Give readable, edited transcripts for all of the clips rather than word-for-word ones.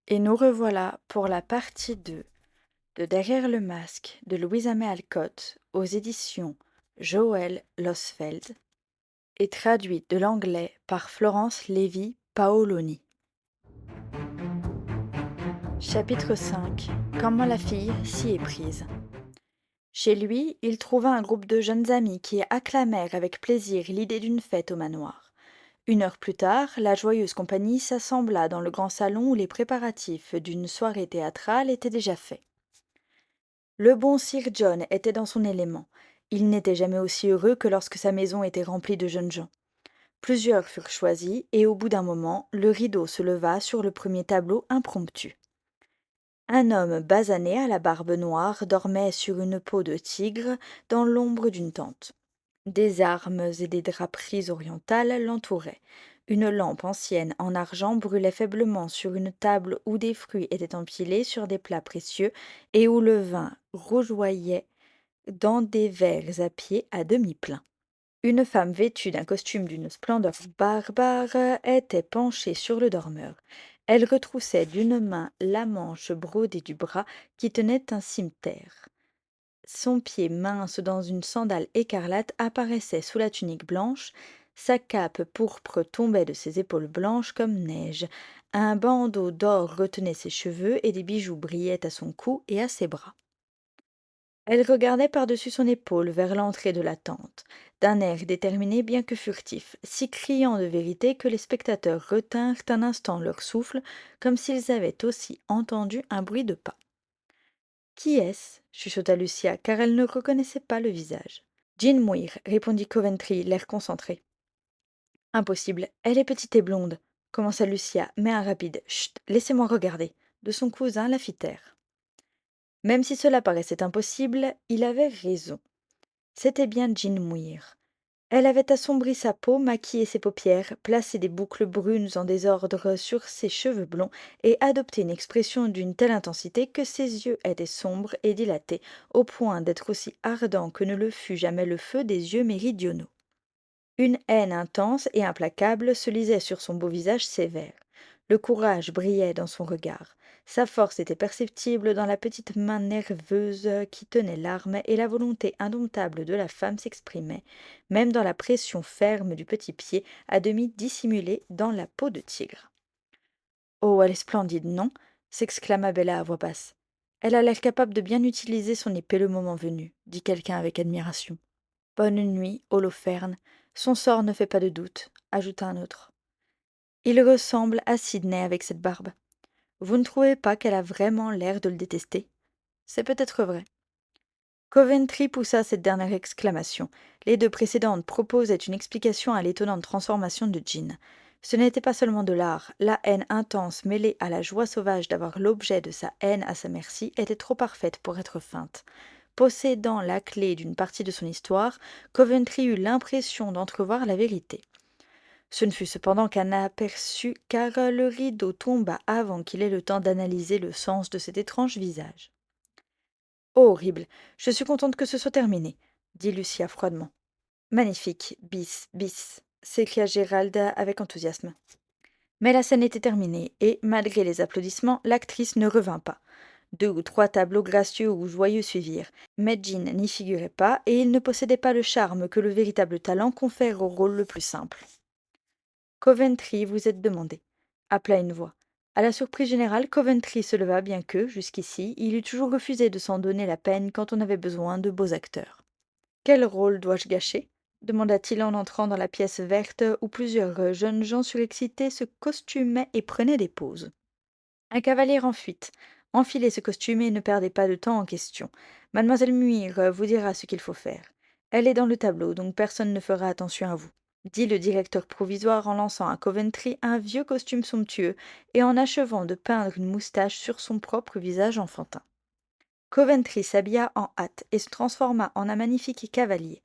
Et nous revoilà pour la partie 2 de Derrière le masque de Louisa May Alcott aux éditions Joël Losfeld et traduite de l'anglais par Florence Lévy Paoloni. Chapitre 5. Comment la fille s'y est prise. Chez lui, il trouva un groupe de jeunes amis qui acclamèrent avec plaisir l'idée d'une fête au manoir. 1 heure plus tard, la joyeuse compagnie s'assembla dans le grand salon où les préparatifs d'une soirée théâtrale étaient déjà faits. Le bon Sir John était dans son élément. Il n'était jamais aussi heureux que lorsque sa maison était remplie de jeunes gens. Plusieurs furent choisis, et au bout d'un moment, le rideau se leva sur le premier tableau impromptu. Un homme basané à la barbe noire dormait sur une peau de tigre dans l'ombre d'une tente. Des armes et des draperies orientales l'entouraient. Une lampe ancienne en argent brûlait faiblement sur une table où des fruits étaient empilés sur des plats précieux et où le vin rougeoyait dans des verres à pied à demi pleins. Une femme vêtue d'un costume d'une splendeur barbare était penchée sur le dormeur. Elle retroussait d'une main la manche brodée du bras qui tenait un cimeterre. Son pied mince dans une sandale écarlate apparaissait sous la tunique blanche, sa cape pourpre tombait de ses épaules blanches comme neige, un bandeau d'or retenait ses cheveux et des bijoux brillaient à son cou et à ses bras. Elle regardait par-dessus son épaule vers l'entrée de la tente, d'un air déterminé bien que furtif, si criant de vérité que les spectateurs retinrent un instant leur souffle, comme s'ils avaient aussi entendu un bruit de pas. Qui est-ce chuchota Lucia, car elle ne reconnaissait pas le visage. Jean Muir, répondit Coventry, l'air concentré. Impossible, elle est petite et blonde, commença Lucia, mais un rapide chut, laissez-moi regarder, de son cousin la fit taire. Même si cela paraissait impossible, il avait raison. C'était bien Jean Muir. Elle avait assombri sa peau, maquillé ses paupières, placé des boucles brunes en désordre sur ses cheveux blonds et adopté une expression d'une telle intensité que ses yeux étaient sombres et dilatés, au point d'être aussi ardents que ne le fut jamais le feu des yeux méridionaux. Une haine intense et implacable se lisait sur son beau visage sévère. Le courage brillait dans son regard. Sa force était perceptible dans la petite main nerveuse qui tenait l'arme et la volonté indomptable de la femme s'exprimait, même dans la pression ferme du petit pied à demi dissimulé dans la peau de tigre. Oh, elle est splendide, non s'exclama Bella à voix basse. Elle a l'air capable de bien utiliser son épée le moment venu, dit quelqu'un avec admiration. Bonne nuit, Holoferne. Son sort ne fait pas de doute, ajouta un autre. Il ressemble à Sidney avec cette barbe. Vous ne trouvez pas qu'elle a vraiment l'air de le détester? C'est peut-être vrai. Coventry poussa cette dernière exclamation. Les deux précédentes proposaient une explication à l'étonnante transformation de Jean. Ce n'était pas seulement de l'art, la haine intense mêlée à la joie sauvage d'avoir l'objet de sa haine à sa merci était trop parfaite pour être feinte. Possédant la clé d'une partie de son histoire, Coventry eut l'impression d'entrevoir la vérité. Ce ne fut cependant qu'un aperçu, car le rideau tomba avant qu'il ait le temps d'analyser le sens de cet étrange visage. Horrible, je suis contente que ce soit terminé, dit Lucia froidement. Magnifique, bis, bis, s'écria Gérald avec enthousiasme. Mais la scène était terminée, et, malgré les applaudissements, l'actrice ne revint pas. 2 ou 3 tableaux gracieux ou joyeux suivirent, mais Jean n'y figurait pas, et il ne possédait pas le charme que le véritable talent confère au rôle le plus simple. Coventry, vous êtes demandé, appela une voix. À la surprise générale, Coventry se leva, bien que, jusqu'ici, il eût toujours refusé de s'en donner la peine quand on avait besoin de beaux acteurs. Quel rôle dois-je gâcher demanda-t-il en entrant dans la pièce verte où plusieurs jeunes gens surexcités se costumaient et prenaient des poses. Un cavalier en fuite. Enfilez ce costume et ne perdez pas de temps en question. Mademoiselle Muir vous dira ce qu'il faut faire. Elle est dans le tableau, donc personne ne fera attention à vous, dit le directeur provisoire en lançant à Coventry un vieux costume somptueux et en achevant de peindre une moustache sur son propre visage enfantin. Coventry s'habilla en hâte et se transforma en un magnifique cavalier.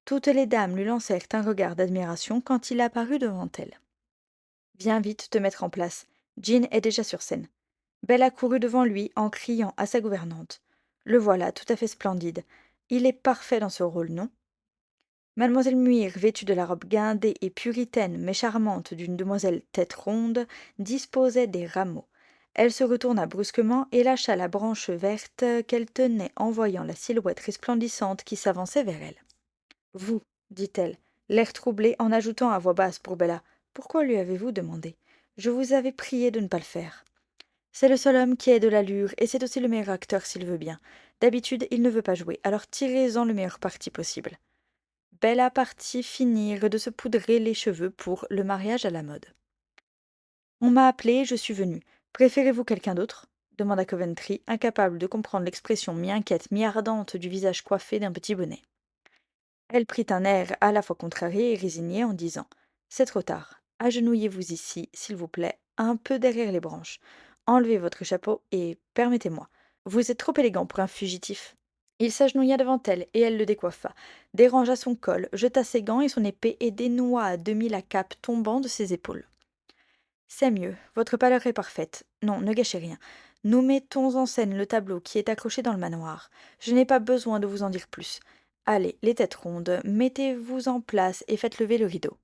Toutes les dames lui lancèrent un regard d'admiration quand il apparut devant elles. « Viens vite te mettre en place. Jean est déjà sur scène. » Belle accourut devant lui en criant à sa gouvernante. Le voilà, tout à fait splendide. Il est parfait dans ce rôle, non? Mademoiselle Muir, vêtue de la robe guindée et puritaine mais charmante d'une demoiselle tête ronde, disposait des rameaux. Elle se retourna brusquement et lâcha la branche verte qu'elle tenait en voyant la silhouette resplendissante qui s'avançait vers elle. Vous, dit-elle, l'air troublé en ajoutant à voix basse pour Bella. Pourquoi lui avez-vous demandé? Je vous avais prié de ne pas le faire. C'est le seul homme qui ait de l'allure, et c'est aussi le meilleur acteur s'il veut bien. D'habitude, il ne veut pas jouer, alors tirez-en le meilleur parti possible. Bella partit finir de se poudrer les cheveux pour le mariage à la mode. On m'a appelé, je suis venue. Préférez-vous quelqu'un d'autre demanda Coventry, incapable de comprendre l'expression mi-inquiète, mi-ardente du visage coiffé d'un petit bonnet. Elle prit un air à la fois contrarié et résigné en disant: C'est trop tard. Agenouillez-vous ici, s'il vous plaît, un peu derrière les branches. Enlevez votre chapeau et permettez-moi. Vous êtes trop élégant pour un fugitif. Il s'agenouilla devant elle et elle le décoiffa, dérangea son col, jeta ses gants et son épée et dénoua à demi la cape tombant de ses épaules. C'est mieux, votre pâleur est parfaite. Non, ne gâchez rien. Nous mettons en scène le tableau qui est accroché dans le manoir. Je n'ai pas besoin de vous en dire plus. Allez, les têtes rondes, mettez-vous en place et faites lever le rideau.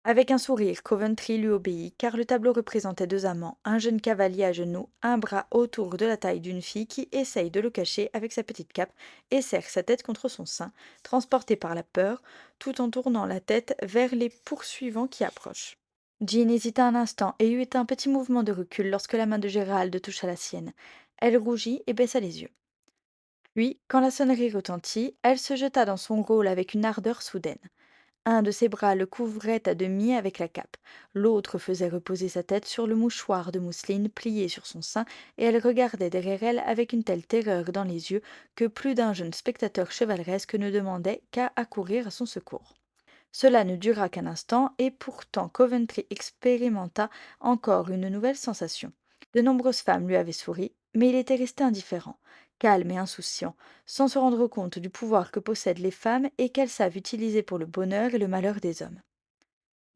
Avec un sourire, Coventry lui obéit, car le tableau représentait deux amants, un jeune cavalier à genoux, un bras autour de la taille d'une fille qui essaye de le cacher avec sa petite cape et serre sa tête contre son sein, transporté par la peur, tout en tournant la tête vers les poursuivants qui approchent. Jean hésita un instant et eut un petit mouvement de recul lorsque la main de Gérald toucha la sienne. Elle rougit et baissa les yeux. Puis, quand la sonnerie retentit, elle se jeta dans son rôle avec une ardeur soudaine. Un de ses bras le couvrait à demi avec la cape, l'autre faisait reposer sa tête sur le mouchoir de mousseline plié sur son sein, et elle regardait derrière elle avec une telle terreur dans les yeux que plus d'un jeune spectateur chevaleresque ne demandait qu'à accourir à son secours. Cela ne dura qu'un instant, et pourtant Coventry expérimenta encore une nouvelle sensation. De nombreuses femmes lui avaient souri, mais il était resté indifférent, calme et insouciant, sans se rendre compte du pouvoir que possèdent les femmes et qu'elles savent utiliser pour le bonheur et le malheur des hommes.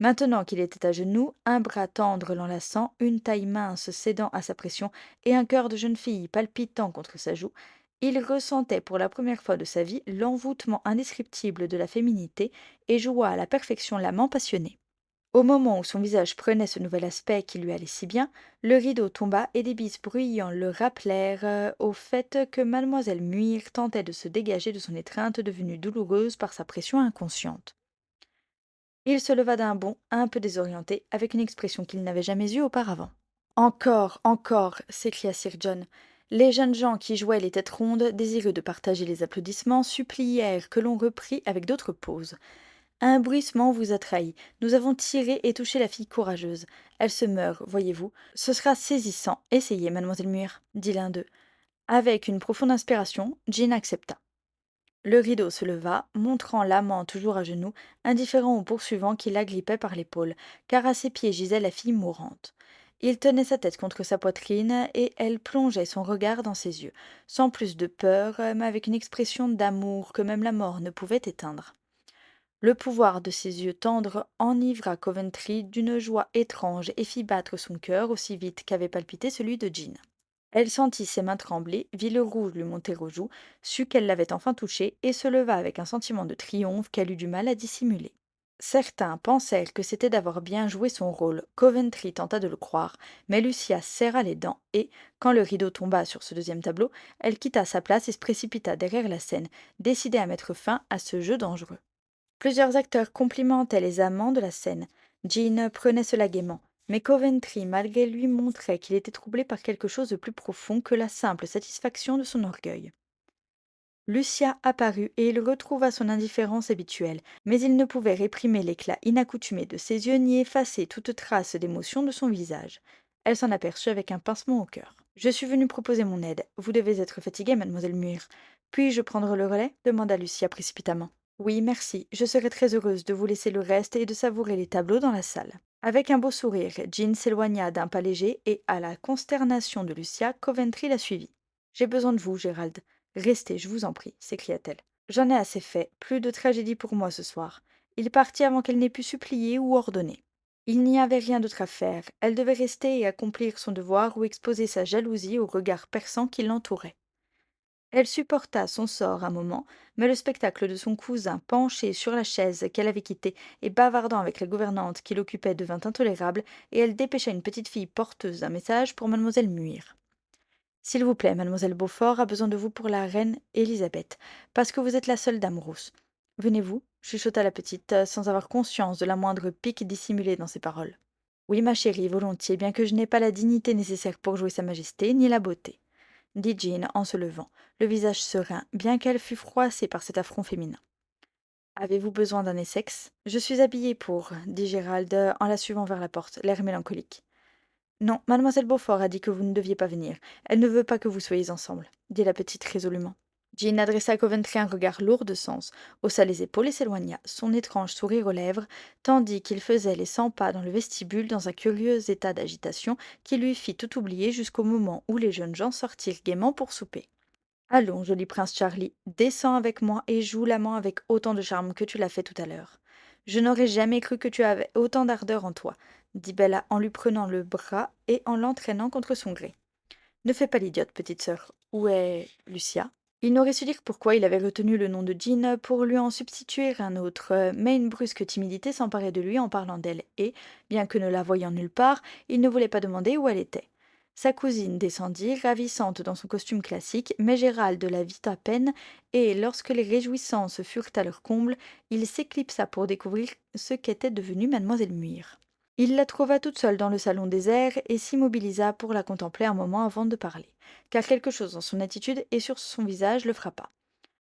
Maintenant qu'il était à genoux, un bras tendre l'enlaçant, une taille mince cédant à sa pression et un cœur de jeune fille palpitant contre sa joue, il ressentait pour la première fois de sa vie l'envoûtement indescriptible de la féminité et joua à la perfection l'amant passionné. Au moment où son visage prenait ce nouvel aspect qui lui allait si bien, le rideau tomba et des bises bruyants le rappelèrent au fait que mademoiselle Muir tentait de se dégager de son étreinte devenue douloureuse par sa pression inconsciente. Il se leva d'un bond, un peu désorienté, avec une expression qu'il n'avait jamais eue auparavant. Encore, encore, s'écria Sir John. Les jeunes gens qui jouaient les têtes rondes, désireux de partager les applaudissements, supplièrent que l'on reprît avec d'autres pauses. Un bruissement vous a trahi. Nous avons tiré et touché la fille courageuse. Elle se meurt, voyez-vous. Ce sera saisissant. Essayez, mademoiselle Muir, dit l'un d'eux. Avec une profonde inspiration, Jean accepta. Le rideau se leva, montrant l'amant toujours à genoux, indifférent au poursuivant qui l'agrippait par l'épaule, car à ses pieds gisait la fille mourante. Il tenait sa tête contre sa poitrine, et elle plongeait son regard dans ses yeux, sans plus de peur, mais avec une expression d'amour que même la mort ne pouvait éteindre. Le pouvoir de ses yeux tendres enivra Coventry d'une joie étrange et fit battre son cœur aussi vite qu'avait palpité celui de Jean. Elle sentit ses mains trembler, vit le rouge lui monter aux joues, sut qu'elle l'avait enfin touché et se leva avec un sentiment de triomphe qu'elle eut du mal à dissimuler. Certains pensèrent que c'était d'avoir bien joué son rôle. Coventry tenta de le croire, mais Lucia serra les dents et, quand le rideau tomba sur ce deuxième tableau, elle quitta sa place et se précipita derrière la scène, décidée à mettre fin à ce jeu dangereux. Plusieurs acteurs complimentaient les amants de la scène. Jean prenait cela gaiement, mais Coventry, malgré lui, montrait qu'il était troublé par quelque chose de plus profond que la simple satisfaction de son orgueil. Lucia apparut et il retrouva son indifférence habituelle, mais il ne pouvait réprimer l'éclat inaccoutumé de ses yeux ni effacer toute trace d'émotion de son visage. Elle s'en aperçut avec un pincement au cœur. Je suis venue proposer mon aide. Vous devez être fatiguée, mademoiselle Muir. Puis-je prendre le relais demanda Lucia précipitamment. Oui, merci. Je serai très heureuse de vous laisser le reste et de savourer les tableaux dans la salle. Avec un beau sourire, Jean s'éloigna d'un pas léger et, à la consternation de Lucia, Coventry la suivit. J'ai besoin de vous, Gérald. Restez, je vous en prie, s'écria-t-elle. J'en ai assez fait, plus de tragédie pour moi ce soir. Il partit avant qu'elle n'ait pu supplier ou ordonner. Il n'y avait rien d'autre à faire. Elle devait rester et accomplir son devoir ou exposer sa jalousie au regard perçant qui l'entourait. Elle supporta son sort un moment, mais le spectacle de son cousin penché sur la chaise qu'elle avait quittée et bavardant avec la gouvernante qui l'occupait devint intolérable, et elle dépêcha une petite fille porteuse d'un message pour mademoiselle Muir. S'il vous plaît, mademoiselle Beaufort a besoin de vous pour la reine Élisabeth, parce que vous êtes la seule dame rousse. Venez-vous, chuchota la petite, sans avoir conscience de la moindre pique dissimulée dans ses paroles. Oui, ma chérie, volontiers, bien que je n'ai pas la dignité nécessaire pour jouer sa majesté, ni la beauté, dit Jean en se levant, le visage serein, bien qu'elle fût froissée par cet affront féminin. Avez-vous besoin d'un Essex? Je suis habillée pour, dit Gérald en la suivant vers la porte, l'air mélancolique. Non, mademoiselle Beaufort a dit que vous ne deviez pas venir. Elle ne veut pas que vous soyez ensemble, dit la petite résolument. Jean adressa à Coventry un regard lourd de sens, haussa les épaules et s'éloigna, son étrange sourire aux lèvres, tandis qu'il faisait les 100 pas dans le vestibule dans un curieux état d'agitation qui lui fit tout oublier jusqu'au moment où les jeunes gens sortirent gaiement pour souper. Allons, joli prince Charlie, descends avec moi et joue l'amant avec autant de charme que tu l'as fait tout à l'heure. Je n'aurais jamais cru que tu avais autant d'ardeur en toi, dit Bella en lui prenant le bras et en l'entraînant contre son gré. Ne fais pas l'idiote, petite sœur. Où est Lucia? Il n'aurait su dire pourquoi il avait retenu le nom de Jean pour lui en substituer un autre, mais une brusque timidité s'emparait de lui en parlant d'elle, et, bien que ne la voyant nulle part, il ne voulait pas demander où elle était. Sa cousine descendit, ravissante dans son costume classique, mais Gérald la vit à peine, et lorsque les réjouissances furent à leur comble, il s'éclipsa pour découvrir ce qu'était devenue mademoiselle Muir. Il la trouva toute seule dans le salon désert et s'immobilisa pour la contempler un moment avant de parler, car quelque chose dans son attitude et sur son visage le frappa.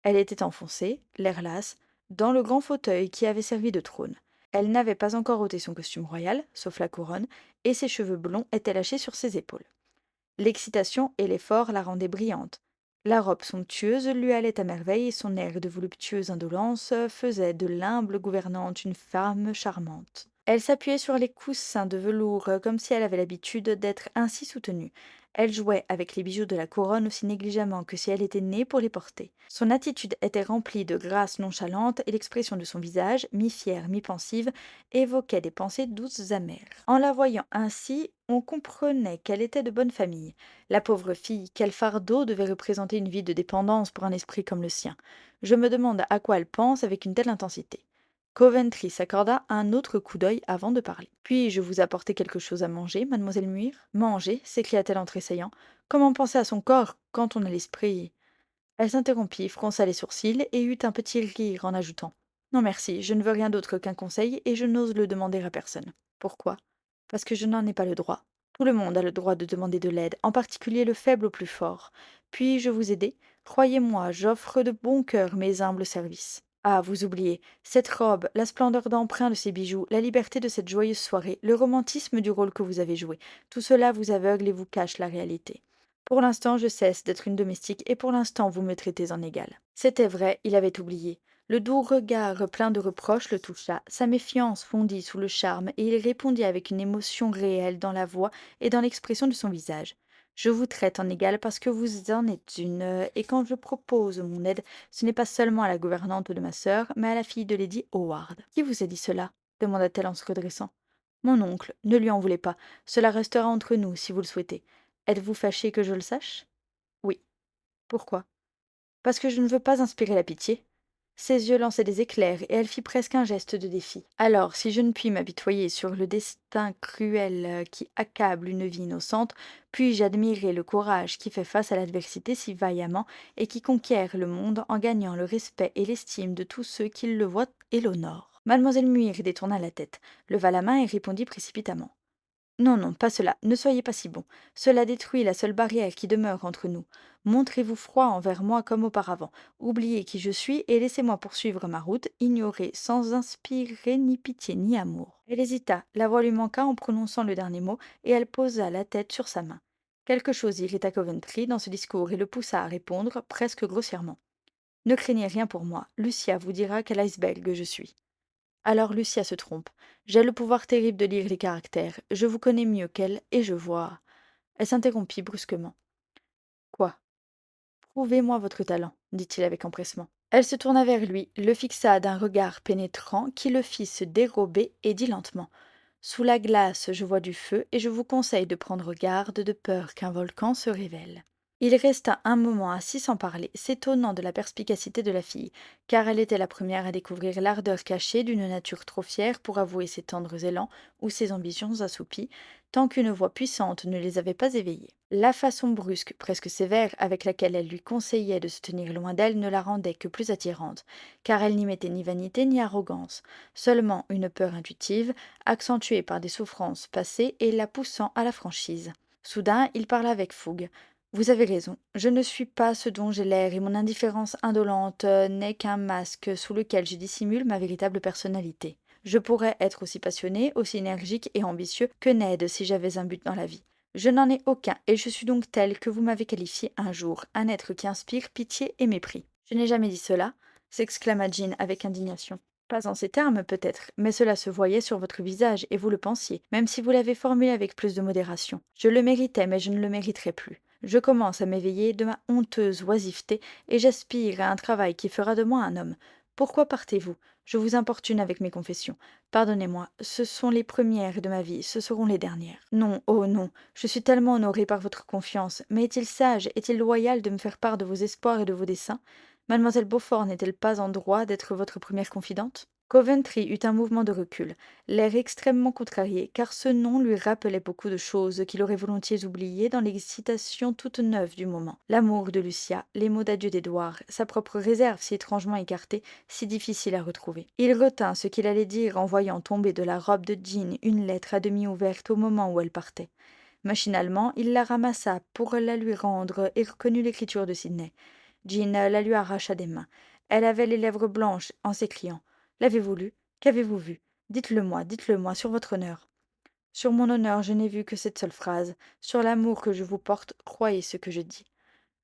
Elle était enfoncée, l'air lasse, dans le grand fauteuil qui avait servi de trône. Elle n'avait pas encore ôté son costume royal, sauf la couronne, et ses cheveux blonds étaient lâchés sur ses épaules. L'excitation et l'effort la rendaient brillante. La robe somptueuse lui allait à merveille et son air de voluptueuse indolence faisait de l'humble gouvernante une femme charmante. Elle s'appuyait sur les coussins de velours comme si elle avait l'habitude d'être ainsi soutenue. Elle jouait avec les bijoux de la couronne aussi négligemment que si elle était née pour les porter. Son attitude était remplie de grâce nonchalante et l'expression de son visage, mi-fière, mi-pensive, évoquait des pensées douces amères. En la voyant ainsi, on comprenait qu'elle était de bonne famille. La pauvre fille, quel fardeau devait représenter une vie de dépendance pour un esprit comme le sien. Je me demande à quoi elle pense avec une telle intensité. Coventry s'accorda un autre coup d'œil avant de parler. Puis-je vous apporter quelque chose à manger, mademoiselle Muir? Manger, s'écria-t-elle en tressaillant. Comment penser à son corps quand on a l'esprit? Elle s'interrompit, fronça les sourcils et eut un petit rire en ajoutant: Non merci, je ne veux rien d'autre qu'un conseil et je n'ose le demander à personne. Pourquoi? Parce que je n'en ai pas le droit. Tout le monde a le droit de demander de l'aide, en particulier le faible au plus fort. Puis-je vous aider? Croyez-moi, j'offre de bon cœur mes humbles services. Ah, vous oubliez, cette robe, la splendeur d'emprunt de ces bijoux, la liberté de cette joyeuse soirée, le romantisme du rôle que vous avez joué, tout cela vous aveugle et vous cache la réalité. Pour l'instant, je cesse d'être une domestique et pour l'instant, vous me traitez en égale. C'était vrai, il avait oublié. Le doux regard plein de reproches le toucha, sa méfiance fondit sous le charme et il répondit avec une émotion réelle dans la voix et dans l'expression de son visage. Je vous traite en égal parce que vous en êtes une, et quand je propose mon aide, ce n'est pas seulement à la gouvernante de ma sœur, mais à la fille de Lady Howard. Qui vous a dit cela? Demanda-t-elle en se redressant. Mon oncle, ne lui en voulez pas. Cela restera entre nous, si vous le souhaitez. Êtes-vous fâché que je le sache? Oui. Pourquoi? Parce que je ne veux pas inspirer la pitié. Ses yeux lançaient des éclairs et elle fit presque un geste de défi. Alors, si je ne puis m'apitoyer sur le destin cruel qui accable une vie innocente, puis-je admirer le courage qui fait face à l'adversité si vaillamment et qui conquiert le monde en gagnant le respect et l'estime de tous ceux qui le voient et l'honorent. Mademoiselle Muir détourna la tête, leva la main et répondit précipitamment. Non, non, pas cela. Ne soyez pas si bon. Cela détruit la seule barrière qui demeure entre nous. Montrez-vous froid envers moi comme auparavant. Oubliez qui je suis et laissez-moi poursuivre ma route, ignorée, sans inspirer ni pitié ni amour. Elle hésita, la voix lui manqua en prononçant le dernier mot, et elle posa la tête sur sa main. Quelque chose irrita Coventry dans ce discours et le poussa à répondre, presque grossièrement. Ne craignez rien pour moi. Lucia vous dira quel iceberg je suis. Alors Lucia se trompe. J'ai le pouvoir terrible de lire les caractères. Je vous connais mieux qu'elle, et je vois. Elle s'interrompit brusquement. Quoi? Prouvez-moi votre talent, dit-il avec empressement. Elle se tourna vers lui, le fixa d'un regard pénétrant qui le fit se dérober et dit lentement. Sous la glace, je vois du feu, et je vous conseille de prendre garde de peur qu'un volcan se révèle. Il resta un moment assis sans parler, s'étonnant de la perspicacité de la fille, car elle était la première à découvrir l'ardeur cachée d'une nature trop fière pour avouer ses tendres élans ou ses ambitions assoupies, tant qu'une voix puissante ne les avait pas éveillées. La façon brusque, presque sévère, avec laquelle elle lui conseillait de se tenir loin d'elle ne la rendait que plus attirante, car elle n'y mettait ni vanité ni arrogance, seulement une peur intuitive, accentuée par des souffrances passées et la poussant à la franchise. Soudain, il parla avec fougue. Vous avez raison, je ne suis pas ce dont j'ai l'air et mon indifférence indolente n'est qu'un masque sous lequel je dissimule ma véritable personnalité. Je pourrais être aussi passionné, aussi énergique et ambitieux que Ned si j'avais un but dans la vie. Je n'en ai aucun et je suis donc tel que vous m'avez qualifié un jour, un être qui inspire pitié et mépris. Je n'ai jamais dit cela, s'exclama Jean avec indignation. Pas en ces termes peut-être, mais cela se voyait sur votre visage et vous le pensiez, même si vous l'avez formulé avec plus de modération. Je le méritais, mais je ne le mériterai plus. Je commence à m'éveiller de ma honteuse oisiveté et j'aspire à un travail qui fera de moi un homme. Pourquoi partez-vous? Je vous importune avec mes confessions. Pardonnez-moi, ce sont les premières de ma vie, ce seront les dernières. Non, oh non, je suis tellement honorée par votre confiance, mais est-il sage, est-il loyal de me faire part de vos espoirs et de vos desseins? Mademoiselle Beaufort n'est-elle pas en droit d'être votre première confidente? Coventry eut un mouvement de recul, l'air extrêmement contrarié, car ce nom lui rappelait beaucoup de choses qu'il aurait volontiers oubliées dans l'excitation toute neuve du moment. L'amour de Lucia, les mots d'adieu d'Édouard, sa propre réserve si étrangement écartée, si difficile à retrouver. Il retint ce qu'il allait dire en voyant tomber de la robe de Jean une lettre à demi ouverte au moment où elle partait. Machinalement, il la ramassa pour la lui rendre et reconnut l'écriture de Sidney. Jean la lui arracha des mains. Elle avait les lèvres blanches en s'écriant. L'avez-vous lu? Qu'avez-vous vu? Dites-le moi, sur votre honneur. Sur mon honneur, je n'ai vu que cette seule phrase. Sur l'amour que je vous porte, croyez ce que je dis.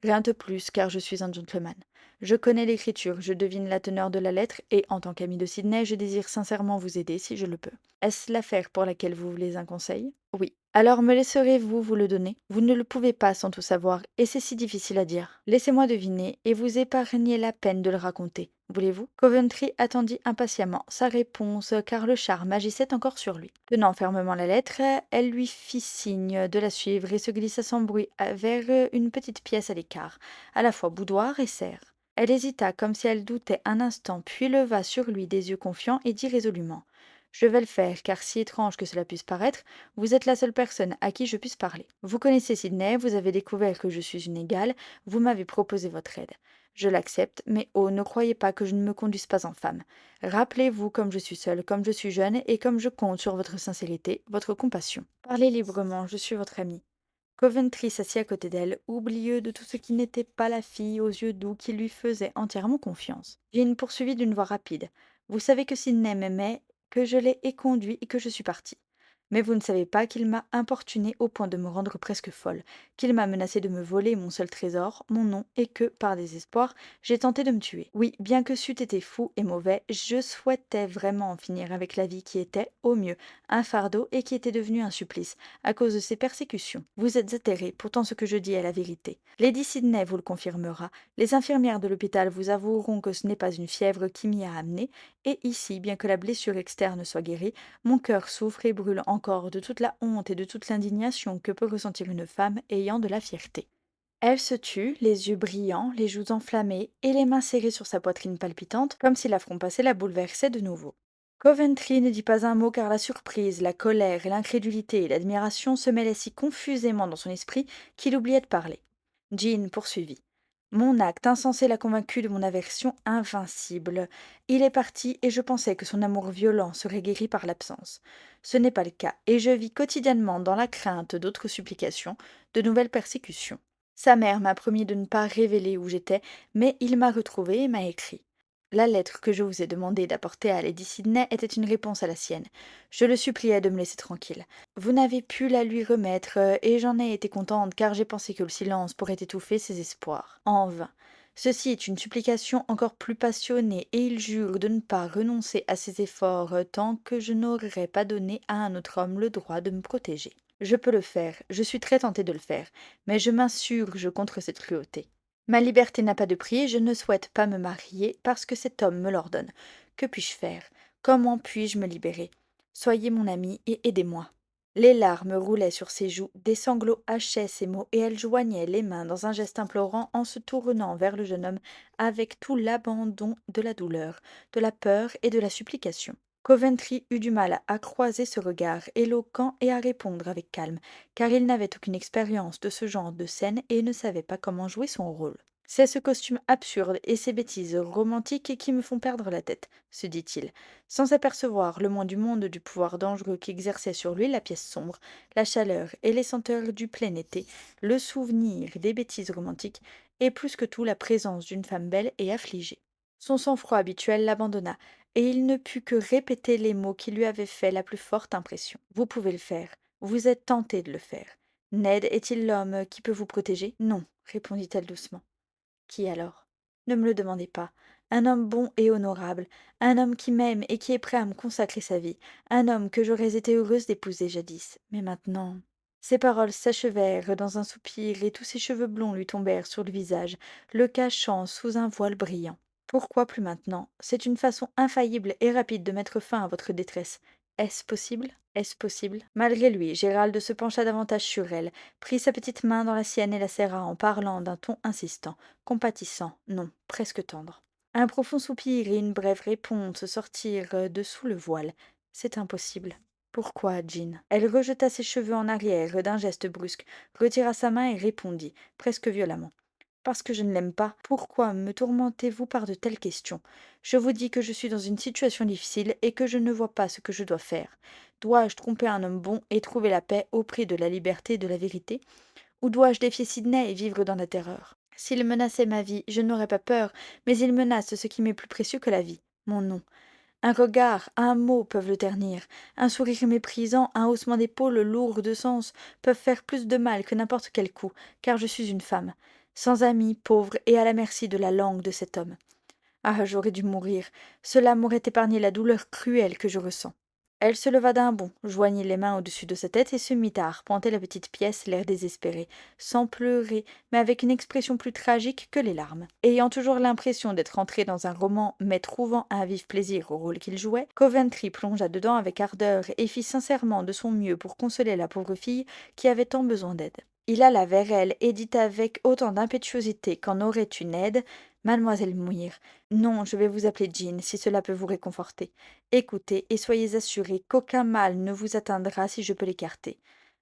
Rien de plus, car je suis un gentleman. Je connais l'écriture, je devine la teneur de la lettre, et en tant qu'ami de Sidney, je désire sincèrement vous aider si je le peux. Est-ce l'affaire pour laquelle vous voulez un conseil? Oui. Alors me laisserez-vous vous le donner? Vous ne le pouvez pas sans tout savoir, et c'est si difficile à dire. Laissez-moi deviner, et vous épargnez la peine de le raconter. Voulez-vous? Coventry attendit impatiemment sa réponse, car le charme agissait encore sur lui. Tenant fermement la lettre, elle lui fit signe de la suivre et se glissa sans bruit vers une petite pièce à l'écart, à la fois boudoir et serre. Elle hésita comme si elle doutait un instant, puis leva sur lui des yeux confiants et dit résolument. Je vais le faire, car si étrange que cela puisse paraître, vous êtes la seule personne à qui je puisse parler. Vous connaissez Sidney, vous avez découvert que je suis une égale, vous m'avez proposé votre aide. Je l'accepte, mais oh, ne croyez pas que je ne me conduise pas en femme. Rappelez-vous comme je suis seule, comme je suis jeune, et comme je compte sur votre sincérité, votre compassion. Parlez librement, je suis votre amie. Coventry s'assit à côté d'elle, oublieux de tout ce qui n'était pas la fille aux yeux doux qui lui faisait entièrement confiance. Jean poursuivit d'une voix rapide. Vous savez que Sidney m'aimait, que je l'ai éconduit et que je suis partie. Mais vous ne savez pas qu'il m'a importunée au point de me rendre presque folle, qu'il m'a menacé de me voler mon seul trésor, mon nom, et que, par désespoir, j'ai tenté de me tuer. Oui, bien que c'eût été fou et mauvais, je souhaitais vraiment en finir avec la vie qui était, au mieux, un fardeau et qui était devenue un supplice, à cause de ces persécutions. Vous êtes atterré, pourtant ce que je dis est la vérité. Lady Sidney vous le confirmera. Les infirmières de l'hôpital vous avoueront que ce n'est pas une fièvre qui m'y a amené, et ici, bien que la blessure externe soit guérie, mon cœur souffre et brûle encore de toute la honte et de toute l'indignation que peut ressentir une femme ayant de la fierté. Elle se tut, les yeux brillants, les joues enflammées et les mains serrées sur sa poitrine palpitante, comme si l'affront passé la bouleversait de nouveau. Coventry ne dit pas un mot car la surprise, la colère, l'incrédulité et l'admiration se mêlaient si confusément dans son esprit qu'il oubliait de parler. Jean poursuivit. Mon acte insensé l'a convaincu de mon aversion invincible. Il est parti et je pensais que son amour violent serait guéri par l'absence. Ce n'est pas le cas, et je vis quotidiennement dans la crainte d'autres supplications, de nouvelles persécutions. Sa mère m'a promis de ne pas révéler où j'étais, mais il m'a retrouvée et m'a écrit. La lettre que je vous ai demandé d'apporter à Lady Sidney était une réponse à la sienne. Je le suppliais de me laisser tranquille. Vous n'avez pu la lui remettre, et j'en ai été contente, car j'ai pensé que le silence pourrait étouffer ses espoirs. En vain. Ceci est une supplication encore plus passionnée, et il jure de ne pas renoncer à ses efforts tant que je n'aurai pas donné à un autre homme le droit de me protéger. Je peux le faire, je suis très tentée de le faire, mais je m'insurge contre cette cruauté. Ma liberté n'a pas de prix et je ne souhaite pas me marier parce que cet homme me l'ordonne. Que puis-je faire? Comment puis-je me libérer? Soyez mon ami et aidez-moi. Les larmes roulaient sur ses joues, des sanglots hachaient ses mots et elle joignait les mains dans un geste implorant en se tournant vers le jeune homme avec tout l'abandon de la douleur, de la peur et de la supplication. Coventry eut du mal à croiser ce regard éloquent et à répondre avec calme, car il n'avait aucune expérience de ce genre de scène et ne savait pas comment jouer son rôle. C'est ce costume absurde et ces bêtises romantiques qui me font perdre la tête, se dit-il, sans apercevoir le moins du monde du pouvoir dangereux qu'exerçait sur lui la pièce sombre, la chaleur et les senteurs du plein été, le souvenir des bêtises romantiques, et plus que tout la présence d'une femme belle et affligée. Son sang-froid habituel l'abandonna, et il ne put que répéter les mots qui lui avaient fait la plus forte impression. Vous pouvez le faire, vous êtes tenté de le faire. Ned est-il l'homme qui peut vous protéger? Non, répondit-elle doucement. Qui alors? Ne me le demandez pas. Un homme bon et honorable, un homme qui m'aime et qui est prêt à me consacrer sa vie, un homme que j'aurais été heureuse d'épouser jadis. Mais maintenant. Ses paroles s'achevèrent dans un soupir et tous ses cheveux blonds lui tombèrent sur le visage, le cachant sous un voile brillant. Pourquoi plus maintenant? C'est une façon infaillible et rapide de mettre fin à votre détresse. Est-ce possible? Est-ce possible? Malgré lui, Gérald se pencha davantage sur elle, prit sa petite main dans la sienne et la serra en parlant d'un ton insistant, compatissant, non, presque tendre. Un profond soupir et une brève réponse sortirent de sous le voile. C'est impossible. Pourquoi, Jean? Elle rejeta ses cheveux en arrière d'un geste brusque, retira sa main et répondit, presque violemment. Parce que je ne l'aime pas. Pourquoi me tourmentez-vous par de telles questions? Je vous dis que je suis dans une situation difficile et que je ne vois pas ce que je dois faire. Dois-je tromper un homme bon et trouver la paix au prix de la liberté et de la vérité? Ou dois-je défier Sidney et vivre dans la terreur? S'il menaçait ma vie, je n'aurais pas peur, mais il menace ce qui m'est plus précieux que la vie, mon nom. Un regard, un mot peuvent le ternir. Un sourire méprisant, un haussement d'épaule lourd de sens peuvent faire plus de mal que n'importe quel coup, car je suis une femme, sans amis, pauvre et à la merci de la langue de cet homme. Ah, j'aurais dû mourir. Cela m'aurait épargné la douleur cruelle que je ressens. Elle se leva d'un bond, joignit les mains au-dessus de sa tête et se mit à arpenter la petite pièce, l'air désespéré, sans pleurer, mais avec une expression plus tragique que les larmes. Ayant toujours l'impression d'être entré dans un roman, mais trouvant un vif plaisir au rôle qu'il jouait, Coventry plongea dedans avec ardeur et fit sincèrement de son mieux pour consoler la pauvre fille qui avait tant besoin d'aide. Il alla vers elle et dit avec autant d'impétuosité qu'en aurait une aide, Mademoiselle Muir, non, je vais vous appeler Jean, si cela peut vous réconforter. Écoutez et soyez assurés qu'aucun mal ne vous atteindra si je peux l'écarter.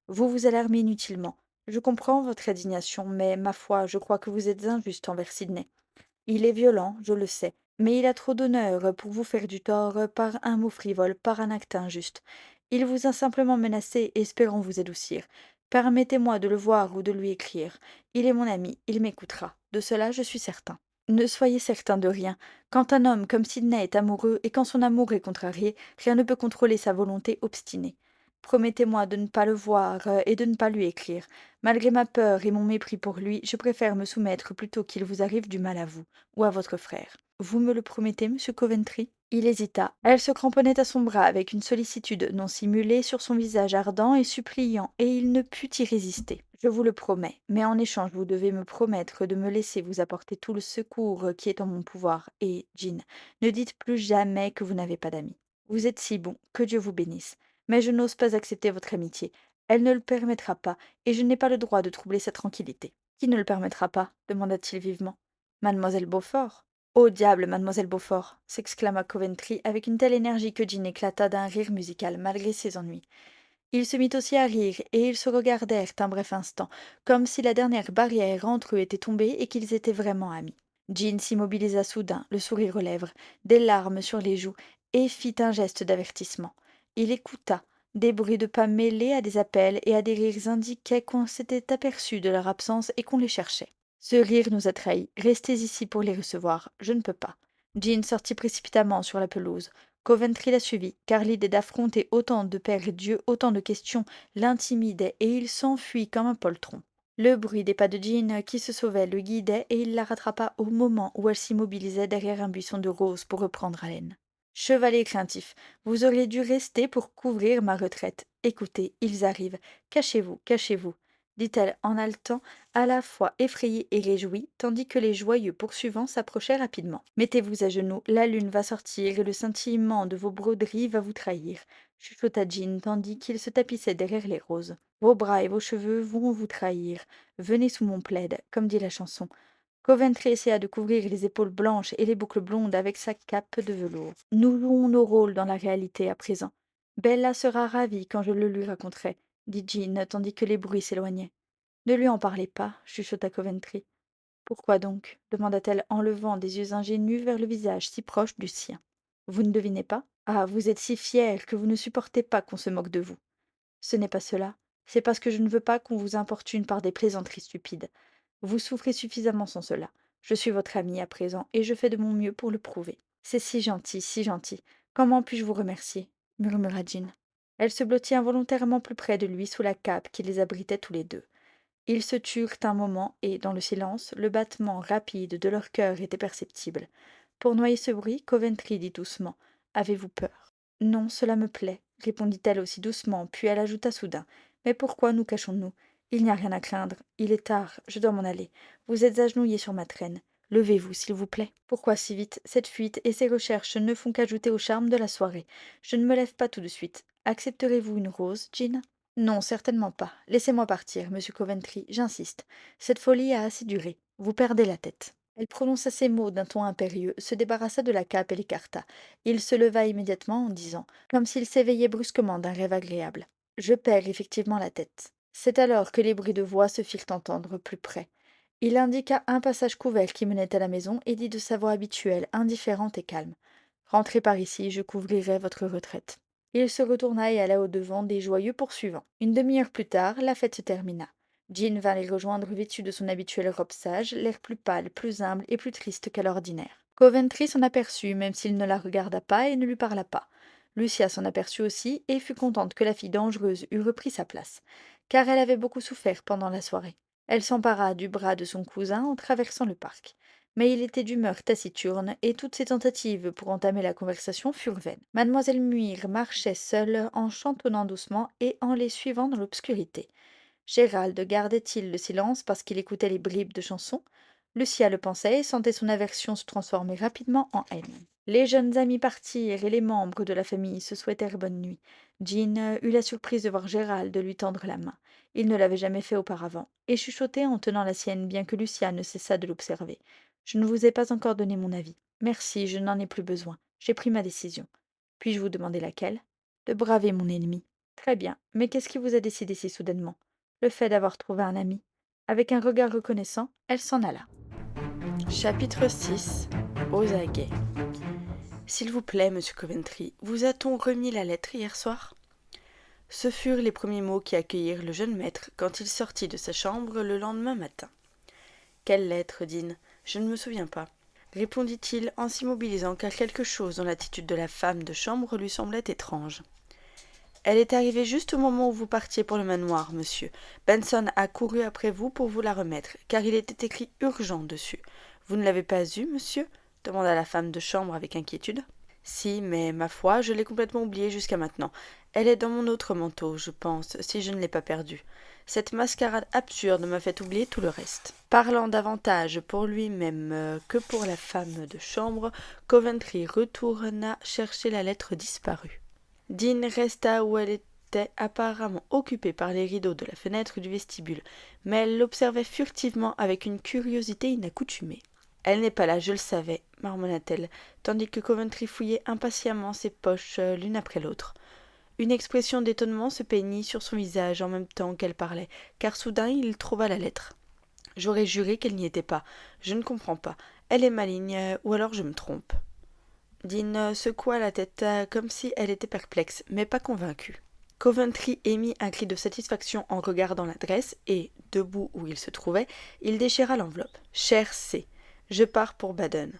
Vous vous alarmez inutilement. Je comprends votre indignation, mais, ma foi, je crois que vous êtes injuste envers Sidney. Il est violent, je le sais, mais il a trop d'honneur pour vous faire du tort par un mot frivole, par un acte injuste. Il vous a simplement menacé, espérant vous adoucir. Permettez-moi de le voir ou de lui écrire. Il est mon ami, il m'écoutera. De cela, je suis certain. Ne soyez certain de rien. Quand un homme comme Sidney est amoureux et quand son amour est contrarié, rien ne peut contrôler sa volonté obstinée. Promettez-moi de ne pas le voir et de ne pas lui écrire. Malgré ma peur et mon mépris pour lui, je préfère me soumettre plutôt qu'il vous arrive du mal à vous ou à votre frère. Vous me le promettez, monsieur Coventry? Il hésita. Elle se cramponnait à son bras avec une sollicitude non simulée sur son visage ardent et suppliant, et il ne put y résister. Je vous le promets, mais en échange vous devez me promettre de me laisser vous apporter tout le secours qui est en mon pouvoir, et, Jean, ne dites plus jamais que vous n'avez pas d'amis. Vous êtes si bon, que Dieu vous bénisse. Mais je n'ose pas accepter votre amitié. Elle ne le permettra pas, et je n'ai pas le droit de troubler sa tranquillité. Qui ne le permettra pas? Demanda-t-il vivement. Mademoiselle Beaufort. Au diable, mademoiselle Beaufort, s'exclama Coventry avec une telle énergie que Jean éclata d'un rire musical malgré ses ennuis. Il se mit aussi à rire, et ils se regardèrent un bref instant, comme si la dernière barrière entre eux était tombée et qu'ils étaient vraiment amis. Jean s'immobilisa soudain, le sourire aux lèvres, des larmes sur les joues, et fit un geste d'avertissement. Il écouta. Des bruits de pas mêlés à des appels et à des rires indiquaient qu'on s'était aperçu de leur absence et qu'on les cherchait. Ce rire nous a trahis. Restez ici pour les recevoir. Je ne peux pas. Jean sortit précipitamment sur la pelouse. Coventry la suivit, car l'idée d'affronter autant de père et Dieu, autant de questions, l'intimidait, et il s'enfuit comme un poltron. Le bruit des pas de Jean qui se sauvait le guidait, et il la rattrapa au moment où elle s'immobilisait derrière un buisson de roses pour reprendre haleine. Chevalier craintif, vous auriez dû rester pour couvrir ma retraite. Écoutez, ils arrivent. Cachez-vous, cachez-vous, dit-elle en haletant, à la fois effrayée et réjouie, tandis que les joyeux poursuivants s'approchaient rapidement. Mettez-vous à genoux, la lune va sortir et le scintillement de vos broderies va vous trahir. chuchota Jean tandis qu'il se tapissait derrière les roses. Vos bras et vos cheveux vont vous trahir. Venez sous mon plaid, comme dit la chanson. Coventry essaya de couvrir les épaules blanches et les boucles blondes avec sa cape de velours. Nous jouons nos rôles dans la réalité à présent. Bella sera ravie quand je le lui raconterai, dit Jean tandis que les bruits s'éloignaient. Ne lui en parlez pas, chuchota Coventry. Pourquoi donc demanda-t-elle en levant des yeux ingénus vers le visage si proche du sien. Vous ne devinez pas? Ah, vous êtes si fière que vous ne supportez pas qu'on se moque de vous. Ce n'est pas cela. C'est parce que je ne veux pas qu'on vous importune par des plaisanteries stupides. Vous souffrez suffisamment sans cela. Je suis votre amie à présent, et je fais de mon mieux pour le prouver. C'est si gentil, si gentil. Comment puis-je vous remercier? Murmura Jean. Elle se blottit involontairement plus près de lui sous la cape qui les abritait tous les deux. Ils se turent un moment, et, dans le silence, le battement rapide de leur cœur était perceptible. Pour noyer ce bruit, Coventry dit doucement. Avez-vous peur? Non, cela me plaît, répondit-elle aussi doucement, puis elle ajouta soudain. Mais pourquoi nous cachons-nous? Il n'y a rien à craindre. Il est tard, je dois m'en aller. Vous êtes agenouillés sur ma traîne. Levez-vous, s'il vous plaît. Pourquoi si vite? Cette fuite et ces recherches ne font qu'ajouter au charme de la soirée. Je ne me lève pas tout de suite. Accepterez-vous une rose, Jean? Non, certainement pas. Laissez-moi partir, monsieur Coventry, j'insiste. Cette folie a assez duré. Vous perdez la tête. Elle prononça ces mots d'un ton impérieux, se débarrassa de la cape et l'écarta. Il se leva immédiatement en disant, comme s'il s'éveillait brusquement d'un rêve agréable. Je perds effectivement la tête. C'est alors que les bruits de voix se firent entendre plus près. Il indiqua un passage couvert qui menait à la maison et dit de sa voix habituelle, indifférente et calme. Rentrez par ici, je couvrirai votre retraite. Il se retourna et alla au-devant des joyeux poursuivants. Une demi-heure plus tard, la fête se termina. Jean vint les rejoindre vêtue de son habituel robe sage, l'air plus pâle, plus humble et plus triste qu'à l'ordinaire. Coventry s'en aperçut, même s'il ne la regarda pas et ne lui parla pas. Lucia s'en aperçut aussi et fut contente que la fille dangereuse eût repris sa place, car elle avait beaucoup souffert pendant la soirée. Elle s'empara du bras de son cousin en traversant le parc. Mais il était d'humeur taciturne, et toutes ses tentatives pour entamer la conversation furent vaines. Mademoiselle Muir marchait seule, en chantonnant doucement et en les suivant dans l'obscurité. Gérald gardait-il le silence parce qu'il écoutait les bribes de chansons? Lucia le pensait et sentait son aversion se transformer rapidement en haine. Les jeunes amis partirent et les membres de la famille se souhaitèrent bonne nuit. Jean eut la surprise de voir Gérald lui tendre la main. Il ne l'avait jamais fait auparavant, et chuchotait en tenant la sienne bien que Lucia ne cessât de l'observer. Je ne vous ai pas encore donné mon avis. Merci, je n'en ai plus besoin. J'ai pris ma décision. Puis-je vous demander laquelle? De braver mon ennemi. Très bien, mais qu'est-ce qui vous a décidé si soudainement? Le fait d'avoir trouvé un ami. Avec un regard reconnaissant, elle s'en alla. Chapitre 6. Aux aguets. S'il vous plaît, monsieur Coventry, vous a-t-on remis la lettre hier soir? Ce furent les premiers mots qui accueillirent le jeune maître quand il sortit de sa chambre le lendemain matin. Quelle lettre, Dean? Je ne me souviens pas, répondit-il en s'immobilisant car quelque chose dans l'attitude de la femme de chambre lui semblait étrange. Elle est arrivée juste au moment où vous partiez pour le manoir, monsieur. Benson a couru après vous pour vous la remettre, car il était écrit urgent dessus. Vous ne l'avez pas eue, monsieur? Demanda la femme de chambre avec inquiétude. Si, mais ma foi, je l'ai complètement oubliée jusqu'à maintenant. Elle est dans mon autre manteau, je pense, si je ne l'ai pas perdue. Cette mascarade absurde m'a fait oublier tout le reste. Parlant davantage pour lui-même que pour la femme de chambre, Coventry retourna chercher la lettre disparue. Dean resta où elle était, apparemment occupée par les rideaux de la fenêtre du vestibule, mais elle l'observait furtivement avec une curiosité inaccoutumée. « Elle n'est pas là, je le savais, » marmonna-t-elle, tandis que Coventry fouillait impatiemment ses poches l'une après l'autre. Une expression d'étonnement se peignit sur son visage en même temps qu'elle parlait, car soudain il trouva la lettre. « J'aurais juré qu'elle n'y était pas. Je ne comprends pas. Elle est maligne, ou alors je me trompe. » Dean secoua la tête comme si elle était perplexe, mais pas convaincue. Coventry émit un cri de satisfaction en regardant l'adresse et, debout où il se trouvait, il déchira l'enveloppe. « Cher C, je pars pour Baden.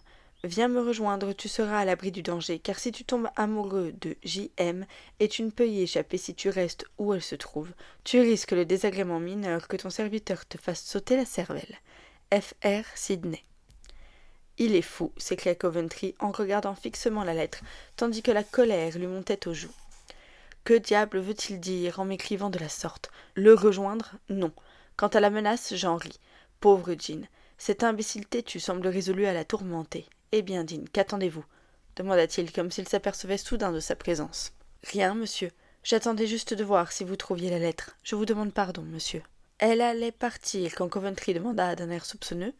Viens me rejoindre, tu seras à l'abri du danger, car si tu tombes amoureux de J.M. et tu ne peux y échapper si tu restes où elle se trouve, tu risques le désagrément mineur que ton serviteur te fasse sauter la cervelle. F.R. Sidney. » Il est fou, s'écria Coventry en regardant fixement la lettre, tandis que la colère lui montait aux joues. Que diable veut-il dire en m'écrivant de la sorte? Le rejoindre? Non. Quant à la menace, j'en ris. Pauvre Jean, cette imbécile têtue semble résolue à la tourmenter. Eh bien, Dean, qu'attendez-vous? Demanda-t-il comme s'il s'apercevait soudain de sa présence. Rien, monsieur. J'attendais juste de voir si vous trouviez la lettre. Je vous demande pardon, monsieur. Elle allait partir quand Coventry demanda d'un air soupçonneux.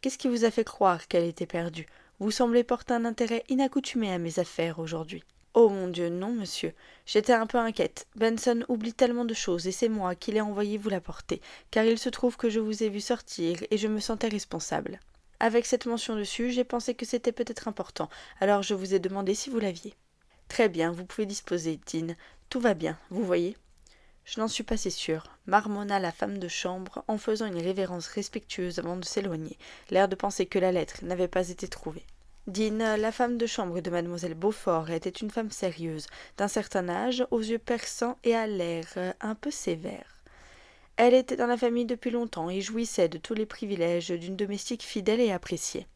Qu'est-ce qui vous a fait croire qu'elle était perdue? Vous semblez porter un intérêt inaccoutumé à mes affaires aujourd'hui. Oh mon Dieu, non, monsieur. J'étais un peu inquiète. Benson oublie tellement de choses et c'est moi qui l'ai envoyé vous l'apporter, car il se trouve que je vous ai vu sortir et je me sentais responsable. Avec cette mention dessus, j'ai pensé que c'était peut-être important, alors je vous ai demandé si vous l'aviez. Très bien, vous pouvez disposer, Dean. Tout va bien, vous voyez. Je n'en suis pas si sûre, marmonna la femme de chambre en faisant une révérence respectueuse avant de s'éloigner, l'air de penser que la lettre n'avait pas été trouvée. Dean, la femme de chambre de mademoiselle Beaufort, était une femme sérieuse, d'un certain âge, aux yeux perçants et à l'air un peu sévère. Elle était dans la famille depuis longtemps et jouissait de tous les privilèges d'une domestique fidèle et appréciée.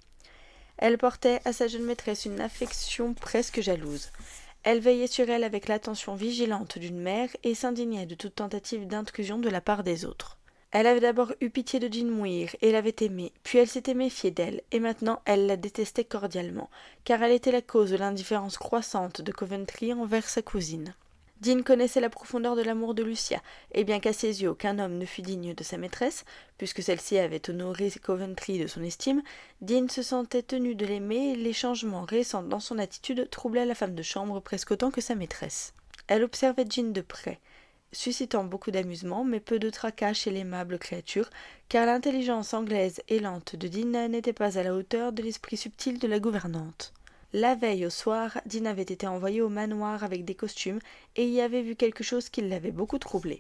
Elle portait à sa jeune maîtresse une affection presque jalouse. Elle veillait sur elle avec l'attention vigilante d'une mère et s'indignait de toute tentative d'intrusion de la part des autres. Elle avait d'abord eu pitié de Jean Muir et l'avait aimée, puis elle s'était méfiée d'elle, et maintenant elle la détestait cordialement, car elle était la cause de l'indifférence croissante de Coventry envers sa cousine. Dean connaissait la profondeur de l'amour de Lucia, et bien qu'à ses yeux aucun homme ne fût digne de sa maîtresse, puisque celle-ci avait honoré Coventry de son estime, Dean se sentait tenu de l'aimer et les changements récents dans son attitude troublaient la femme de chambre presque autant que sa maîtresse. Elle observait Jean de près, suscitant beaucoup d'amusement mais peu de tracas chez l'aimable créature, car l'intelligence anglaise et lente de Dean n'était pas à la hauteur de l'esprit subtil de la gouvernante. La veille au soir, Dean avait été envoyé au manoir avec des costumes et y avait vu quelque chose qui l'avait beaucoup troublé.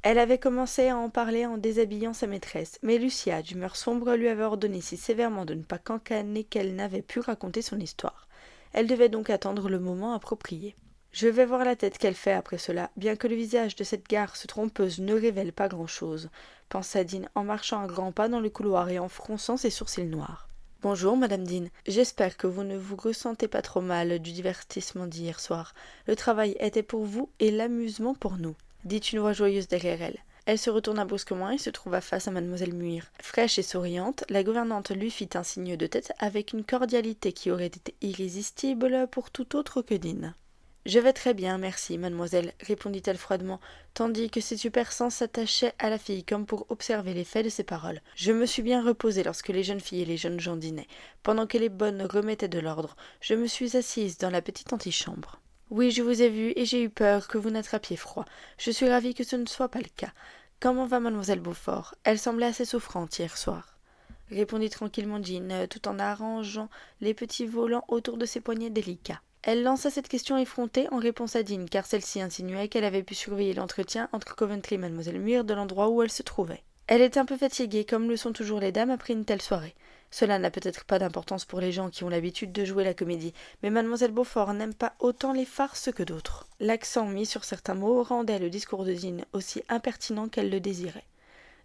Elle avait commencé à en parler en déshabillant sa maîtresse, mais Lucia, d'humeur sombre, lui avait ordonné si sévèrement de ne pas cancaner qu'elle n'avait pu raconter son histoire. Elle devait donc attendre le moment approprié. Je vais voir la tête qu'elle fait après cela, bien que le visage de cette garce trompeuse ne révèle pas grand-chose, pensa Dean en marchant à grands pas dans le couloir et en fronçant ses sourcils noirs. Bonjour, madame Dean. J'espère que vous ne vous ressentez pas trop mal du divertissement d'hier soir. Le travail était pour vous et l'amusement pour nous, dit une voix joyeuse derrière elle. Elle se retourna brusquement et se trouva face à mademoiselle Muir. Fraîche et souriante, la gouvernante lui fit un signe de tête avec une cordialité qui aurait été irrésistible pour tout autre que Dean. Je vais très bien, merci, mademoiselle, répondit-elle froidement, tandis que ses yeux perçants s'attachaient à la fille comme pour observer l'effet de ses paroles. Je me suis bien reposée lorsque les jeunes filles et les jeunes gens dînaient. Pendant que les bonnes remettaient de l'ordre, je me suis assise dans la petite antichambre. Oui, je vous ai vu et j'ai eu peur que vous n'attrapiez froid. Je suis ravie que ce ne soit pas le cas. Comment va mademoiselle Beaufort? Elle semblait assez souffrante hier soir, répondit tranquillement Jean, tout en arrangeant les petits volants autour de ses poignets délicats. Elle lança cette question effrontée en réponse à Dean, car celle-ci insinuait qu'elle avait pu surveiller l'entretien entre Coventry et mademoiselle Muir de l'endroit où elle se trouvait. Elle est un peu fatiguée, comme le sont toujours les dames après une telle soirée. Cela n'a peut-être pas d'importance pour les gens qui ont l'habitude de jouer la comédie, mais mademoiselle Beaufort n'aime pas autant les farces que d'autres. L'accent mis sur certains mots rendait le discours de Dean aussi impertinent qu'elle le désirait.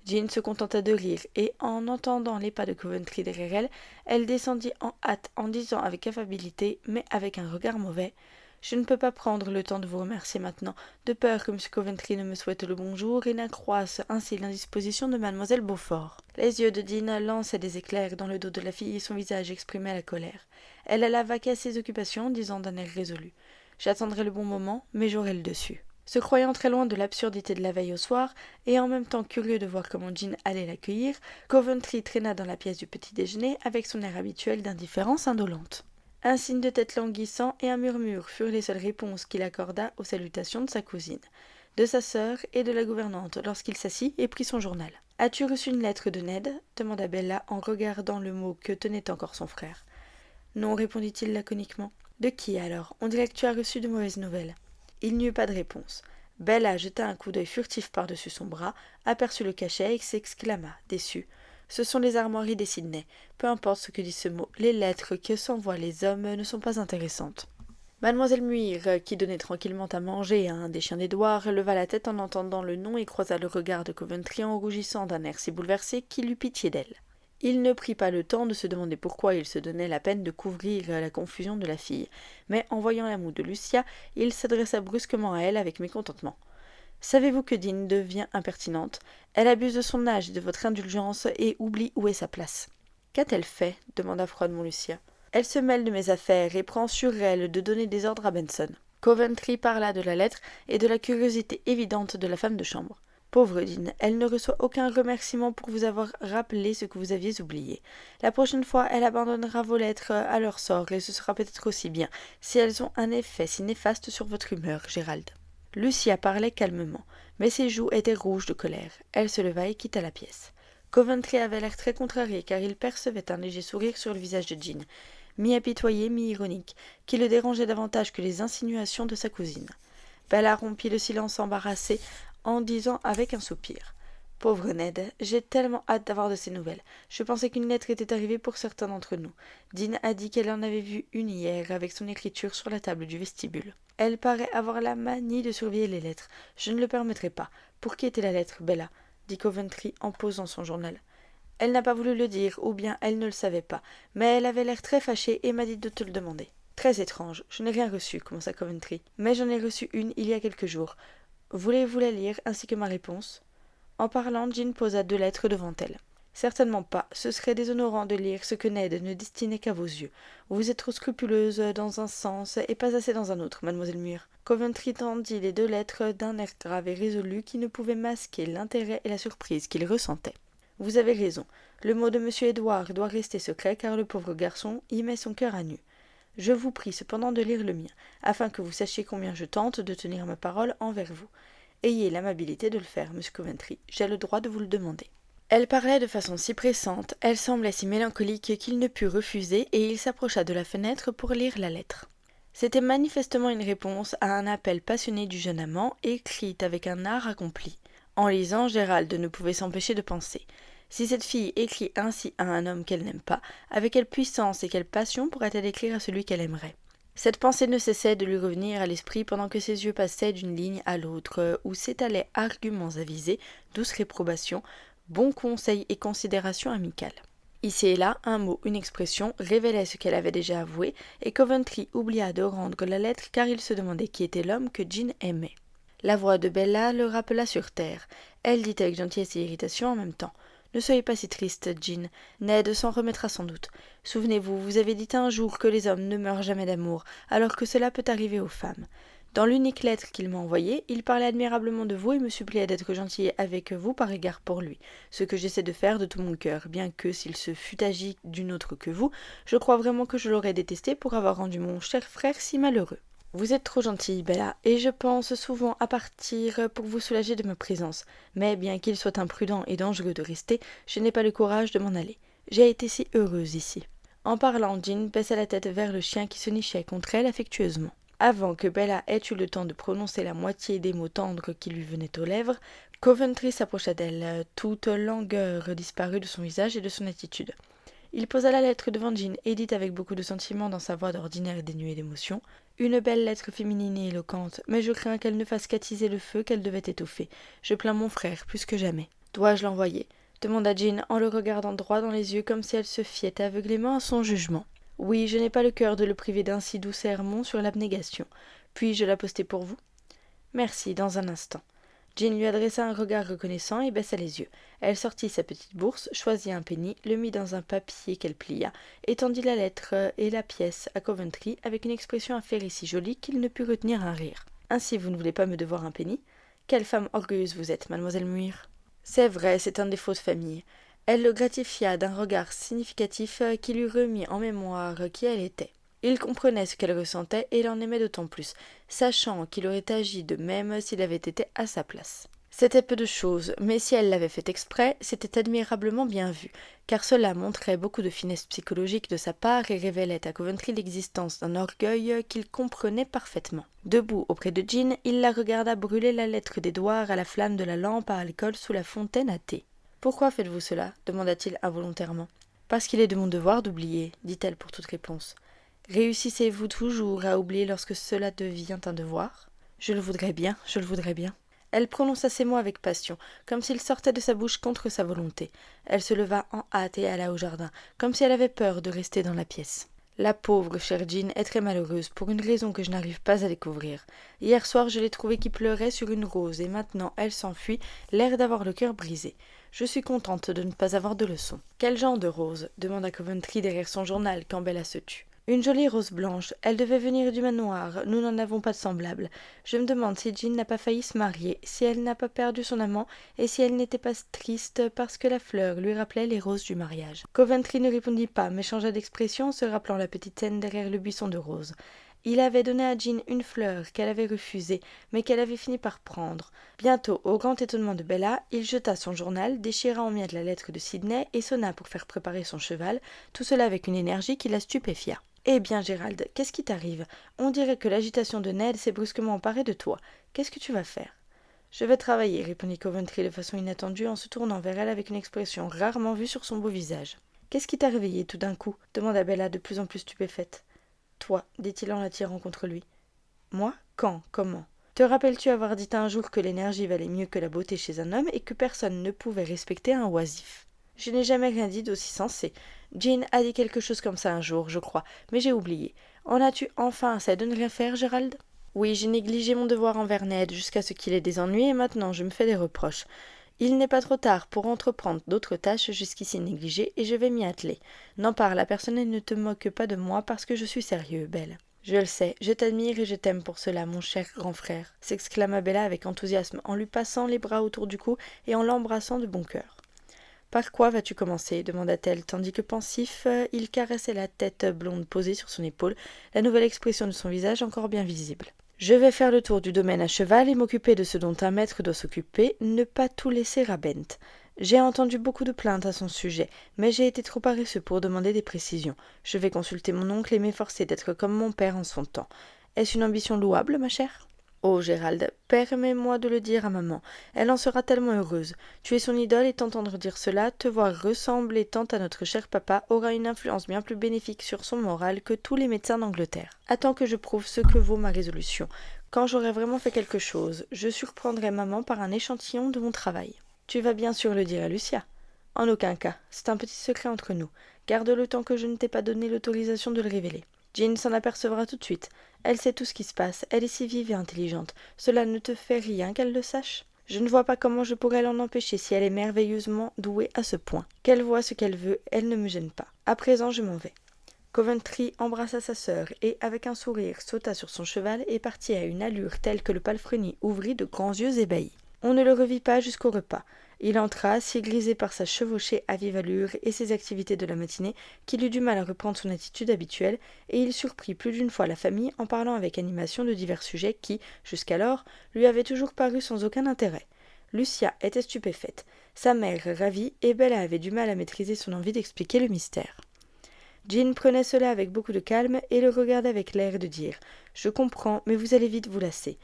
Jean se contenta de rire, et en entendant les pas de Coventry derrière elle, elle descendit en hâte en disant avec affabilité, mais avec un regard mauvais: « Je ne peux pas prendre le temps de vous remercier maintenant, de peur que M. Coventry ne me souhaite le bonjour et n'accroisse ainsi l'indisposition de mademoiselle Beaufort. » Les yeux de Dean lançaient des éclairs dans le dos de la fille et son visage exprimait la colère. Elle alla vaquer à ses occupations, disant d'un air résolu: « J'attendrai le bon moment, mais j'aurai le dessus. » Se croyant très loin de l'absurdité de la veille au soir, et en même temps curieux de voir comment Jean allait l'accueillir, Coventry traîna dans la pièce du petit-déjeuner avec son air habituel d'indifférence indolente. Un signe de tête languissant et un murmure furent les seules réponses qu'il accorda aux salutations de sa cousine, de sa sœur et de la gouvernante lorsqu'il s'assit et prit son journal. « As-tu reçu une lettre de Ned » demanda Bella en regardant le mot que tenait encore son frère. « Non, répondit-il laconiquement. »« De qui alors? On dirait que tu as reçu de mauvaises nouvelles. » Il n'y eut pas de réponse. Bella jeta un coup d'œil furtif par-dessus son bras, aperçut le cachet et s'exclama, déçue: « Ce sont les armoiries des Sydney. Peu importe ce que dit ce mot, les lettres que s'envoient les hommes ne sont pas intéressantes. » Mademoiselle Muir, qui donnait tranquillement à manger à un des chiens d'Édouard, leva la tête en entendant le nom et croisa le regard de Coventry en rougissant d'un air si bouleversé qu'il eut pitié d'elle. Il ne prit pas le temps de se demander pourquoi il se donnait la peine de couvrir la confusion de la fille, mais en voyant la moue de Lucia, il s'adressa brusquement à elle avec mécontentement. « Savez-vous que Dean devient impertinente? Elle abuse de son âge et de votre indulgence et oublie où est sa place. »« Qu'a-t-elle fait » demanda froidement Lucia. « Elle se mêle de mes affaires et prend sur elle de donner des ordres à Benson. » Coventry parla de la lettre et de la curiosité évidente de la femme de chambre. Pauvre Jean, elle ne reçoit aucun remerciement pour vous avoir rappelé ce que vous aviez oublié. La prochaine fois, elle abandonnera vos lettres à leur sort, et ce sera peut-être aussi bien, si elles ont un effet si néfaste sur votre humeur, Gérald. Lucia parlait calmement, mais ses joues étaient rouges de colère. Elle se leva et quitta la pièce. Coventry avait l'air très contrarié, car il percevait un léger sourire sur le visage de Jean, mi-apitoyé, mi-ironique, qui le dérangeait davantage que les insinuations de sa cousine. Bella rompit le silence embarrassé en disant avec un soupir. « Pauvre Ned, j'ai tellement hâte d'avoir de ces nouvelles. Je pensais qu'une lettre était arrivée pour certains d'entre nous. Dean a dit qu'elle en avait vu une hier avec son écriture sur la table du vestibule. Elle paraît avoir la manie de surveiller les lettres. Je ne le permettrai pas. Pour qui était la lettre, Bella ?» dit Coventry en posant son journal. « Elle n'a pas voulu le dire, ou bien elle ne le savait pas, mais elle avait l'air très fâchée et m'a dit de te le demander. »« Très étrange, je n'ai rien reçu, commença Coventry, mais j'en ai reçu une il y a quelques jours. Voulez-vous la lire, ainsi que ma réponse ?» En parlant, Jean posa 2 lettres devant elle. « Certainement pas, ce serait déshonorant de lire ce que Ned ne destinait qu'à vos yeux. Vous êtes trop scrupuleuse dans un sens et pas assez dans un autre, mademoiselle Muir. » Coventry tendit les 2 lettres d'un air grave et résolu qui ne pouvait masquer l'intérêt et la surprise qu'il ressentait. « Vous avez raison, le mot de M. Edward doit rester secret car le pauvre garçon y met son cœur à nu. Je vous prie cependant de lire le mien, afin que vous sachiez combien je tente de tenir ma parole envers vous. Ayez l'amabilité de le faire, monsieur Coventry, j'ai le droit de vous le demander. » Elle parlait de façon si pressante, elle semblait si mélancolique qu'il ne put refuser et il s'approcha de la fenêtre pour lire la lettre. C'était manifestement une réponse à un appel passionné du jeune amant, écrite avec un art accompli. En lisant, Gérald ne pouvait s'empêcher de penser. Si cette fille écrit ainsi à un homme qu'elle n'aime pas, avec quelle puissance et quelle passion pourrait-elle écrire à celui qu'elle aimerait ? Cette pensée ne cessait de lui revenir à l'esprit pendant que ses yeux passaient d'une ligne à l'autre, où s'étalaient arguments avisés, douces réprobations, bons conseils et considérations amicales. Ici et là, un mot, une expression révélaient ce qu'elle avait déjà avoué, et Coventry oublia de rendre la lettre car il se demandait qui était l'homme que Jean aimait. La voix de Bella le rappela sur terre. Elle dit avec gentillesse et irritation en même temps. « Ne soyez pas si triste, Jean. Ned s'en remettra sans doute. Souvenez-vous, vous avez dit un jour que les hommes ne meurent jamais d'amour, alors que cela peut arriver aux femmes. Dans l'unique lettre qu'il m'a envoyée, il parlait admirablement de vous et me suppliait d'être gentil avec vous par égard pour lui, ce que j'essaie de faire de tout mon cœur, bien que, s'il se fût agi d'une autre que vous, je crois vraiment que je l'aurais détesté pour avoir rendu mon cher frère si malheureux. Vous êtes trop gentille, Bella, et je pense souvent à partir pour vous soulager de ma présence. Mais bien qu'il soit imprudent et dangereux de rester, je n'ai pas le courage de m'en aller. J'ai été si heureuse ici. » En parlant, Jean baissa la tête vers le chien qui se nichait contre elle affectueusement. Avant que Bella ait eu le temps de prononcer la moitié des mots tendres qui lui venaient aux lèvres, Coventry s'approcha d'elle. Toute langueur disparut de son visage et de son attitude. Il posa la lettre devant Jean et dit avec beaucoup de sentiment dans sa voix d'ordinaire dénuée d'émotion. « Une belle lettre féminine et éloquente, mais je crains qu'elle ne fasse qu'attiser le feu qu'elle devait étouffer. Je plains mon frère plus que jamais. Dois-je l'envoyer ?» demanda Jean en le regardant droit dans les yeux comme si elle se fiait aveuglément à son jugement. « Oui, je n'ai pas le cœur de le priver d'un si doux sermon sur l'abnégation. Puis-je la poster pour vous ?»« Merci, dans un instant. » Jean lui adressa un regard reconnaissant et baissa les yeux. Elle sortit sa petite bourse, choisit un penny, le mit dans un papier qu'elle plia, et tendit la lettre et la pièce à Coventry avec une expression à faire si jolie qu'il ne put retenir un rire. « Ainsi vous ne voulez pas me devoir un penny ? Quelle femme orgueilleuse vous êtes, mademoiselle Muir. »« C'est vrai, c'est un défaut de famille. » Elle le gratifia d'un regard significatif qui lui remit en mémoire qui elle était. Il comprenait ce qu'elle ressentait et l'en aimait d'autant plus, sachant qu'il aurait agi de même s'il avait été à sa place. C'était peu de chose, mais si elle l'avait fait exprès, c'était admirablement bien vu, car cela montrait beaucoup de finesse psychologique de sa part et révélait à Coventry l'existence d'un orgueil qu'il comprenait parfaitement. Debout auprès de Jean, il la regarda brûler la lettre d'Édouard à la flamme de la lampe à alcool sous la fontaine à thé. « Pourquoi faites-vous cela » demanda-t-il involontairement. « Parce qu'il est de mon devoir d'oublier, » dit-elle pour toute réponse. « Réussissez-vous toujours à oublier lorsque cela devient un devoir ? Je le voudrais bien, je le voudrais bien. » Elle prononça ces mots avec passion, comme s'ils sortaient de sa bouche contre sa volonté. Elle se leva en hâte et alla au jardin, comme si elle avait peur de rester dans la pièce. « La pauvre chère Jean est très malheureuse, pour une raison que je n'arrive pas à découvrir. Hier soir, je l'ai trouvée qui pleurait sur une rose, et maintenant elle s'enfuit, l'air d'avoir le cœur brisé. Je suis contente de ne pas avoir de leçons. »« Quel genre de rose ?» demanda Coventry derrière son journal quand Bella se tut. Une jolie rose blanche. Elle devait venir du manoir. Nous n'en avons pas de semblable. Je me demande si Jean n'a pas failli se marier, si elle n'a pas perdu son amant, et si elle n'était pas triste parce que la fleur lui rappelait les roses du mariage. Coventry ne répondit pas, mais changea d'expression en se rappelant la petite scène derrière le buisson de roses. Il avait donné à Jean une fleur qu'elle avait refusée, mais qu'elle avait fini par prendre. Bientôt, au grand étonnement de Bella, il jeta son journal, déchira en miettes la lettre de Sydney et sonna pour faire préparer son cheval, tout cela avec une énergie qui la stupéfia. Eh bien, Gérald, qu'est-ce qui t'arrive? On dirait que l'agitation de Ned s'est brusquement emparée de toi. Qu'est-ce que tu vas faire? Je vais travailler, répondit Coventry de façon inattendue en se tournant vers elle avec une expression rarement vue sur son beau visage. Qu'est-ce qui t'a réveillée tout d'un coup? Demanda Bella de plus en plus stupéfaite. Toi, dit-il en l'attirant contre lui. Moi? Quand? Comment? Te rappelles-tu avoir dit un jour que l'énergie valait mieux que la beauté chez un homme et que personne ne pouvait respecter un oisif? Je n'ai jamais rien dit d'aussi sensé. Jean a dit quelque chose comme ça un jour, je crois, mais j'ai oublié. En as-tu enfin assez de ne rien faire, Gérald? Oui, j'ai négligé mon devoir envers Ned jusqu'à ce qu'il ait des ennuis et maintenant je me fais des reproches. Il n'est pas trop tard pour entreprendre d'autres tâches jusqu'ici négligées et je vais m'y atteler. N'en parle à personne et ne te moque pas de moi parce que je suis sérieux, Belle. Je le sais, je t'admire et je t'aime pour cela, mon cher grand frère, s'exclama Bella avec enthousiasme en lui passant les bras autour du cou et en l'embrassant de bon cœur. Par quoi vas-tu commencer demanda-t-elle, tandis que pensif, il caressait la tête blonde posée sur son épaule, la nouvelle expression de son visage encore bien visible. Je vais faire le tour du domaine à cheval et m'occuper de ce dont un maître doit s'occuper, ne pas tout laisser à Bent. J'ai entendu beaucoup de plaintes à son sujet, mais j'ai été trop paresseux pour demander des précisions. Je vais consulter mon oncle et m'efforcer d'être comme mon père en son temps. Est-ce une ambition louable, ma chère? Oh, Gérald, permets-moi de le dire à maman. Elle en sera tellement heureuse. Tu es son idole et t'entendre dire cela, te voir ressembler tant à notre cher papa, aura une influence bien plus bénéfique sur son moral que tous les médecins d'Angleterre. Attends que je prouve ce que vaut ma résolution. Quand j'aurai vraiment fait quelque chose, je surprendrai maman par un échantillon de mon travail. Tu vas bien sûr le dire à Lucia. En aucun cas, c'est un petit secret entre nous. Garde-le tant que je ne t'ai pas donné l'autorisation de le révéler. Jean s'en apercevra tout de suite. Elle sait tout ce qui se passe, elle est si vive et intelligente. Cela ne te fait rien qu'elle le sache? Je ne vois pas comment je pourrais l'en empêcher si elle est merveilleusement douée à ce point. Qu'elle voie ce qu'elle veut, elle ne me gêne pas. À présent, je m'en vais. Coventry embrassa sa sœur et, avec un sourire, sauta sur son cheval et partit à une allure telle que le palefrenier ouvrit de grands yeux ébahis. On ne le revit pas jusqu'au repas. Il entra, si grisé par sa chevauchée à vive allure et ses activités de la matinée, qu'il eut du mal à reprendre son attitude habituelle, et il surprit plus d'une fois la famille en parlant avec animation de divers sujets qui, jusqu'alors, lui avaient toujours paru sans aucun intérêt. Lucia était stupéfaite, sa mère ravie, et Bella avait du mal à maîtriser son envie d'expliquer le mystère. Jean prenait cela avec beaucoup de calme et le regardait avec l'air de dire « Je comprends, mais vous allez vite vous lasser ».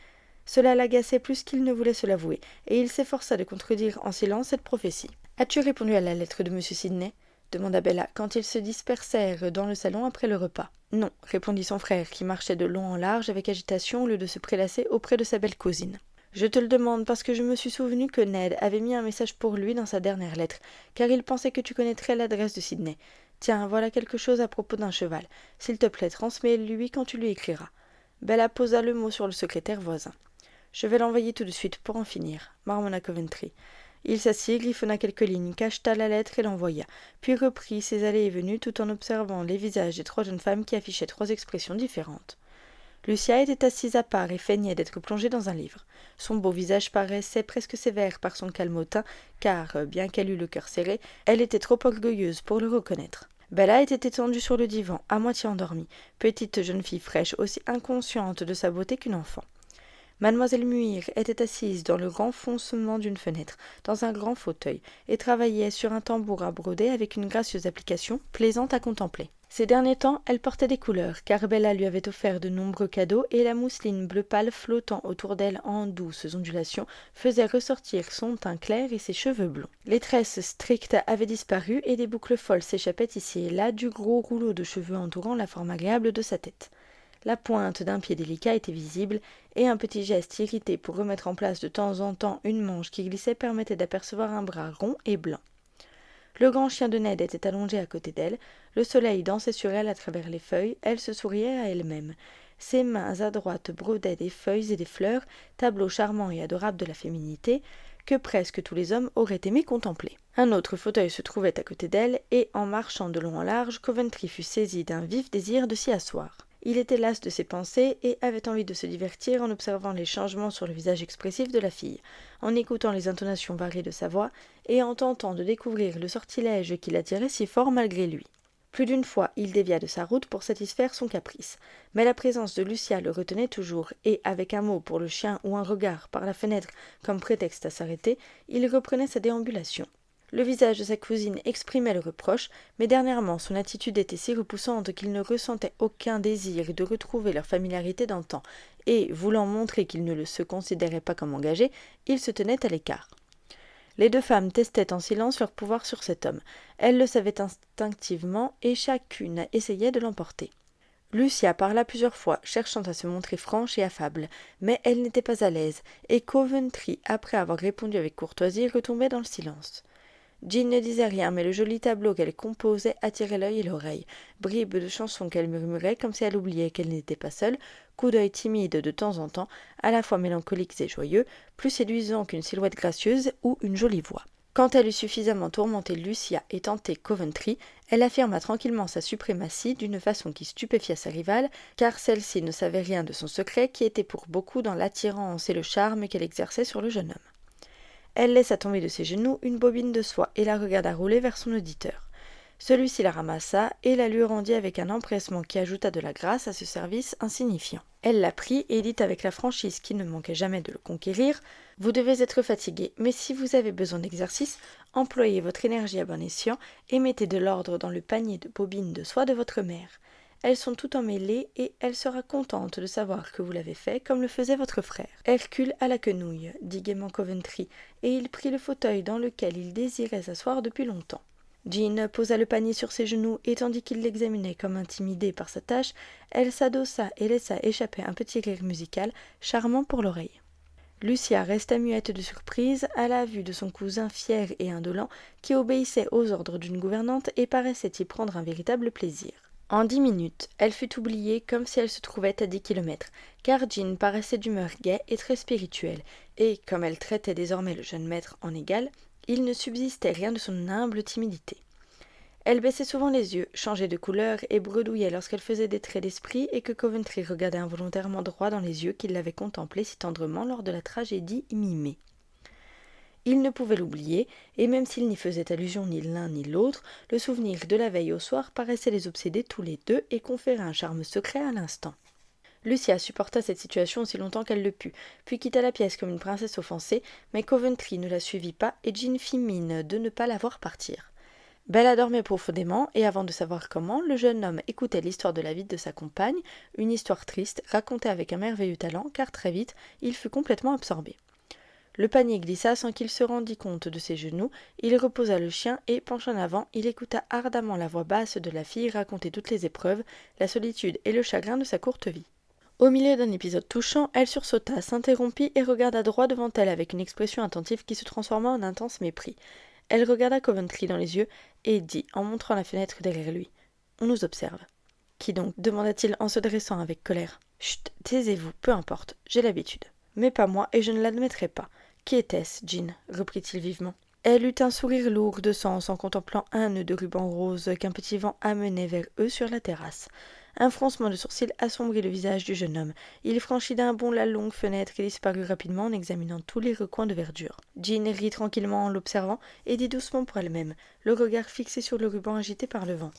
Cela l'agaçait plus qu'il ne voulait se l'avouer, et il s'efforça de contredire en silence cette prophétie. « As-tu répondu à la lettre de M. Sidney ?» demanda Bella, quand ils se dispersèrent dans le salon après le repas. « Non, » répondit son frère, qui marchait de long en large avec agitation au lieu de se prélasser auprès de sa belle cousine. « Je te le demande parce que je me suis souvenu que Ned avait mis un message pour lui dans sa dernière lettre, car il pensait que tu connaîtrais l'adresse de Sidney. Tiens, voilà quelque chose à propos d'un cheval. S'il te plaît, transmets-le-lui quand tu lui écriras. » Bella posa le mot sur le secrétaire voisin. « Je vais l'envoyer tout de suite pour en finir, » marmonna Coventry. Il s'assit, griffonna quelques lignes, cacheta la lettre et l'envoya, puis reprit ses allées et venues tout en observant les visages des trois jeunes femmes qui affichaient trois expressions différentes. Lucia était assise à part et feignait d'être plongée dans un livre. Son beau visage paraissait presque sévère par son calme hautain, car, bien qu'elle eût le cœur serré, elle était trop orgueilleuse pour le reconnaître. Bella était étendue sur le divan, à moitié endormie, petite jeune fille fraîche, aussi inconsciente de sa beauté qu'une enfant. Mademoiselle Muir était assise dans le renfoncement d'une fenêtre, dans un grand fauteuil, et travaillait sur un tambour à broder avec une gracieuse application, plaisante à contempler. Ces derniers temps, elle portait des couleurs, car Bella lui avait offert de nombreux cadeaux, et la mousseline bleu pâle flottant autour d'elle en douces ondulations faisait ressortir son teint clair et ses cheveux blonds. Les tresses strictes avaient disparu, et des boucles folles s'échappaient ici et là du gros rouleau de cheveux entourant la forme agréable de sa tête. La pointe d'un pied délicat était visible, et un petit geste irrité pour remettre en place de temps en temps une manche qui glissait permettait d'apercevoir un bras rond et blanc. Le grand chien de Ned était allongé à côté d'elle, le soleil dansait sur elle à travers les feuilles, elle se souriait à elle-même. Ses mains à droite brodaient des feuilles et des fleurs, tableau charmant et adorable de la féminité, que presque tous les hommes auraient aimé contempler. Un autre fauteuil se trouvait à côté d'elle, et en marchant de long en large, Coventry fut saisi d'un vif désir de s'y asseoir. Il était las de ses pensées et avait envie de se divertir en observant les changements sur le visage expressif de la fille, en écoutant les intonations variées de sa voix et en tentant de découvrir le sortilège qui l'attirait si fort malgré lui. Plus d'une fois, il dévia de sa route pour satisfaire son caprice, mais la présence de Lucia le retenait toujours, et avec un mot pour le chien ou un regard par la fenêtre comme prétexte à s'arrêter, il reprenait sa déambulation. Le visage de sa cousine exprimait le reproche, mais dernièrement son attitude était si repoussante qu'il ne ressentait aucun désir de retrouver leur familiarité d'antan, et, voulant montrer qu'il ne se considérait pas comme engagé, il se tenait à l'écart. Les deux femmes testaient en silence leur pouvoir sur cet homme. Elles le savaient instinctivement, et chacune essayait de l'emporter. Lucia parla plusieurs fois, cherchant à se montrer franche et affable, mais elle n'était pas à l'aise, et Coventry, après avoir répondu avec courtoisie, retombait dans le silence. Jean ne disait rien, mais le joli tableau qu'elle composait attirait l'œil et l'oreille. Bribes de chansons qu'elle murmurait comme si elle oubliait qu'elle n'était pas seule, coups d'œil timides de temps en temps, à la fois mélancoliques et joyeux, plus séduisants qu'une silhouette gracieuse ou une jolie voix. Quand elle eut suffisamment tourmenté Lucia et tenté Coventry, elle affirma tranquillement sa suprématie d'une façon qui stupéfia sa rivale, car celle-ci ne savait rien de son secret qui était pour beaucoup dans l'attirance et le charme qu'elle exerçait sur le jeune homme. Elle laissa tomber de ses genoux une bobine de soie et la regarda rouler vers son auditeur. Celui-ci la ramassa et la lui rendit avec un empressement qui ajouta de la grâce à ce service insignifiant. Elle la prit et dit avec la franchise qui ne manquait jamais de le conquérir : « Vous devez être fatigué, mais si vous avez besoin d'exercice, employez votre énergie à bon escient et mettez de l'ordre dans le panier de bobines de soie de votre mère. Elles sont tout emmêlées et elle sera contente de savoir que vous l'avez fait comme le faisait votre frère. » Hercule à la quenouille, dit gaiement Coventry, et il prit le fauteuil dans lequel il désirait s'asseoir depuis longtemps. Jean posa le panier sur ses genoux, et tandis qu'il l'examinait comme intimidée par sa tâche, elle s'adossa et laissa échapper un petit rire musical, charmant pour l'oreille. Lucia resta muette de surprise à la vue de son cousin fier et indolent, qui obéissait aux ordres d'une gouvernante et paraissait y prendre un véritable plaisir. En 10 minutes, elle fut oubliée comme si elle se trouvait à 10 kilomètres, car Jean paraissait d'humeur gaie et très spirituelle, et, comme elle traitait désormais le jeune maître en égal, il ne subsistait rien de son humble timidité. Elle baissait souvent les yeux, changeait de couleur et bredouillait lorsqu'elle faisait des traits d'esprit et que Coventry regardait involontairement droit dans les yeux qui l'avaient contemplée si tendrement lors de la tragédie mimée. Il ne pouvait l'oublier, et même s'il n'y faisait allusion ni l'un ni l'autre, le souvenir de la veille au soir paraissait les obséder tous les deux et conférer un charme secret à l'instant. Lucia supporta cette situation aussi longtemps qu'elle le put, puis quitta la pièce comme une princesse offensée, mais Coventry ne la suivit pas et Jean fit mine de ne pas la voir partir. Bella dormait profondément, et avant de savoir comment, le jeune homme écoutait l'histoire de la vie de sa compagne, une histoire triste, racontée avec un merveilleux talent, car très vite, il fut complètement absorbé. Le panier glissa sans qu'il se rendît compte de ses genoux, il reposa le chien et, penchant en avant, il écouta ardemment la voix basse de la fille raconter toutes les épreuves, la solitude et le chagrin de sa courte vie. Au milieu d'un épisode touchant, elle sursauta, s'interrompit et regarda droit devant elle avec une expression attentive qui se transforma en intense mépris. Elle regarda Coventry dans les yeux et dit, en montrant la fenêtre derrière lui : « On nous observe. »« Qui donc » demanda-t-il en se dressant avec colère. « Chut, taisez-vous, peu importe, j'ai l'habitude. Mais pas moi, et je ne l'admettrai pas. Qui était-ce, Jean ? Reprit-il vivement. Elle eut un sourire lourd de sens en contemplant un nœud de ruban rose qu'un petit vent amenait vers eux sur la terrasse. Un froncement de sourcils assombrit le visage du jeune homme. Il franchit d'un bond la longue fenêtre et disparut rapidement en examinant tous les recoins de verdure. Jean rit tranquillement en l'observant et dit doucement pour elle-même, le regard fixé sur le ruban agité par le vent.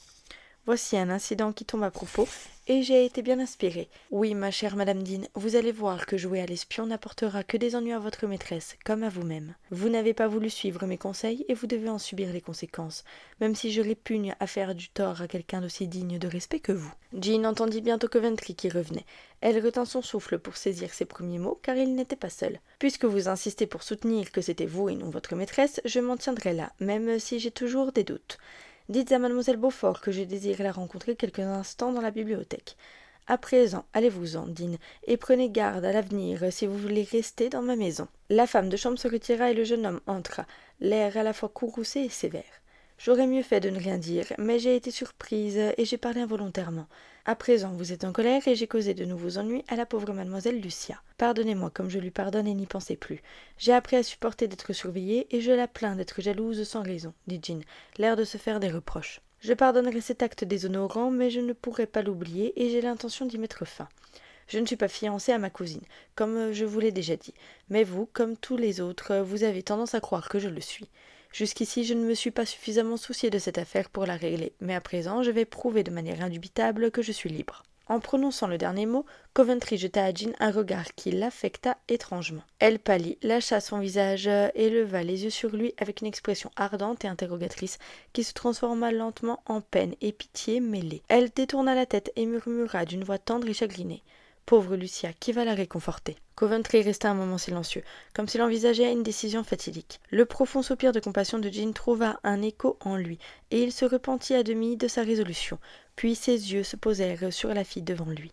Voici un incident qui tombe à propos, et j'ai été bien inspirée. Oui, ma chère Madame Dean, vous allez voir que jouer à l'espion n'apportera que des ennuis à votre maîtresse, comme à vous-même. Vous n'avez pas voulu suivre mes conseils, et vous devez en subir les conséquences, même si je répugne à faire du tort à quelqu'un d'aussi digne de respect que vous. Jean entendit bientôt Coventry qui revenait. Elle retint son souffle pour saisir ses premiers mots, car il n'était pas seul. Puisque vous insistez pour soutenir que c'était vous et non votre maîtresse, je m'en tiendrai là, même si j'ai toujours des doutes. Dites à mademoiselle Beaufort que je désire la rencontrer quelques instants dans la bibliothèque. À présent, allez-vous-en, Dean, et prenez garde à l'avenir si vous voulez rester dans ma maison. » La femme de chambre se retira et le jeune homme entra, l'air à la fois courroucé et sévère. J'aurais mieux fait de ne rien dire, mais j'ai été surprise et j'ai parlé involontairement. À présent, vous êtes en colère et j'ai causé de nouveaux ennuis à la pauvre mademoiselle Lucia. Pardonnez-moi comme je lui pardonne et n'y pensez plus. J'ai appris à supporter d'être surveillée et je la plains d'être jalouse sans raison, dit Jean, l'air de se faire des reproches. Je pardonnerai cet acte déshonorant, mais je ne pourrai pas l'oublier et j'ai l'intention d'y mettre fin. Je ne suis pas fiancée à ma cousine, comme je vous l'ai déjà dit, mais vous, comme tous les autres, vous avez tendance à croire que je le suis. Jusqu'ici, je ne me suis pas suffisamment souciée de cette affaire pour la régler, mais à présent, je vais prouver de manière indubitable que je suis libre. En prononçant le dernier mot, Coventry jeta à Jean un regard qui l'affecta étrangement. Elle pâlit, lâcha son visage et leva les yeux sur lui avec une expression ardente et interrogatrice qui se transforma lentement en peine et pitié mêlées. Elle détourna la tête et murmura d'une voix tendre et chagrinée. Pauvre Lucia, qui va la réconforter? Coventry resta un moment silencieux, comme s'il envisageait une décision fatidique. Le profond soupir de compassion de Jean trouva un écho en lui, et il se repentit à demi de sa résolution, puis ses yeux se posèrent sur la fille devant lui.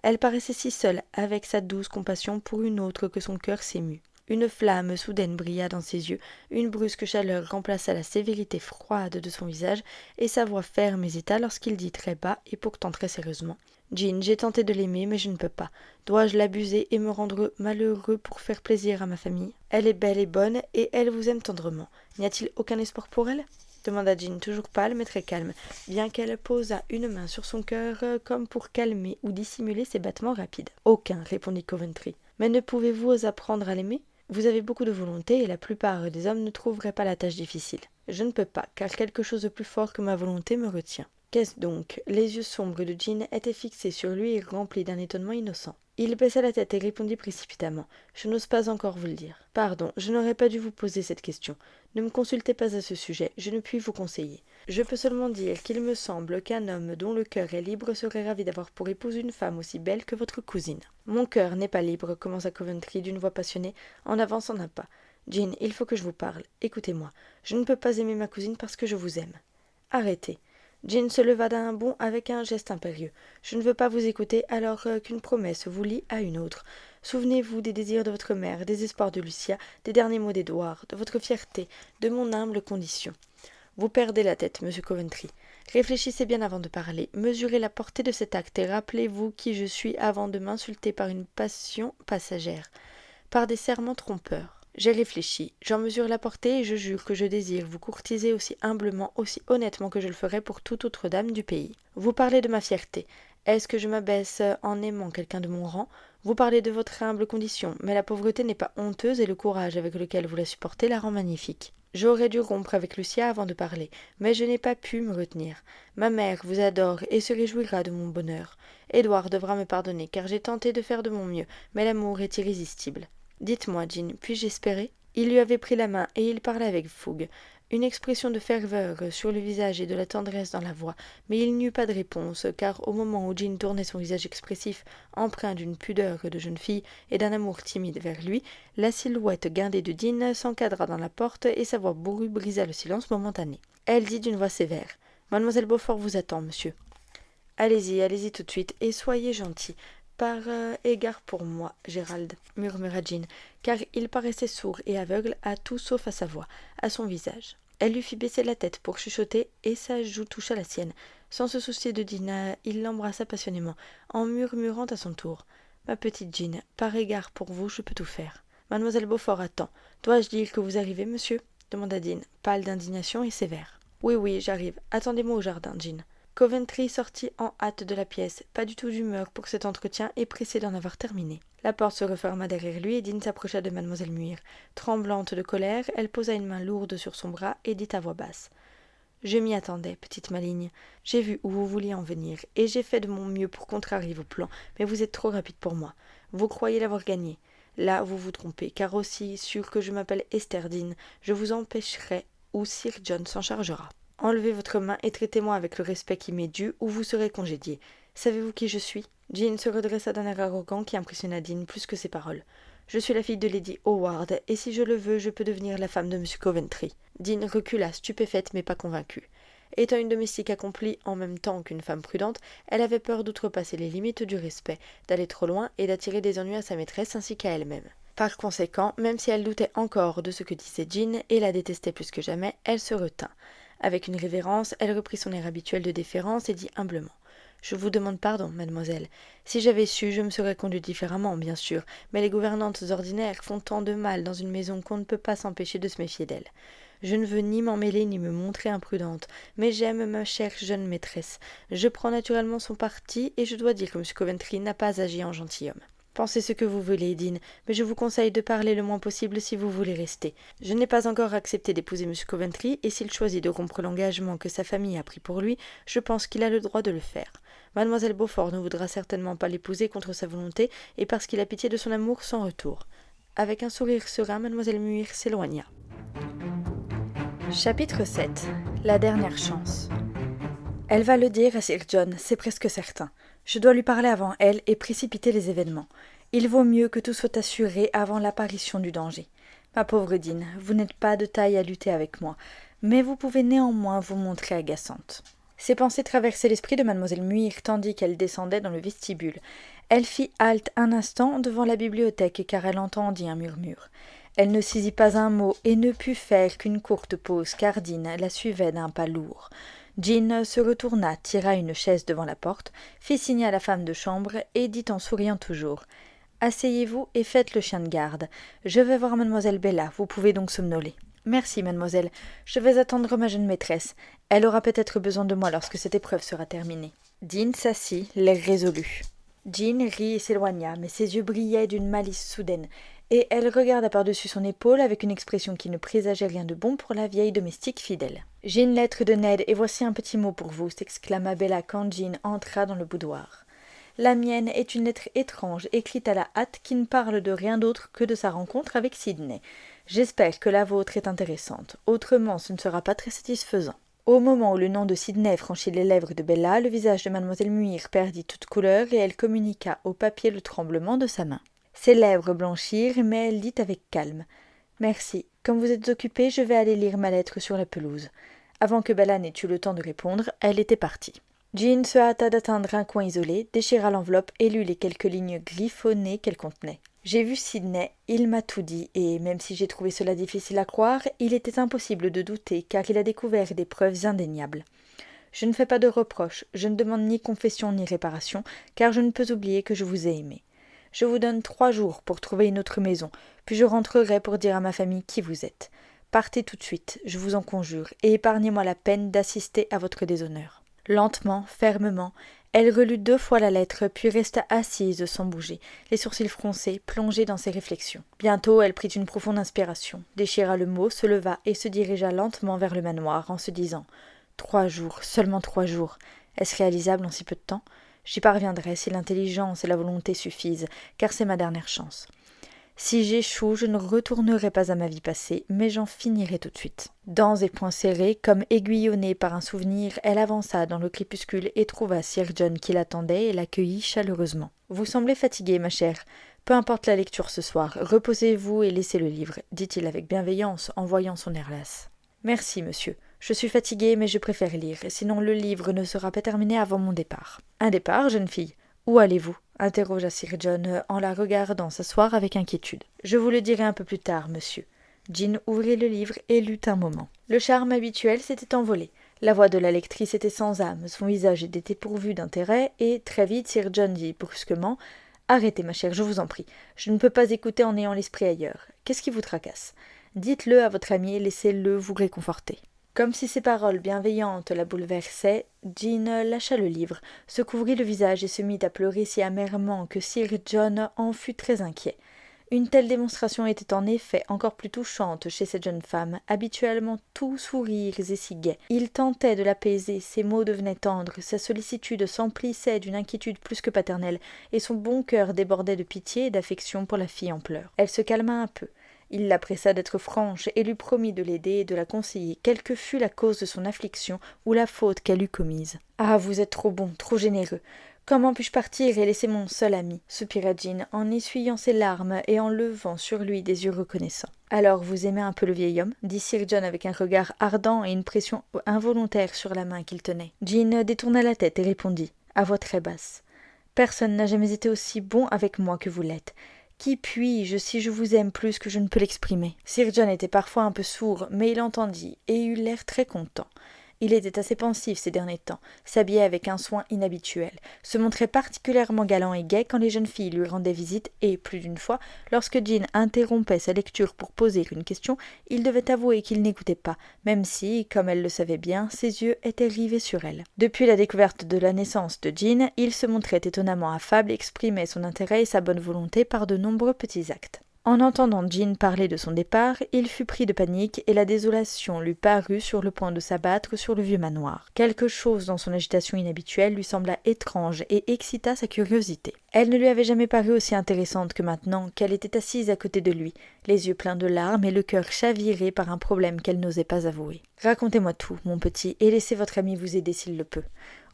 Elle paraissait si seule avec sa douce compassion pour une autre que son cœur s'émut. Une flamme soudaine brilla dans ses yeux, une brusque chaleur remplaça la sévérité froide de son visage, et sa voix ferme hésita lorsqu'il dit très bas et pourtant très sérieusement: « Jean, j'ai tenté de l'aimer, mais je ne peux pas. Dois-je l'abuser et me rendre malheureux pour faire plaisir à ma famille? Elle est belle et bonne, et elle vous aime tendrement. N'y a-t-il aucun espoir pour elle ?» demanda Jean, toujours pâle mais très calme, bien qu'elle posât une main sur son cœur comme pour calmer ou dissimuler ses battements rapides. « Aucun, répondit Coventry. Mais ne pouvez-vous apprendre à l'aimer? Vous avez beaucoup de volonté et la plupart des hommes ne trouveraient pas la tâche difficile. Je ne peux pas, car quelque chose de plus fort que ma volonté me retient. » Qu'est-ce donc? Les yeux sombres de Jean étaient fixés sur lui et remplis d'un étonnement innocent. Il baissa la tête et répondit précipitamment: « Je n'ose pas encore vous le dire. Pardon, je n'aurais pas dû vous poser cette question. Ne me consultez pas à ce sujet, je ne puis vous conseiller. Je peux seulement dire qu'il me semble qu'un homme dont le cœur est libre serait ravi d'avoir pour épouse une femme aussi belle que votre cousine. »« Mon cœur n'est pas libre, » commença Coventry d'une voix passionnée, en avançant d'un pas. « Jean, il faut que je vous parle. Écoutez-moi. Je ne peux pas aimer ma cousine parce que je vous aime. » Arrêtez. Jean se leva d'un bond avec un geste impérieux. « Je ne veux pas vous écouter alors qu'une promesse vous lie à une autre. Souvenez-vous des désirs de votre mère, des espoirs de Lucia, des derniers mots d'Édouard, de votre fierté, de mon humble condition. Vous perdez la tête, monsieur Coventry. Réfléchissez bien avant de parler, mesurez la portée de cet acte et rappelez-vous qui je suis avant de m'insulter par une passion passagère, par des serments trompeurs. J'ai réfléchi, j'en mesure la portée et je jure que je désire vous courtiser aussi humblement, aussi honnêtement que je le ferais pour toute autre dame du pays. Vous parlez de ma fierté. Est-ce que je m'abaisse en aimant quelqu'un de mon rang? Vous parlez de votre humble condition, mais la pauvreté n'est pas honteuse et le courage avec lequel vous la supportez la rend magnifique. J'aurais dû rompre avec Lucia avant de parler, mais je n'ai pas pu me retenir. Ma mère vous adore et se réjouira de mon bonheur. Édouard devra me pardonner, car j'ai tenté de faire de mon mieux, mais l'amour est irrésistible. Dites-moi, Jean, puis-je espérer? Il lui avait pris la main et il parlait avec fougue. Une expression de ferveur sur le visage et de la tendresse dans la voix, mais il n'y eut pas de réponse, car au moment où Jean tournait son visage expressif, empreint d'une pudeur de jeune fille et d'un amour timide vers lui, la silhouette guindée de Jean s'encadra dans la porte et sa voix bourrue brisa le silence momentané. Elle dit d'une voix sévère: « Mademoiselle Beaufort vous attend, monsieur. »« Allez-y tout de suite, et soyez gentil. Par égard pour moi, Gérald, » murmura Jean, car il paraissait sourd et aveugle à tout sauf à sa voix, à son visage. Elle lui fit baisser la tête pour chuchoter, et sa joue toucha la sienne. Sans se soucier de Dina, il l'embrassa passionnément, en murmurant à son tour: « Ma petite Jean, par égard pour vous, je peux tout faire. »« Mademoiselle Beaufort attend. Dois-je dire que vous arrivez, monsieur ?» demanda Jean, pâle d'indignation et sévère. « Oui, j'arrive. Attendez-moi au jardin, Jean. » Coventry sortit en hâte de la pièce, pas du tout d'humeur pour cet entretien et pressé d'en avoir terminé. La porte se referma derrière lui et Dean s'approcha de mademoiselle Muir. Tremblante de colère, elle posa une main lourde sur son bras et dit à voix basse: « Je m'y attendais, petite maligne. J'ai vu où vous vouliez en venir, et j'ai fait de mon mieux pour contrarier vos plans, mais vous êtes trop rapide pour moi. Vous croyez l'avoir gagné. Là, vous vous trompez, car aussi sûr que je m'appelle Esther Dean, je vous empêcherai, ou Sir John s'en chargera. Enlevez votre main et traitez-moi avec le respect qui m'est dû, ou vous serez congédié. Savez-vous qui je suis ?» Jean se redressa d'un air arrogant qui impressionna Dean plus que ses paroles. « Je suis la fille de Lady Howard, et si je le veux, je peux devenir la femme de M. Coventry. » Dean recula, stupéfaite mais pas convaincue. Étant une domestique accomplie en même temps qu'une femme prudente, elle avait peur d'outrepasser les limites du respect, d'aller trop loin et d'attirer des ennuis à sa maîtresse ainsi qu'à elle-même. Par conséquent, même si elle doutait encore de ce que disait Jean et la détestait plus que jamais, elle se retint. Avec une révérence, elle reprit son air habituel de déférence et dit humblement. Je vous demande pardon, mademoiselle. Si j'avais su, je me serais conduit différemment, bien sûr, mais les gouvernantes ordinaires font tant de mal dans une maison qu'on ne peut pas s'empêcher de se méfier d'elles. Je ne veux ni m'en mêler ni me montrer imprudente, mais j'aime ma chère jeune maîtresse. Je prends naturellement son parti et je dois dire que M. Coventry n'a pas agi en gentilhomme. Pensez ce que vous voulez, Dean, mais je vous conseille de parler le moins possible si vous voulez rester. Je n'ai pas encore accepté d'épouser M. Coventry, et s'il choisit de rompre l'engagement que sa famille a pris pour lui, je pense qu'il a le droit de le faire. Mademoiselle Beaufort ne voudra certainement pas l'épouser contre sa volonté, et parce qu'il a pitié de son amour sans retour. Avec un sourire serein, mademoiselle Muir s'éloigna. Chapitre 7. La dernière chance. Elle va le dire à Sir John, c'est presque certain. Je dois lui parler avant elle et précipiter les événements. Il vaut mieux que tout soit assuré avant l'apparition du danger. Ma pauvre Dean, vous n'êtes pas de taille à lutter avec moi, mais vous pouvez néanmoins vous montrer agaçante. Ces pensées traversaient l'esprit de mademoiselle Muir tandis qu'elle descendait dans le vestibule. Elle fit halte un instant devant la bibliothèque car elle entendit un murmure. Elle ne saisit pas un mot et ne put faire qu'une courte pause car Dean la suivait d'un pas lourd. Jean se retourna, tira une chaise devant la porte, fit signe à la femme de chambre et dit en souriant toujours « Asseyez-vous et faites le chien de garde. Je vais voir mademoiselle Bella, vous pouvez donc somnoler. »« Merci, mademoiselle. Je vais attendre ma jeune maîtresse. Elle aura peut-être besoin de moi lorsque cette épreuve sera terminée. » Dean s'assit, l'air résolu. Jean rit et s'éloigna, mais ses yeux brillaient d'une malice soudaine, et elle regarda par-dessus son épaule avec une expression qui ne présageait rien de bon pour la vieille domestique fidèle. « J'ai une lettre de Ned, et voici un petit mot pour vous, » s'exclama Bella quand Jean entra dans le boudoir. « La mienne est une lettre étrange, écrite à la hâte, qui ne parle de rien d'autre que de sa rencontre avec Sidney. J'espère que la vôtre est intéressante, autrement ce ne sera pas très satisfaisant. » Au moment où le nom de Sidney franchit les lèvres de Bella, le visage de mademoiselle Muir perdit toute couleur et elle communiqua au papier le tremblement de sa main. Ses lèvres blanchirent, mais elle dit avec calme « Merci. Comme vous êtes occupée, je vais aller lire ma lettre sur la pelouse. » Avant que Bella n'ait eu le temps de répondre, elle était partie. Jean se hâta d'atteindre un coin isolé, déchira l'enveloppe et lut les quelques lignes griffonnées qu'elle contenait. « J'ai vu Sidney, il m'a tout dit, et même si j'ai trouvé cela difficile à croire, il était impossible de douter, car il a découvert des preuves indéniables. Je ne fais pas de reproches, je ne demande ni confession ni réparation, car je ne peux oublier que je vous ai aimé. Je vous donne 3 jours pour trouver une autre maison, puis je rentrerai pour dire à ma famille qui vous êtes. Partez tout de suite, je vous en conjure, et épargnez-moi la peine d'assister à votre déshonneur. » Lentement, fermement, elle relut 2 fois la lettre, puis resta assise sans bouger, les sourcils froncés, plongée dans ses réflexions. Bientôt, elle prit une profonde inspiration, déchira le mot, se leva et se dirigea lentement vers le manoir en se disant « 3 jours, seulement 3 jours. Est-ce réalisable en si peu de temps ? J'y parviendrai si l'intelligence et la volonté suffisent, car c'est ma dernière chance. Si j'échoue, je ne retournerai pas à ma vie passée, mais j'en finirai tout de suite. » Dents et poings serrés, comme aiguillonnée par un souvenir, elle avança dans le crépuscule et trouva Sir John qui l'attendait et l'accueillit chaleureusement. « Vous semblez fatiguée, ma chère. Peu importe la lecture ce soir, reposez-vous et laissez le livre, » dit-il avec bienveillance en voyant son air lasse. « Merci, monsieur. Je suis fatiguée, mais je préfère lire, sinon le livre ne sera pas terminé avant mon départ. »« Un départ, jeune fille ? Où allez-vous » interrogea Sir John en la regardant s'asseoir avec inquiétude. « Je vous le dirai un peu plus tard, monsieur. » Jean ouvrit le livre et lut un moment. Le charme habituel s'était envolé. La voix de la lectrice était sans âme, son visage était dépourvu d'intérêt, et très vite Sir John dit brusquement « Arrêtez, ma chère, je vous en prie. Je ne peux pas écouter en ayant l'esprit ailleurs. Qu'est-ce qui vous tracasse ? Dites-le à votre ami et laissez-le vous réconforter. » Comme si ces paroles bienveillantes la bouleversaient, Jean lâcha le livre, se couvrit le visage et se mit à pleurer si amèrement que Sir John en fut très inquiet. Une telle démonstration était en effet encore plus touchante chez cette jeune femme, habituellement tout sourires et si gaie. Il tentait de l'apaiser, ses mots devenaient tendres, sa sollicitude s'emplissait d'une inquiétude plus que paternelle, et son bon cœur débordait de pitié et d'affection pour la fille en pleurs. Elle se calma un peu. Il la pressa d'être franche et lui promit de l'aider et de la conseiller, quelle que fût la cause de son affliction ou la faute qu'elle eût commise. « Ah, vous êtes trop bon, trop généreux. Comment puis-je partir et laisser mon seul ami ?» soupira Jean, en essuyant ses larmes et en levant sur lui des yeux reconnaissants. « Alors, vous aimez un peu le vieil homme ?» dit Sir John avec un regard ardent et une pression involontaire sur la main qu'il tenait. Jean détourna la tête et répondit, à voix très basse. « Personne n'a jamais été aussi bon avec moi que vous l'êtes. Qui puis-je si je vous aime plus que je ne peux l'exprimer ?» Sir John était parfois un peu sourd, mais il entendit et eut l'air très content. Il était assez pensif ces derniers temps, s'habillait avec un soin inhabituel, se montrait particulièrement galant et gai quand les jeunes filles lui rendaient visite et, plus d'une fois, lorsque Jean interrompait sa lecture pour poser une question, il devait avouer qu'il n'écoutait pas, même si, comme elle le savait bien, ses yeux étaient rivés sur elle. Depuis la découverte de la naissance de Jean, il se montrait étonnamment affable et exprimait son intérêt et sa bonne volonté par de nombreux petits actes. En entendant Jean parler de son départ, il fut pris de panique et la désolation lui parut sur le point de s'abattre sur le vieux manoir. Quelque chose dans son agitation inhabituelle lui sembla étrange et excita sa curiosité. Elle ne lui avait jamais paru aussi intéressante que maintenant qu'elle était assise à côté de lui, les yeux pleins de larmes et le cœur chaviré par un problème qu'elle n'osait pas avouer. « Racontez-moi tout, mon petit, et laissez votre ami vous aider s'il le peut. »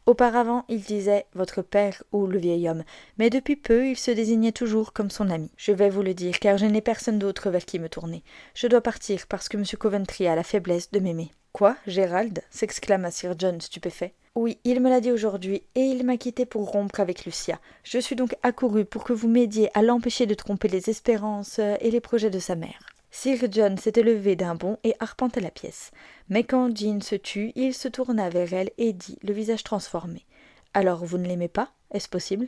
Auparavant, il disait « votre père » ou « le vieil homme », mais depuis peu, il se désignait toujours comme son ami. Je vais vous le dire, car je n'ai personne d'autre vers qui me tourner. Je dois partir parce que M. Coventry a la faiblesse de m'aimer. « Quoi, Gérald » s'exclama Sir John stupéfait. « Oui, il me l'a dit aujourd'hui, et il m'a quitté pour rompre avec Lucia. Je suis donc accouru pour que vous m'aidiez à l'empêcher de tromper les espérances et les projets de sa mère. » Sir John s'était levé d'un bond et arpentait la pièce. Mais quand Jean se tut, il se tourna vers elle et dit, le visage transformé. « Alors, vous ne l'aimez pas? Est-ce possible ?»«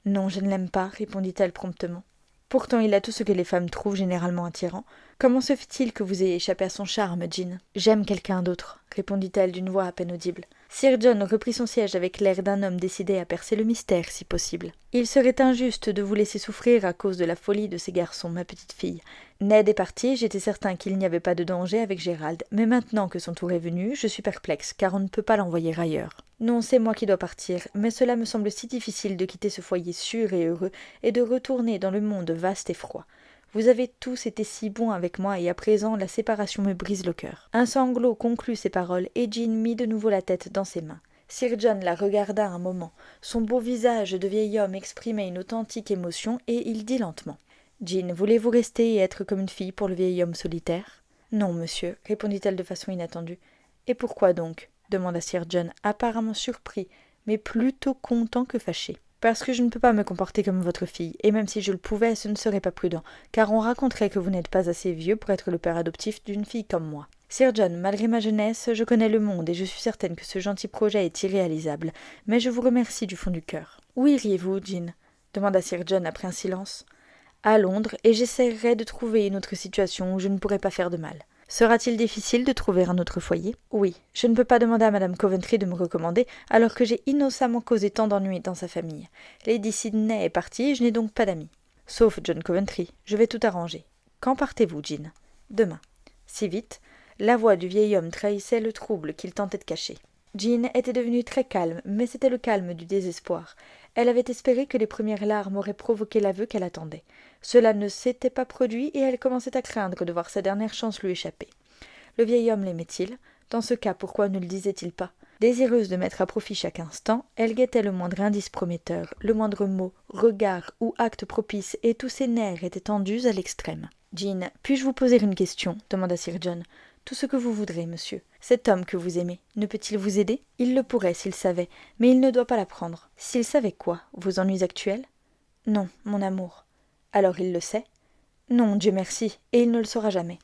Non, je ne l'aime pas, » répondit-elle promptement. « Pourtant, il a tout ce que les femmes trouvent généralement attirant. Comment se fait-il que vous ayez échappé à son charme, Jean ?»« J'aime quelqu'un d'autre, » répondit-elle d'une voix à peine audible. Sir John reprit son siège avec l'air d'un homme décidé à percer le mystère, si possible. « Il serait injuste de vous laisser souffrir à cause de la folie de ces garçons, ma petite fille. Ned est parti, j'étais certain qu'il n'y avait pas de danger avec Gérald, mais maintenant que son tour est venu, je suis perplexe, car on ne peut pas l'envoyer ailleurs. Non, c'est moi qui dois partir, mais cela me semble si difficile de quitter ce foyer sûr et heureux, et de retourner dans le monde vaste et froid. Vous avez tous été si bons avec moi, et à présent la séparation me brise le cœur. » Un sanglot conclut ces paroles, et Jean mit de nouveau la tête dans ses mains. Sir John la regarda un moment. Son beau visage de vieil homme exprimait une authentique émotion, et il dit lentement. « Jean, voulez-vous rester et être comme une fille pour le vieil homme solitaire ?»« Non, monsieur, » répondit-elle de façon inattendue. « Et pourquoi donc ?» demanda Sir John, apparemment surpris, mais plutôt content que fâché. « Parce que je ne peux pas me comporter comme votre fille, et même si je le pouvais, ce ne serait pas prudent, car on raconterait que vous n'êtes pas assez vieux pour être le père adoptif d'une fille comme moi. Sir John, malgré ma jeunesse, je connais le monde, et je suis certaine que ce gentil projet est irréalisable, mais je vous remercie du fond du cœur. »« Où iriez-vous, Jean ?» demanda Sir John après un silence. « À Londres, et j'essaierai de trouver une autre situation où je ne pourrai pas faire de mal. » Sera-t-il difficile de trouver un autre foyer? Oui, je ne peux pas demander à Madame Coventry de me recommander, alors que j'ai innocemment causé tant d'ennuis dans sa famille. Lady Sydney est partie, et je n'ai donc pas d'amis. Sauf John Coventry. Je vais tout arranger. Quand partez-vous, Jean? Demain. Si vite? La voix du vieil homme trahissait le trouble qu'il tentait de cacher. Jean était devenue très calme, mais c'était le calme du désespoir. Elle avait espéré que les premières larmes auraient provoqué l'aveu qu'elle attendait. Cela ne s'était pas produit et elle commençait à craindre de voir sa dernière chance lui échapper. Le vieil homme l'aimait-il? Dans ce cas, pourquoi ne le disait-il pas? Désireuse de mettre à profit chaque instant, elle guettait le moindre indice prometteur, le moindre mot, regard ou acte propice, et tous ses nerfs étaient tendus à l'extrême. « Jean, puis-je vous poser une question ?» demanda Sir John. « Tout ce que vous voudrez, monsieur. Cet homme que vous aimez, ne peut-il vous aider? Il le pourrait s'il savait, mais il ne doit pas l'apprendre. S'il savait quoi? Vos ennuis actuels? Non, mon amour. Alors il le sait? Non, Dieu merci, et il ne le saura jamais.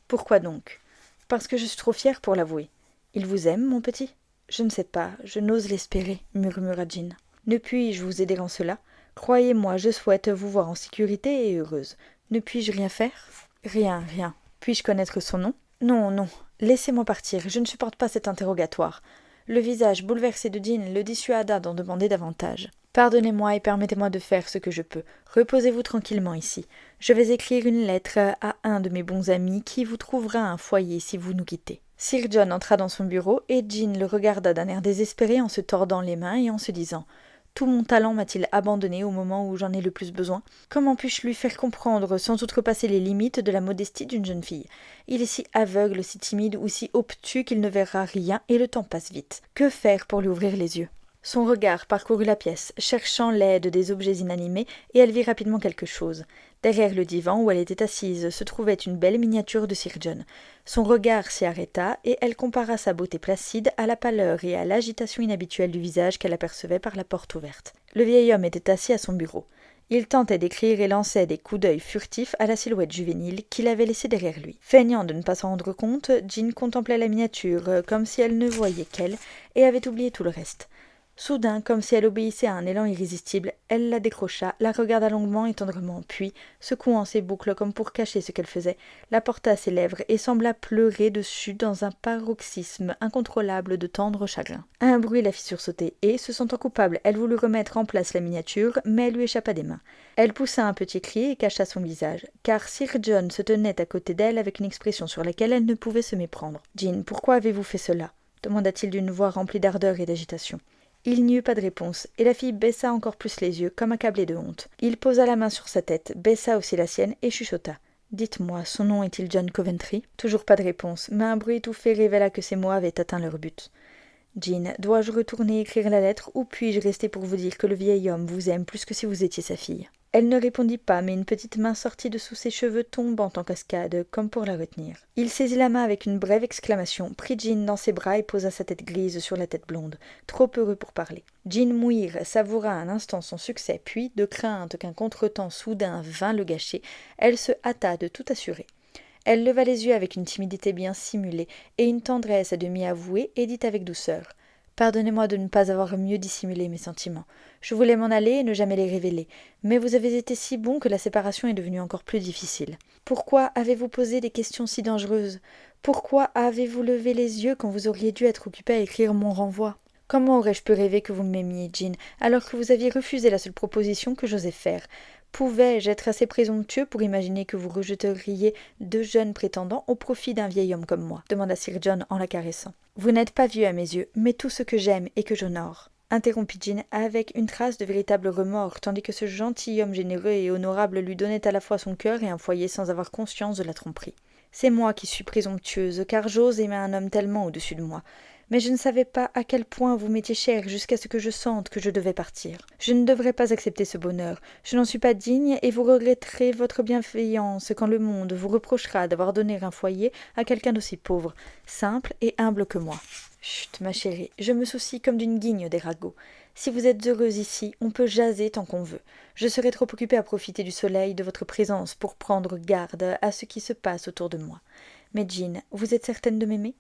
Pourquoi donc? Parce que je suis trop fière pour l'avouer. Il vous aime, mon petit? Je ne sais pas, je n'ose l'espérer, murmura Jean. Ne puis-je vous aider en cela? Croyez-moi, je souhaite vous voir en sécurité et heureuse. Ne puis-je rien faire? Rien, rien. Puis-je connaître son nom? Non, non, laissez-moi partir, je ne supporte pas cet interrogatoire. Le visage bouleversé de Jean le dissuada d'en demander davantage. Pardonnez-moi et permettez-moi de faire ce que je peux. Reposez-vous tranquillement ici. Je vais écrire une lettre à un de mes bons amis qui vous trouvera un foyer si vous nous quittez. Sir John entra dans son bureau et Jean le regarda d'un air désespéré en se tordant les mains et en se disant « Tout mon talent m'a-t-il abandonné au moment où j'en ai le plus besoin? Comment puis-je lui faire comprendre sans outrepasser les limites de la modestie d'une jeune fille? Il est si aveugle, si timide ou si obtus qu'il ne verra rien et le temps passe vite. Que faire pour lui ouvrir les yeux ?» Son regard parcourut la pièce, cherchant l'aide des objets inanimés, et elle vit rapidement quelque chose. Derrière le divan où elle était assise se trouvait une belle miniature de Sir John. Son regard s'y arrêta, et elle compara sa beauté placide à la pâleur et à l'agitation inhabituelle du visage qu'elle apercevait par la porte ouverte. Le vieil homme était assis à son bureau. Il tentait d'écrire et lançait des coups d'œil furtifs à la silhouette juvénile qu'il avait laissée derrière lui. Feignant de ne pas s'en rendre compte, Jean contemplait la miniature comme si elle ne voyait qu'elle et avait oublié tout le reste. Soudain, comme si elle obéissait à un élan irrésistible, elle la décrocha, la regarda longuement et tendrement, puis, secouant ses boucles comme pour cacher ce qu'elle faisait, la porta à ses lèvres et sembla pleurer dessus dans un paroxysme incontrôlable de tendre chagrin. Un bruit la fit sursauter, et, se sentant coupable, elle voulut remettre en place la miniature, mais elle lui échappa des mains. Elle poussa un petit cri et cacha son visage, car Sir John se tenait à côté d'elle avec une expression sur laquelle elle ne pouvait se méprendre. « Jean, pourquoi avez-vous fait cela ?» demanda-t-il d'une voix remplie d'ardeur et d'agitation. Il n'y eut pas de réponse, et la fille baissa encore plus les yeux, comme accablée de honte. Il posa la main sur sa tête, baissa aussi la sienne, et chuchota. « Dites-moi, son nom est-il John Coventry ?» Toujours pas de réponse, mais un bruit étouffé révéla que ces mots avaient atteint leur but. « Jean, dois-je retourner écrire la lettre, ou puis-je rester pour vous dire que le vieil homme vous aime plus que si vous étiez sa fille ?» Elle ne répondit pas, mais une petite main sortit de sous ses cheveux tombant en cascade, comme pour la retenir. Il saisit la main avec une brève exclamation, prit Jean dans ses bras et posa sa tête grise sur la tête blonde, trop heureux pour parler. Jean Muir savoura un instant son succès, puis, de crainte qu'un contretemps soudain vînt le gâcher, elle se hâta de tout assurer. Elle leva les yeux avec une timidité bien simulée et une tendresse à demi avouée et dit avec douceur « Pardonnez-moi de ne pas avoir mieux dissimulé mes sentiments. Je voulais m'en aller et ne jamais les révéler, mais vous avez été si bon que la séparation est devenue encore plus difficile. Pourquoi avez-vous posé des questions si dangereuses? Pourquoi avez-vous levé les yeux quand vous auriez dû être occupé à écrire mon renvoi? Comment aurais-je pu rêver que vous m'aimiez, Jean, alors que vous aviez refusé la seule proposition que j'osais faire? Pouvais-je être assez présomptueux pour imaginer que vous rejeteriez 2 jeunes prétendants au profit d'un vieil homme comme moi? Demanda Sir John en la caressant. Vous n'êtes pas vieux à mes yeux, mais tout ce que j'aime et que j'honore, interrompit Jean avec une trace de véritable remords, tandis que ce gentilhomme généreux et honorable lui donnait à la fois son cœur et un foyer sans avoir conscience de la tromperie. C'est moi qui suis présomptueuse, car j'ose aimer un homme tellement au-dessus de moi. Mais je ne savais pas à quel point vous m'étiez cher jusqu'à ce que je sente que je devais partir. Je ne devrais pas accepter ce bonheur. Je n'en suis pas digne et vous regretterez votre bienveillance quand le monde vous reprochera d'avoir donné un foyer à quelqu'un d'aussi pauvre, simple et humble que moi. Chut, ma chérie, je me soucie comme d'une guigne des ragots. Si vous êtes heureuse ici, on peut jaser tant qu'on veut. Je serai trop occupée à profiter du soleil de votre présence pour prendre garde à ce qui se passe autour de moi. Mais Jean, vous êtes certaine de m'aimer ?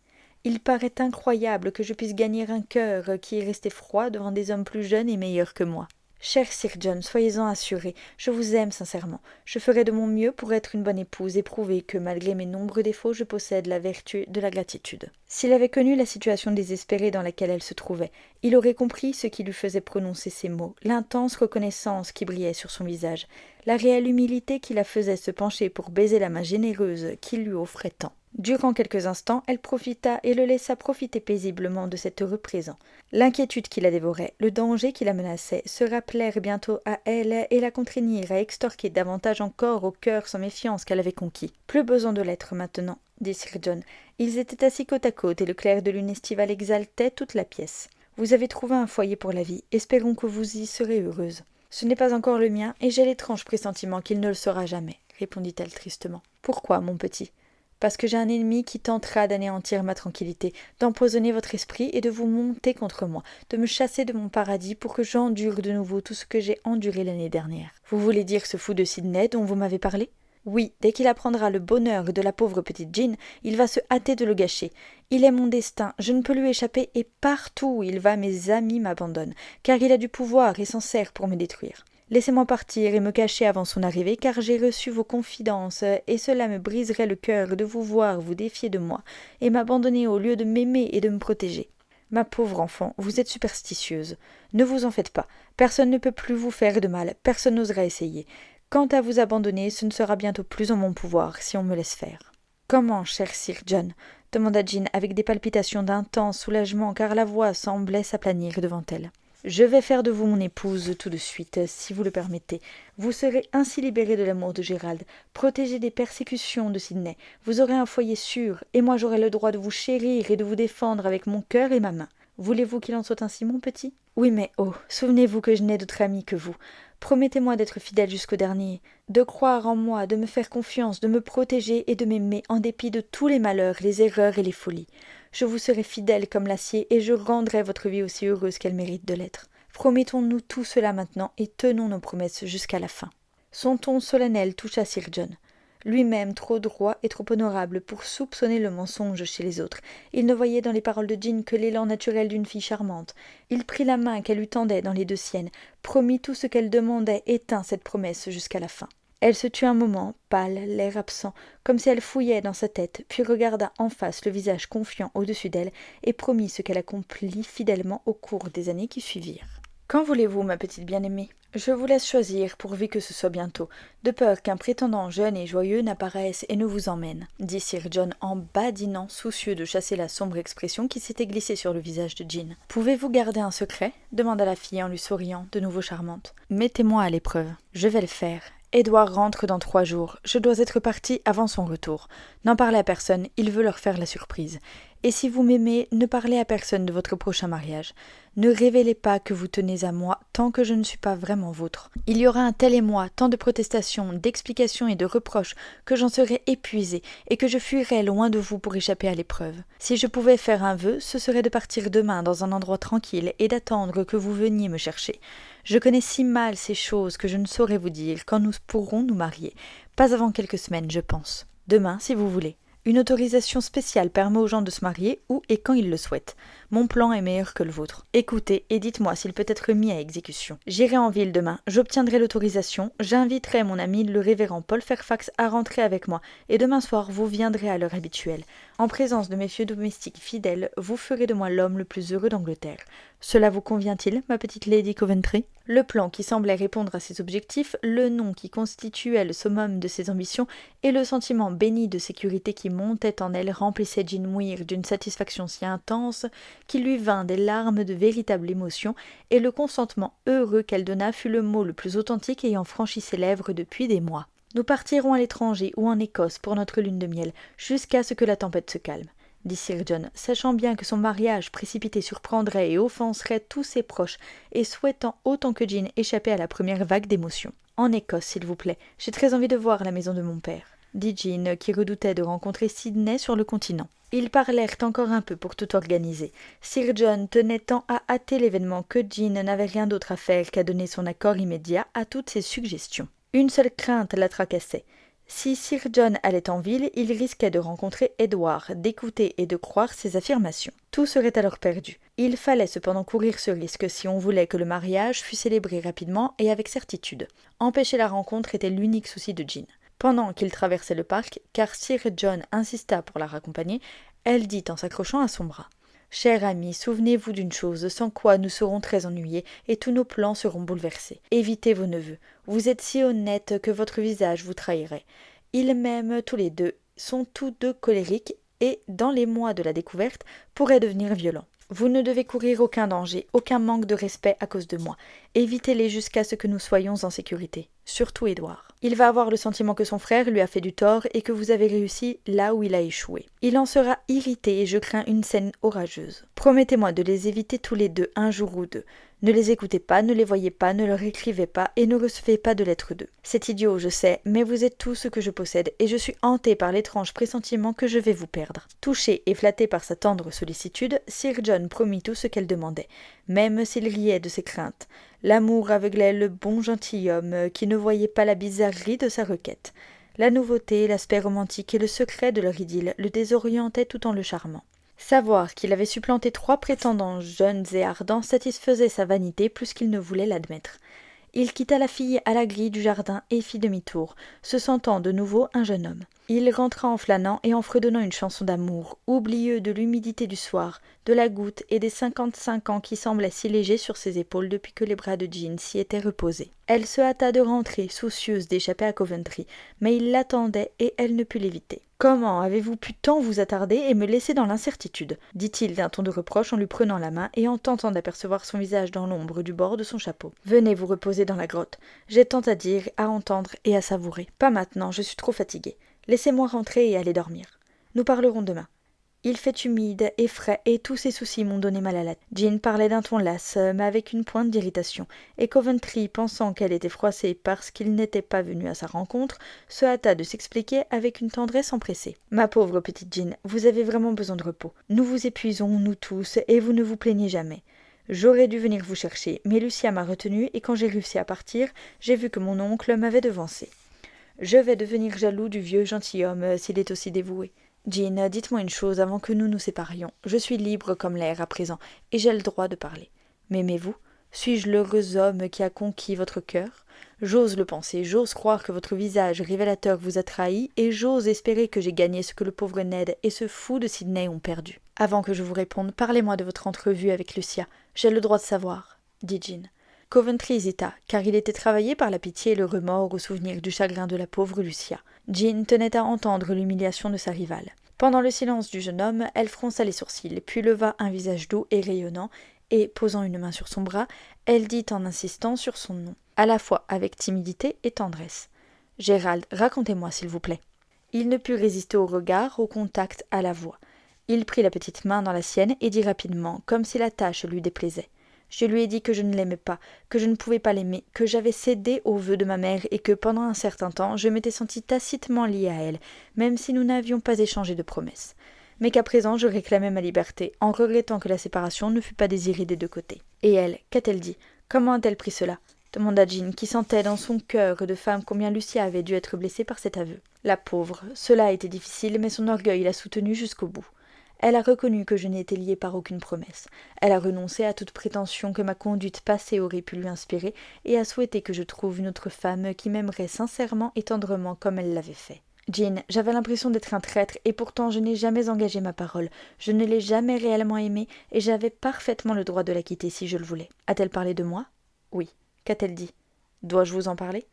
Il paraît incroyable que je puisse gagner un cœur qui est resté froid devant des hommes plus jeunes et meilleurs que moi. Cher Sir John, soyez-en assuré, je vous aime sincèrement. Je ferai de mon mieux pour être une bonne épouse et prouver que, malgré mes nombreux défauts, je possède la vertu de la gratitude. » S'il avait connu la situation désespérée dans laquelle elle se trouvait, il aurait compris ce qui lui faisait prononcer ces mots, l'intense reconnaissance qui brillait sur son visage, la réelle humilité qui la faisait se pencher pour baiser la main généreuse qu'il lui offrait tant. Durant quelques instants, elle profita et le laissa profiter paisiblement de cet heureux présent. L'inquiétude qui la dévorait, le danger qui la menaçait, se rappelèrent bientôt à elle et la contraignirent à extorquer davantage encore au cœur sans méfiance qu'elle avait conquis. « Plus besoin de l'être maintenant, » dit Sir John. Ils étaient assis côte à côte et le clair de lune estivale exaltait toute la pièce. « Vous avez trouvé un foyer pour la vie, espérons que vous y serez heureuse. »« Ce n'est pas encore le mien et j'ai l'étrange pressentiment qu'il ne le sera jamais, » répondit-elle tristement. « Pourquoi, mon petit ? Parce que j'ai un ennemi qui tentera d'anéantir ma tranquillité, d'empoisonner votre esprit et de vous monter contre moi, de me chasser de mon paradis pour que j'endure de nouveau tout ce que j'ai enduré l'année dernière. Vous voulez dire ce fou de Sydney dont vous m'avez parlé ? Oui, dès qu'il apprendra le bonheur de la pauvre petite Jean, il va se hâter de le gâcher. Il est mon destin, je ne peux lui échapper et partout où il va, mes amis m'abandonnent, car il a du pouvoir et s'en sert pour me détruire. Laissez-moi partir et me cacher avant son arrivée, car j'ai reçu vos confidences, et cela me briserait le cœur de vous voir vous défier de moi, et m'abandonner au lieu de m'aimer et de me protéger. Ma pauvre enfant, vous êtes superstitieuse. Ne vous en faites pas. Personne ne peut plus vous faire de mal, personne n'osera essayer. Quant à vous abandonner, ce ne sera bientôt plus en mon pouvoir, si on me laisse faire. Comment, cher Sir John ? Demanda Jean avec des palpitations d'intense soulagement, car la voix semblait s'aplanir devant elle. Je vais faire de vous mon épouse tout de suite, si vous le permettez. Vous serez ainsi libérée de l'amour de Gérald, protégée des persécutions de Sydney. Vous aurez un foyer sûr, et moi j'aurai le droit de vous chérir et de vous défendre avec mon cœur et ma main. Voulez-vous qu'il en soit ainsi, mon petit ? Oui, mais oh, souvenez-vous que je n'ai d'autre ami que vous. Promettez-moi d'être fidèle jusqu'au dernier, de croire en moi, de me faire confiance, de me protéger et de m'aimer en dépit de tous les malheurs, les erreurs et les folies. Je vous serai fidèle comme l'acier et je rendrai votre vie aussi heureuse qu'elle mérite de l'être. Promettons-nous tout cela maintenant et tenons nos promesses jusqu'à la fin. » Son ton solennel toucha Sir John. Lui-même trop droit et trop honorable pour soupçonner le mensonge chez les autres. Il ne voyait dans les paroles de Jean que l'élan naturel d'une fille charmante. Il prit la main qu'elle lui tendait dans les deux siennes, promit tout ce qu'elle demandait et tint cette promesse jusqu'à la fin. Elle se tut un moment, pâle, l'air absent, comme si elle fouillait dans sa tête, puis regarda en face le visage confiant au-dessus d'elle et promit ce qu'elle accomplit fidèlement au cours des années qui suivirent. « Quand voulez-vous, ma petite bien-aimée ? Je vous laisse choisir, pourvu que ce soit bientôt, de peur qu'un prétendant jeune et joyeux n'apparaisse et ne vous emmène, » dit Sir John en badinant, soucieux de chasser la sombre expression qui s'était glissée sur le visage de Jean. « Pouvez-vous garder un secret ? » demanda la fille en lui souriant, de nouveau charmante. « Mettez-moi à l'épreuve. »« Je vais le faire. » Édouard rentre dans 3 jours. Je dois être partie avant son retour. N'en parlez à personne, il veut leur faire la surprise. Et si vous m'aimez, ne parlez à personne de votre prochain mariage. Ne révélez pas que vous tenez à moi tant que je ne suis pas vraiment vôtre. Il y aura un tel émoi, tant de protestations, d'explications et de reproches que j'en serai épuisée et que je fuirai loin de vous pour échapper à l'épreuve. Si je pouvais faire un vœu, ce serait de partir demain dans un endroit tranquille et d'attendre que vous veniez me chercher. Je connais si mal ces choses que je ne saurais vous dire quand nous pourrons nous marier. Pas avant quelques semaines, je pense. Demain, si vous voulez. Une autorisation spéciale permet aux gens de se marier où et quand ils le souhaitent. Mon plan est meilleur que le vôtre. Écoutez et dites-moi s'il peut être mis à exécution. J'irai en ville demain, j'obtiendrai l'autorisation, j'inviterai mon ami le révérend Paul Fairfax à rentrer avec moi, et demain soir vous viendrez à l'heure habituelle. En présence de mes vieux domestiques fidèles, vous ferez de moi l'homme le plus heureux d'Angleterre. Cela vous convient-il, ma petite Lady Coventry ? Le plan qui semblait répondre à ses objectifs, le nom qui constituait le summum de ses ambitions, et le sentiment béni de sécurité qui montait en elle remplissaient Jean Muir d'une satisfaction si intense qu'il lui vint des larmes de véritable émotion, et le consentement heureux qu'elle donna fut le mot le plus authentique ayant franchi ses lèvres depuis des mois. Nous partirons à l'étranger ou en Écosse pour notre lune de miel, jusqu'à ce que la tempête se calme, dit Sir John, sachant bien que son mariage précipité surprendrait et offenserait tous ses proches, et souhaitant autant que Jean échapper à la première vague d'émotion. « En Écosse, s'il vous plaît, j'ai très envie de voir la maison de mon père, » dit Jean, qui redoutait de rencontrer Sydney sur le continent. Ils parlèrent encore un peu pour tout organiser. Sir John tenait tant à hâter l'événement que Jean n'avait rien d'autre à faire qu'à donner son accord immédiat à toutes ses suggestions. Une seule crainte la tracassait. Si Sir John allait en ville, il risquait de rencontrer Édouard, d'écouter et de croire ses affirmations. Tout serait alors perdu. Il fallait cependant courir ce risque si on voulait que le mariage fût célébré rapidement et avec certitude. Empêcher la rencontre était l'unique souci de Jean. Pendant qu'ils traversaient le parc, car Sir John insista pour la raccompagner, elle dit en s'accrochant à son bras. « Cher ami, souvenez-vous d'une chose, sans quoi nous serons très ennuyés et tous nos plans seront bouleversés. Évitez vos neveux. Vous êtes si honnête que votre visage vous trahirait. Ils m'aiment tous les deux, sont tous deux colériques et, dans les mois de la découverte, pourraient devenir violents. Vous ne devez courir aucun danger, aucun manque de respect à cause de moi. Évitez-les jusqu'à ce que nous soyons en sécurité. Surtout Édouard. Il va avoir le sentiment que son frère lui a fait du tort et que vous avez réussi là où il a échoué. Il en sera irrité et je crains une scène orageuse. Promettez-moi de les éviter tous les deux, un jour ou deux. Ne les écoutez pas, ne les voyez pas, ne leur écrivez pas et ne recevez pas de lettres d'eux. C'est idiot, je sais, mais vous êtes tout ce que je possède et je suis hantée par l'étrange pressentiment que je vais vous perdre. » Touché et flatté par sa tendre sollicitude, Sir John promit tout ce qu'elle demandait, même s'il riait de ses craintes. L'amour aveuglait le bon gentilhomme qui ne voyait pas la bizarrerie de sa requête. La nouveauté, l'aspect romantique et le secret de leur idylle le désorientaient tout en le charmant. Savoir qu'il avait supplanté 3 prétendants jeunes et ardents satisfaisait sa vanité plus qu'il ne voulait l'admettre. Il quitta la fille à la grille du jardin et fit demi-tour, se sentant de nouveau un jeune homme. Il rentra en flânant et en fredonnant une chanson d'amour, oublieux de l'humidité du soir, de la goutte et des 55 ans qui semblaient si légers sur ses épaules depuis que les bras de Jean s'y étaient reposés. Elle se hâta de rentrer, soucieuse d'échapper à Coventry, mais il l'attendait et elle ne put l'éviter. « Comment avez-vous pu tant vous attarder et me laisser dans l'incertitude » dit-il d'un ton de reproche en lui prenant la main et en tentant d'apercevoir son visage dans l'ombre du bord de son chapeau. « Venez vous reposer dans la grotte. J'ai tant à dire, à entendre et à savourer. Pas maintenant, je suis trop fatiguée. Laissez-moi rentrer et aller dormir. Nous parlerons demain. » Il fait humide et frais, et tous ses soucis m'ont donné mal à la tête. Jean parlait d'un ton las, mais avec une pointe d'irritation, et Coventry, pensant qu'elle était froissée parce qu'il n'était pas venu à sa rencontre, se hâta de s'expliquer avec une tendresse empressée. « Ma pauvre petite Jean, vous avez vraiment besoin de repos. Nous vous épuisons, nous tous, et vous ne vous plaignez jamais. J'aurais dû venir vous chercher, mais Lucia m'a retenue et quand j'ai réussi à partir, j'ai vu que mon oncle m'avait devancé. Je vais devenir jaloux du vieux gentilhomme s'il est aussi dévoué. Jean, dites-moi une chose avant que nous nous séparions. Je suis libre comme l'air à présent, et j'ai le droit de parler. M'aimez-vous? Suis-je l'heureux homme qui a conquis votre cœur? J'ose le penser, j'ose croire que votre visage révélateur vous a trahi, et j'ose espérer que j'ai gagné ce que le pauvre Ned et ce fou de Sydney ont perdu. Avant que je vous réponde, parlez-moi de votre entrevue avec Lucia. J'ai le droit de savoir, dit Jean. Coventry hésita, car il était travaillé par la pitié et le remords au souvenir du chagrin de la pauvre Lucia. Jean tenait à entendre l'humiliation de sa rivale. Pendant le silence du jeune homme, elle fronça les sourcils, puis leva un visage doux et rayonnant, et, posant une main sur son bras, elle dit en insistant sur son nom, à la fois avec timidité et tendresse. « Gérald, racontez-moi, s'il vous plaît. » Il ne put résister au regard, au contact, à la voix. Il prit la petite main dans la sienne et dit rapidement, comme si la tâche lui déplaisait. Je lui ai dit que je ne l'aimais pas, que je ne pouvais pas l'aimer, que j'avais cédé aux vœux de ma mère et que pendant un certain temps je m'étais senti tacitement lié à elle, même si nous n'avions pas échangé de promesses. Mais qu'à présent je réclamais ma liberté, en regrettant que la séparation ne fût pas désirée des deux côtés. Et elle, qu'a-t-elle dit? Comment a-t-elle pris cela? Demanda Jean, qui sentait dans son cœur de femme combien Lucia avait dû être blessée par cet aveu. La pauvre, cela a été difficile, mais son orgueil l'a soutenue jusqu'au bout. Elle a reconnu que je n'étais liée par aucune promesse. Elle a renoncé à toute prétention que ma conduite passée aurait pu lui inspirer et a souhaité que je trouve une autre femme qui m'aimerait sincèrement et tendrement comme elle l'avait fait. Jean, j'avais l'impression d'être un traître et pourtant je n'ai jamais engagé ma parole. Je ne l'ai jamais réellement aimée et j'avais parfaitement le droit de la quitter si je le voulais. A-t-elle parlé de moi? Oui. Qu'a-t-elle dit? Dois-je vous en parler?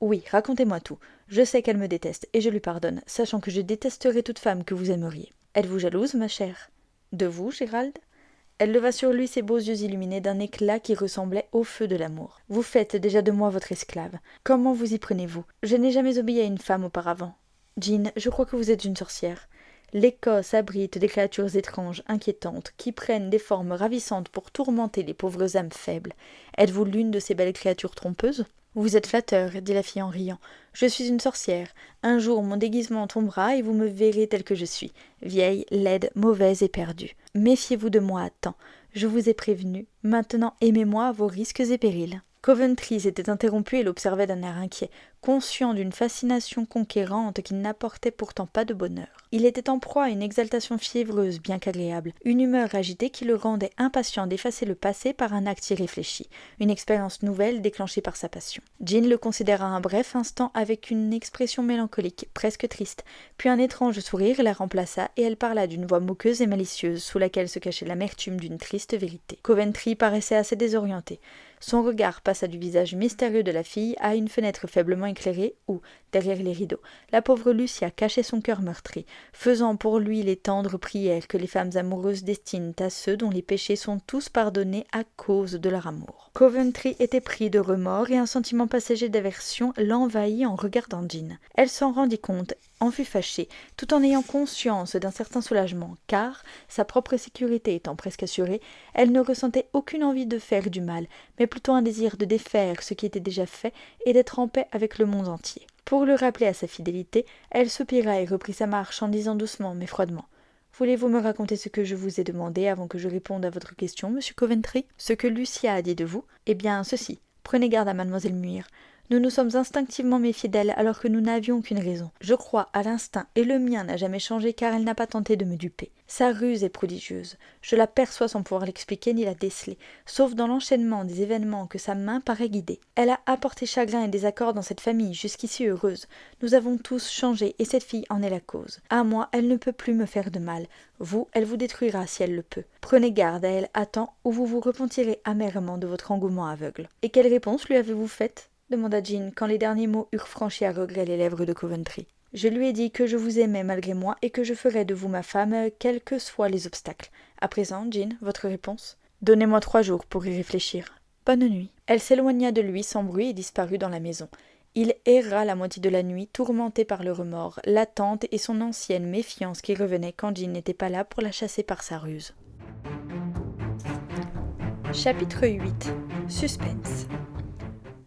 Oui, racontez-moi tout. Je sais qu'elle me déteste et je lui pardonne, sachant que je détesterai toute femme que vous aimeriez. Êtes-vous jalouse, ma chère? De vous, Gérald? Elle leva sur lui ses beaux yeux illuminés d'un éclat qui ressemblait au feu de l'amour. Vous faites déjà de moi votre esclave. Comment vous y prenez-vous? Je n'ai jamais obéi à une femme auparavant. Jean, je crois que vous êtes une sorcière. L'Écosse abrite des créatures étranges, inquiétantes, qui prennent des formes ravissantes pour tourmenter les pauvres âmes faibles. Êtes-vous l'une de ces belles créatures trompeuses? Vous êtes flatteur, dit la fille en riant. Je suis une sorcière. Un jour mon déguisement tombera et vous me verrez telle que je suis, vieille, laide, mauvaise et perdue. Méfiez-vous de moi à temps. Je vous ai prévenu. Maintenant aimez-moi à vos risques et périls. Coventry s'était interrompu et l'observait d'un air inquiet, conscient d'une fascination conquérante qui n'apportait pourtant pas de bonheur. Il était en proie à une exaltation fiévreuse bien qu'agréable, une humeur agitée qui le rendait impatient d'effacer le passé par un acte irréfléchi, une expérience nouvelle déclenchée par sa passion. Jean le considéra un bref instant avec une expression mélancolique, presque triste, puis un étrange sourire la remplaça et elle parla d'une voix moqueuse et malicieuse sous laquelle se cachait l'amertume d'une triste vérité. Coventry paraissait assez désorienté. Son regard passa du visage mystérieux de la fille à une fenêtre faiblement éclairée où, derrière les rideaux, la pauvre Lucia cachait son cœur meurtri, faisant pour lui les tendres prières que les femmes amoureuses destinent à ceux dont les péchés sont tous pardonnés à cause de leur amour. Coventry était pris de remords et un sentiment passager d'aversion l'envahit en regardant Jean. Elle s'en rendit compte, en fut fâchée, tout en ayant conscience d'un certain soulagement, car, sa propre sécurité étant presque assurée, elle ne ressentait aucune envie de faire du mal, mais plutôt un désir de défaire ce qui était déjà fait et d'être en paix avec le monde entier. Pour le rappeler à sa fidélité, elle soupira et reprit sa marche en disant doucement mais froidement: « Voulez-vous me raconter ce que je vous ai demandé avant que je réponde à votre question, monsieur Coventry? Ce que Lucia a dit de vous? Eh bien, ceci. Prenez garde à mademoiselle Muir. Nous nous sommes instinctivement méfiés d'elle alors que nous n'avions aucune raison. Je crois à l'instinct et le mien n'a jamais changé car elle n'a pas tenté de me duper. Sa ruse est prodigieuse. Je l'aperçois sans pouvoir l'expliquer ni la déceler, sauf dans l'enchaînement des événements que sa main paraît guider. Elle a apporté chagrin et désaccord dans cette famille jusqu'ici heureuse. Nous avons tous changé et cette fille en est la cause. À moi, elle ne peut plus me faire de mal. Vous, elle vous détruira si elle le peut. Prenez garde à elle à temps ou vous vous repentirez amèrement de votre engouement aveugle. Et quelle réponse lui avez-vous faite? Demanda Jean, quand les derniers mots eurent franchi à regret les lèvres de Coventry. Je lui ai dit que je vous aimais malgré moi et que je ferais de vous ma femme, quels que soient les obstacles. À présent, Jean, votre réponse? Donnez-moi 3 jours pour y réfléchir. Bonne nuit. Elle s'éloigna de lui sans bruit et disparut dans la maison. Il erra la moitié de la nuit, tourmenté par le remords, l'attente et son ancienne méfiance qui revenait quand Jean n'était pas là pour la chasser par sa ruse. Chapitre 8. Suspense.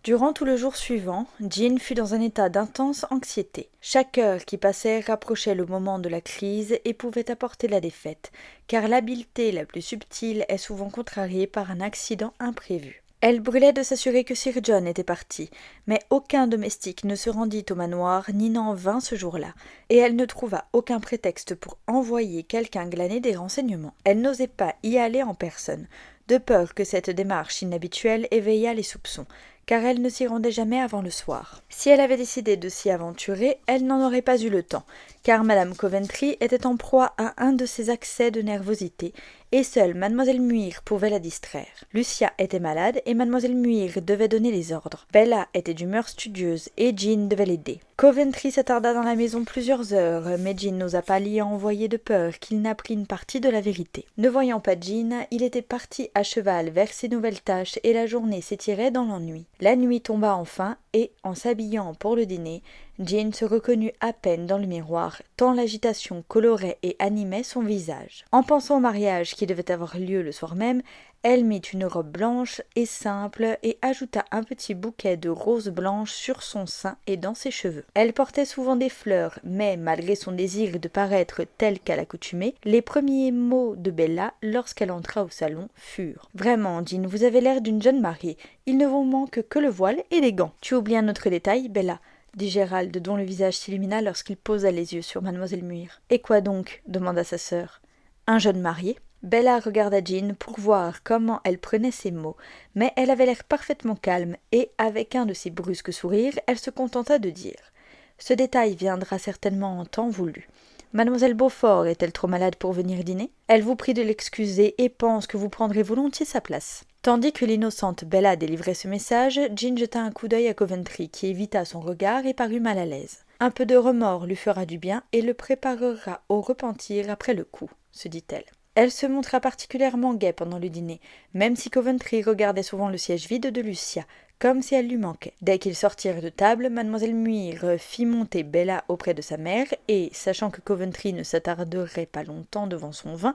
Durant tout le jour suivant, Jean fut dans un état d'intense anxiété. Chaque heure qui passait rapprochait le moment de la crise et pouvait apporter la défaite, car l'habileté la plus subtile est souvent contrariée par un accident imprévu. Elle brûlait de s'assurer que Sir John était parti, mais aucun domestique ne se rendit au manoir ni n'en vint ce jour-là, et elle ne trouva aucun prétexte pour envoyer quelqu'un glaner des renseignements. Elle n'osait pas y aller en personne, de peur que cette démarche inhabituelle éveillât les soupçons, car elle ne s'y rendait jamais avant le soir. Si elle avait décidé de s'y aventurer, elle n'en aurait pas eu le temps, car Madame Coventry était en proie à un de ses accès de nervosité, et seule Mademoiselle Muir pouvait la distraire. Lucia était malade, et Mademoiselle Muir devait donner les ordres. Bella était d'humeur studieuse, et Jean devait l'aider. Coventry s'attarda dans la maison plusieurs heures, mais Jean n'osa pas l'y envoyer de peur qu'il n'apprît une partie de la vérité. Ne voyant pas Jean, il était parti à cheval vers ses nouvelles tâches, et la journée s'étirait dans l'ennui. La nuit tomba enfin, et, en s'habillant pour le dîner, Jean se reconnut à peine dans le miroir, tant l'agitation colorait et animait son visage. En pensant au mariage qui devait avoir lieu le soir même, elle mit une robe blanche et simple et ajouta un petit bouquet de roses blanches sur son sein et dans ses cheveux. Elle portait souvent des fleurs, mais malgré son désir de paraître telle qu'à l'accoutumée, les premiers mots de Bella, lorsqu'elle entra au salon, furent « Vraiment, Jean, vous avez l'air d'une jeune mariée. Il ne vous manque que le voile et les gants. Tu oublies un autre détail, Bella ?» dit Gérald, dont le visage s'illumina lorsqu'il posa les yeux sur Mademoiselle Muir. « Et quoi donc ?» demanda sa sœur. « Un jeune marié ?» Bella regarda Jean pour voir comment elle prenait ces mots, mais elle avait l'air parfaitement calme, et, avec un de ses brusques sourires, elle se contenta de dire « Ce détail viendra certainement en temps voulu. Mademoiselle Beaufort est-elle trop malade pour venir dîner? Elle vous prie de l'excuser et pense que vous prendrez volontiers sa place. » Tandis que l'innocente Bella délivrait ce message, Jean jeta un coup d'œil à Coventry, qui évita son regard et parut mal à l'aise. « Un peu de remords lui fera du bien et le préparera au repentir après le coup, » se dit-elle. Elle se montra particulièrement gaie pendant le dîner, même si Coventry regardait souvent le siège vide de Lucia, comme si elle lui manquait. Dès qu'ils sortirent de table, Mademoiselle Muir fit monter Bella auprès de sa mère, et, sachant que Coventry ne s'attarderait pas longtemps devant son vin,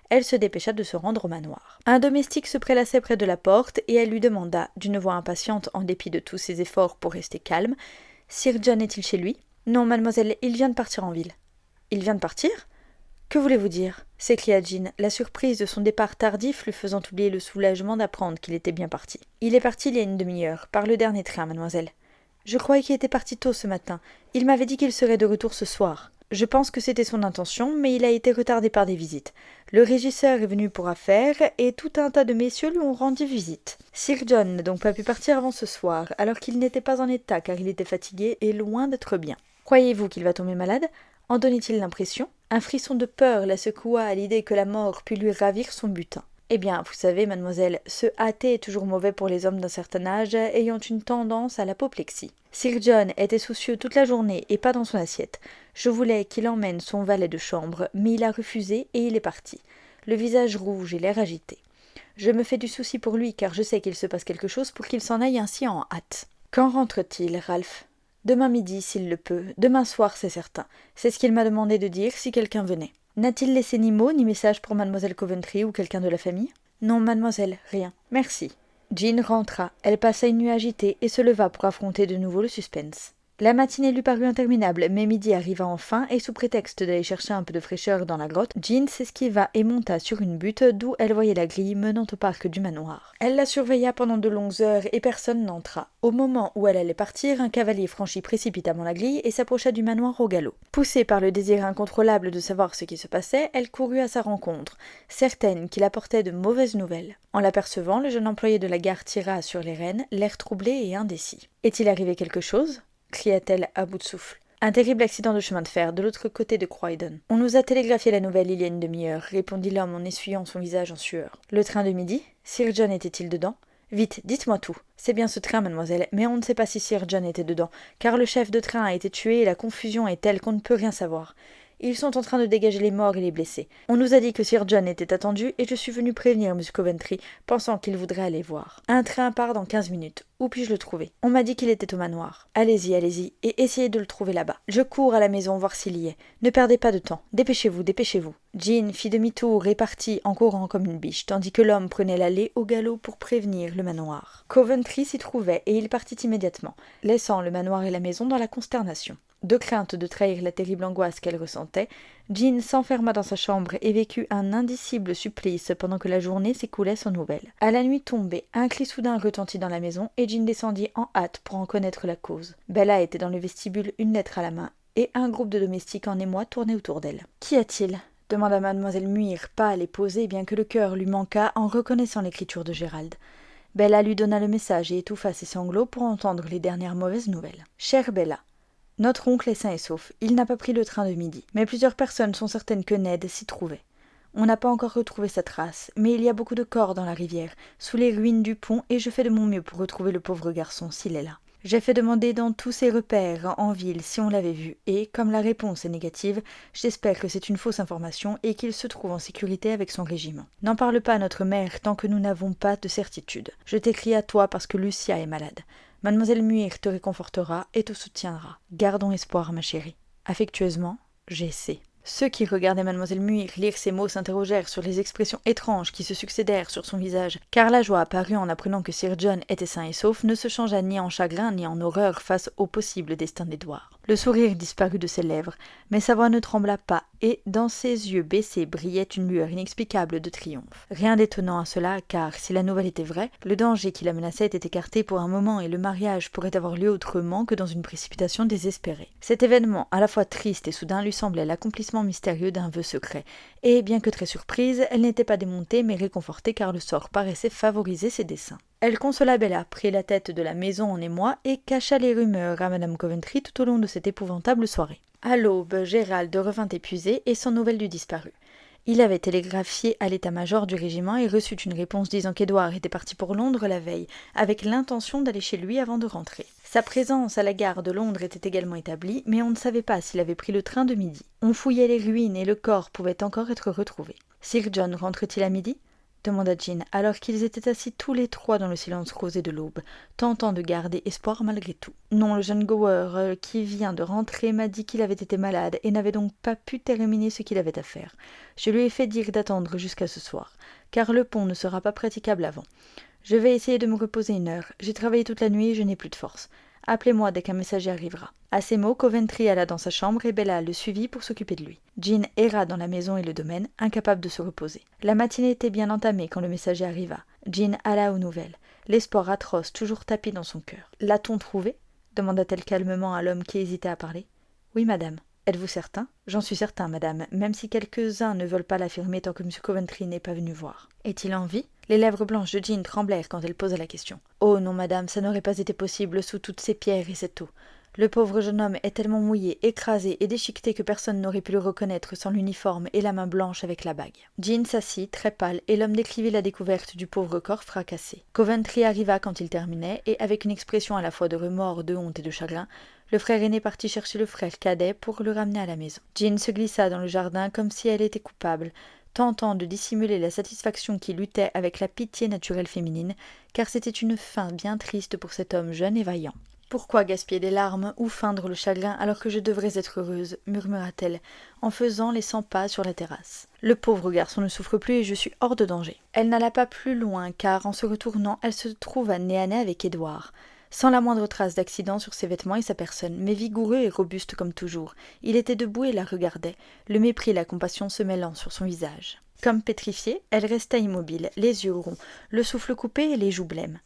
elle se dépêcha de se rendre au manoir. Un domestique se prélassait près de la porte, et elle lui demanda, d'une voix impatiente en dépit de tous ses efforts pour rester calme, « Sir John est-il chez lui ?»« Non, mademoiselle, il vient de partir en ville. »« Il vient de partir ? Que voulez-vous dire ?» s'écria Jean, la surprise de son départ tardif lui faisant oublier le soulagement d'apprendre qu'il était bien parti. « Il est parti il y a une demi-heure, par le dernier train, mademoiselle. Je croyais qu'il était parti tôt ce matin. Il m'avait dit qu'il serait de retour ce soir. Je pense que c'était son intention, mais il a été retardé par des visites. Le régisseur est venu pour affaires, et tout un tas de messieurs lui ont rendu visite. Sir John n'a donc pas pu partir avant ce soir, alors qu'il n'était pas en état car il était fatigué et loin d'être bien. Croyez-vous qu'il va tomber malade ? En donnait-il l'impression ? Un frisson de peur la secoua à l'idée que la mort pût lui ravir son butin. Eh bien, vous savez, mademoiselle, se hâter est toujours mauvais pour les hommes d'un certain âge ayant une tendance à l'apoplexie. Sir John était soucieux toute la journée et pas dans son assiette. Je voulais qu'il emmène son valet de chambre, mais il a refusé et il est parti, le visage rouge et l'air agité. Je me fais du souci pour lui car je sais qu'il se passe quelque chose pour qu'il s'en aille ainsi en hâte. Quand rentre-t-il, Ralph ? Demain midi, s'il le peut. Demain soir, c'est certain. C'est ce qu'il m'a demandé de dire si quelqu'un venait. N'a-t-il laissé ni mot, ni message pour mademoiselle Coventry ou quelqu'un de la famille ? Non, mademoiselle, rien. Merci. Jean rentra. Elle passa une nuit agitée et se leva pour affronter de nouveau le suspense. La matinée lui parut interminable, mais midi arriva enfin, et sous prétexte d'aller chercher un peu de fraîcheur dans la grotte, Jean s'esquiva et monta sur une butte d'où elle voyait la grille menant au parc du manoir. Elle la surveilla pendant de longues heures et personne n'entra. Au moment où elle allait partir, un cavalier franchit précipitamment la grille et s'approcha du manoir au galop. Poussée par le désir incontrôlable de savoir ce qui se passait, elle courut à sa rencontre, certaine qu'il apportait de mauvaises nouvelles. En l'apercevant, le jeune employé de la gare tira sur les rênes, l'air troublé et indécis. « Est-il arrivé quelque chose ?» cria-t-elle à bout de souffle. « Un terrible accident de chemin de fer, de l'autre côté de Croydon. On nous a télégraphié la nouvelle il y a une demi-heure, » répondit l'homme en essuyant son visage en sueur. « Le train de midi ? Sir John était-il dedans ? Vite, dites-moi tout. C'est bien ce train, mademoiselle, mais on ne sait pas si Sir John était dedans, car le chef de train a été tué et la confusion est telle qu'on ne peut rien savoir. Ils sont en train de dégager les morts et les blessés. On nous a dit que Sir John était attendu et je suis venu prévenir M. Coventry, pensant qu'il voudrait aller voir. Un train part dans 15 minutes. Où puis-je le trouver? On m'a dit qu'il était au manoir. Allez-y, et essayez de le trouver là-bas. Je cours à la maison voir s'il y est. Ne perdez pas de temps. Dépêchez-vous, dépêchez-vous. Jean fit demi-tour et partit en courant comme une biche, tandis que l'homme prenait l'allée au galop pour prévenir le manoir. Coventry s'y trouvait et il partit immédiatement, laissant le manoir et la maison dans la consternation. De crainte de trahir la terrible angoisse qu'elle ressentait, Jean s'enferma dans sa chambre et vécut un indicible supplice pendant que la journée s'écoulait sans nouvelles. À la nuit tombée, un cri soudain retentit dans la maison et Jean descendit en hâte pour en connaître la cause. Bella était dans le vestibule, une lettre à la main, et un groupe de domestiques en émoi tournait autour d'elle. « Qu'y a-t-il » demanda mademoiselle Muir, pâle et posée, bien que le cœur lui manquât en reconnaissant l'écriture de Gérald. Bella lui donna le message et étouffa ses sanglots pour entendre les dernières mauvaises nouvelles. « Chère Bella, notre oncle est sain et sauf. Il n'a pas pris le train de midi. Mais plusieurs personnes sont certaines que Ned s'y trouvait. On n'a pas encore retrouvé sa trace, mais il y a beaucoup de corps dans la rivière, sous les ruines du pont, et je fais de mon mieux pour retrouver le pauvre garçon, s'il est là. J'ai fait demander dans tous ses repères en ville si on l'avait vu, et, comme la réponse est négative, j'espère que c'est une fausse information et qu'il se trouve en sécurité avec son régiment. N'en parle pas à notre mère tant que nous n'avons pas de certitude. Je t'écris à toi parce que Lucia est malade. Mademoiselle Muir te réconfortera et te soutiendra. Gardons espoir, ma chérie. Affectueusement, J.C. Ceux qui regardaient mademoiselle Muir lire ces mots s'interrogèrent sur les expressions étranges qui se succédèrent sur son visage, car la joie apparue en apprenant que Sir John était sain et sauf ne se changea ni en chagrin ni en horreur face au possible destin d'Édouard. Le sourire disparut de ses lèvres, mais sa voix ne trembla pas, et dans ses yeux baissés brillait une lueur inexplicable de triomphe. Rien d'étonnant à cela, car si la nouvelle était vraie, le danger qui la menaçait était écarté pour un moment et le mariage pourrait avoir lieu autrement que dans une précipitation désespérée. Cet événement, à la fois triste et soudain, lui semblait l'accomplissement mystérieux d'un vœu secret, et bien que très surprise, elle n'était pas démontée mais réconfortée car le sort paraissait favoriser ses desseins. Elle consola Bella, prit la tête de la maison en émoi et cacha les rumeurs à madame Coventry tout au long de cette épouvantable soirée. À l'aube, Gérald revint épuisé et sans nouvelles du disparu. Il avait télégraphié à l'état-major du régiment et reçut une réponse disant qu'Édouard était parti pour Londres la veille, avec l'intention d'aller chez lui avant de rentrer. Sa présence à la gare de Londres était également établie, mais on ne savait pas s'il avait pris le train de midi. On fouillait les ruines et le corps pouvait encore être retrouvé. Sir John rentre-t-il à midi ? Demanda Jean, alors qu'ils étaient assis tous les trois dans le silence rosé de l'aube, tentant de garder espoir malgré tout. Non, le jeune Gower, qui vient de rentrer, m'a dit qu'il avait été malade et n'avait donc pas pu terminer ce qu'il avait à faire. Je lui ai fait dire d'attendre jusqu'à ce soir, car le pont ne sera pas praticable avant. Je vais essayer de me reposer une heure. J'ai travaillé toute la nuit et je n'ai plus de force. Appelez-moi dès qu'un messager arrivera. À ces mots, Coventry alla dans sa chambre et Bella le suivit pour s'occuper de lui. Jean erra dans la maison et le domaine, incapable de se reposer. La matinée était bien entamée quand le messager arriva. Jean alla aux nouvelles. L'espoir atroce toujours tapis dans son cœur. « L'a-t-on trouvé » demanda-t-elle calmement à l'homme qui hésitait à parler. « Oui, madame. » « Êtes-vous certain ?»« J'en suis certain, madame, même si quelques-uns ne veulent pas l'affirmer tant que M. Coventry n'est pas venu voir. »« Est-il en vie ?» Les lèvres blanches de Jean tremblèrent quand elle posa la question. « Oh non, madame, ça n'aurait pas été possible sous toutes ces pierres et cette eau. Le pauvre jeune homme est tellement mouillé, écrasé et déchiqueté que personne n'aurait pu le reconnaître sans l'uniforme et la main blanche avec la bague. » Jean s'assit, très pâle, et l'homme décrivit la découverte du pauvre corps fracassé. Coventry arriva quand il terminait, et avec une expression à la fois de remords, de honte et de chagrin, le frère aîné partit chercher le frère cadet pour le ramener à la maison. Jean se glissa dans le jardin comme si elle était coupable, tentant de dissimuler la satisfaction qui luttait avec la pitié naturelle féminine, car c'était une fin bien triste pour cet homme jeune et vaillant. « Pourquoi gaspiller des larmes ou feindre le chagrin alors que je devrais être heureuse » murmura-t-elle, en faisant les 100 pas sur la terrasse. « Le pauvre garçon ne souffre plus et je suis hors de danger. » Elle n'alla pas plus loin, car en se retournant, elle se trouva nez à nez avec Édouard. Sans la moindre trace d'accident sur ses vêtements et sa personne, mais vigoureux et robuste comme toujours. Il était debout et la regardait, le mépris et la compassion se mêlant sur son visage. Comme pétrifiée, elle resta immobile, les yeux ronds, le souffle coupé et les joues blêmes.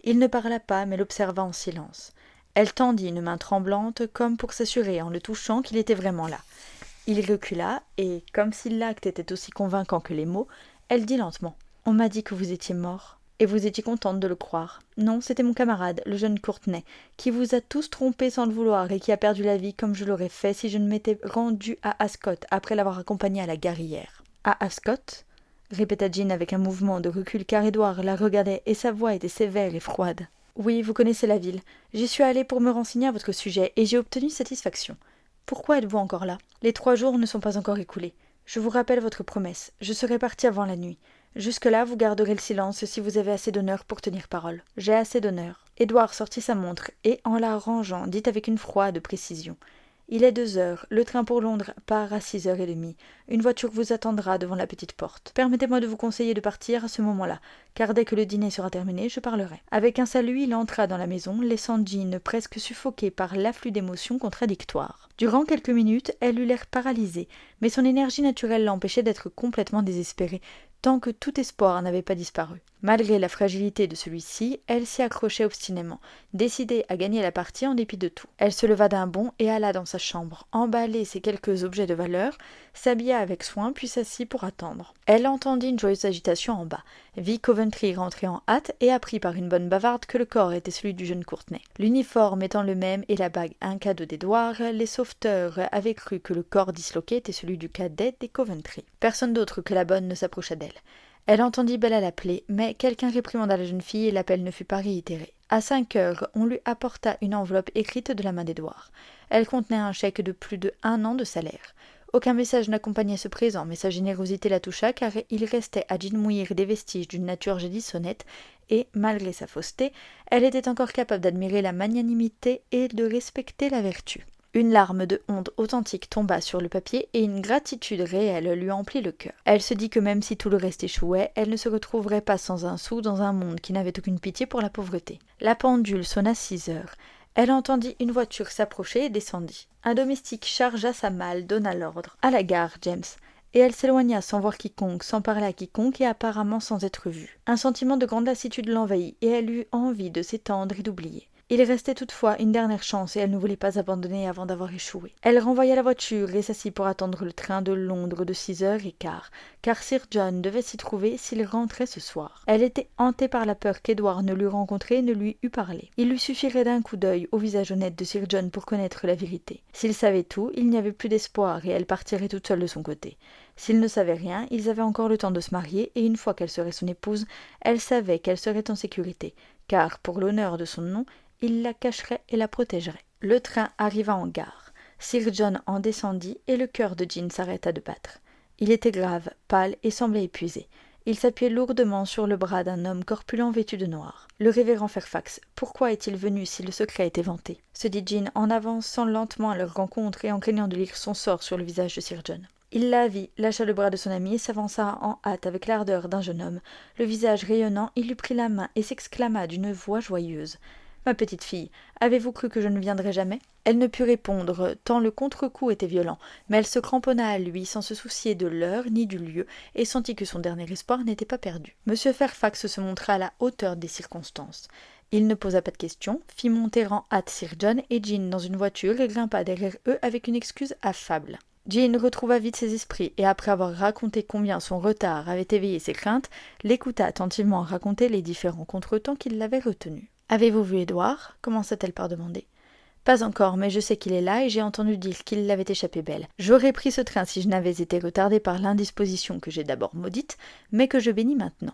Il ne parla pas, mais l'observa en silence. Elle tendit une main tremblante, comme pour s'assurer en le touchant qu'il était vraiment là. Il recula, et, comme si l'acte était aussi convaincant que les mots, elle dit lentement « On m'a dit que vous étiez mort. » Et vous étiez contente de le croire. Non, c'était mon camarade, le jeune Courtenay, qui vous a tous trompés sans le vouloir et qui a perdu la vie comme je l'aurais fait si je ne m'étais rendue à Ascot après l'avoir accompagné à la gare hier. « À Ascot ?» répéta Jean avec un mouvement de recul car Édouard la regardait et sa voix était sévère et froide. « Oui, vous connaissez la ville. J'y suis allée pour me renseigner à votre sujet et j'ai obtenu satisfaction. Pourquoi êtes-vous encore là? Les 3 jours ne sont pas encore écoulés. Je vous rappelle votre promesse. Je serai parti avant la nuit. Jusque-là, vous garderez le silence si vous avez assez d'honneur pour tenir parole. J'ai assez d'honneur. Édouard sortit sa montre et, en la rangeant, dit avec une froide précision. Il est 2 heures. Le train pour Londres part à 6h30. Une voiture vous attendra devant la petite porte. Permettez-moi de vous conseiller de partir à ce moment-là, car dès que le dîner sera terminé, je parlerai. Avec un salut, il entra dans la maison, laissant Jean presque suffoquée par l'afflux d'émotions contradictoires. Durant quelques minutes, elle eut l'air paralysée, mais son énergie naturelle l'empêchait d'être complètement désespérée, tant que tout espoir n'avait pas disparu. Malgré la fragilité de celui-ci, elle s'y accrochait obstinément, décidée à gagner la partie en dépit de tout. Elle se leva d'un bond et alla dans sa chambre, emballait ses quelques objets de valeur, s'habilla avec soin puis s'assit pour attendre. Elle entendit une joyeuse agitation en bas, vit Coventry rentrer en hâte et apprit par une bonne bavarde que le corps était celui du jeune Courtenay. L'uniforme étant le même et la bague un cadeau d'Édouard, les sauveteurs avaient cru que le corps disloqué était celui du cadet des Coventry. Personne d'autre que la bonne ne s'approcha d'elle. Elle entendit Bella l'appeler, mais quelqu'un réprimanda la jeune fille et l'appel ne fut pas réitéré. À 5 heures, on lui apporta une enveloppe écrite de la main d'Édouard. Elle contenait un chèque de plus d'1 an de salaire. Aucun message n'accompagnait ce présent, mais sa générosité la toucha car il restait à Jean Muir des vestiges d'une nature jadis honnête et, malgré sa fausseté, elle était encore capable d'admirer la magnanimité et de respecter la vertu. Une larme de honte authentique tomba sur le papier et une gratitude réelle lui emplit le cœur. Elle se dit que même si tout le reste échouait, elle ne se retrouverait pas sans un sou dans un monde qui n'avait aucune pitié pour la pauvreté. La pendule sonna 6 heures. Elle entendit une voiture s'approcher et descendit. Un domestique chargea sa malle, donna l'ordre. « À la gare, James !» Et elle s'éloigna sans voir quiconque, sans parler à quiconque et apparemment sans être vue. Un sentiment de grande lassitude l'envahit et elle eut envie de s'étendre et d'oublier. Il restait toutefois une dernière chance et elle ne voulait pas abandonner avant d'avoir échoué. Elle renvoya la voiture et s'assit pour attendre le train de Londres de 6h15, car Sir John devait s'y trouver s'il rentrait ce soir. Elle était hantée par la peur qu'Édouard ne l'eût rencontré et ne lui eût parlé. Il lui suffirait d'un coup d'œil au visage honnête de Sir John pour connaître la vérité. S'il savait tout, il n'y avait plus d'espoir et elle partirait toute seule de son côté. S'il ne savait rien, ils avaient encore le temps de se marier et une fois qu'elle serait son épouse, elle savait qu'elle serait en sécurité, car, pour l'honneur de son nom, il la cacherait et la protégerait. Le train arriva en gare. Sir John en descendit et le cœur de Jean s'arrêta de battre. Il était grave, pâle et semblait épuisé. Il s'appuyait lourdement sur le bras d'un homme corpulent vêtu de noir. Le révérend Fairfax, pourquoi est-il venu si le secret était vanté? Se dit Jean en avançant lentement à leur rencontre et en craignant de lire son sort sur le visage de Sir John. Il la vit, lâcha le bras de son ami et s'avança en hâte avec l'ardeur d'un jeune homme. Le visage rayonnant, il lui prit la main et s'exclama d'une voix joyeuse. « Ma petite fille, avez-vous cru que je ne viendrais jamais ?» Elle ne put répondre, tant le contre-coup était violent, mais elle se cramponna à lui sans se soucier de l'heure ni du lieu, et sentit que son dernier espoir n'était pas perdu. M. Fairfax se montra à la hauteur des circonstances. Il ne posa pas de questions, fit monter en hâte Sir John et Jean dans une voiture et grimpa derrière eux avec une excuse affable. Jean retrouva vite ses esprits et après avoir raconté combien son retard avait éveillé ses craintes, l'écouta attentivement raconter les différents contretemps qui l'avaient retenu. « Avez-vous vu Édouard » commença-t-elle par demander. « Pas encore, mais je sais qu'il est là et j'ai entendu dire qu'il l'avait échappé belle. J'aurais pris ce train si je n'avais été retardée par l'indisposition que j'ai d'abord maudite, mais que je bénis maintenant.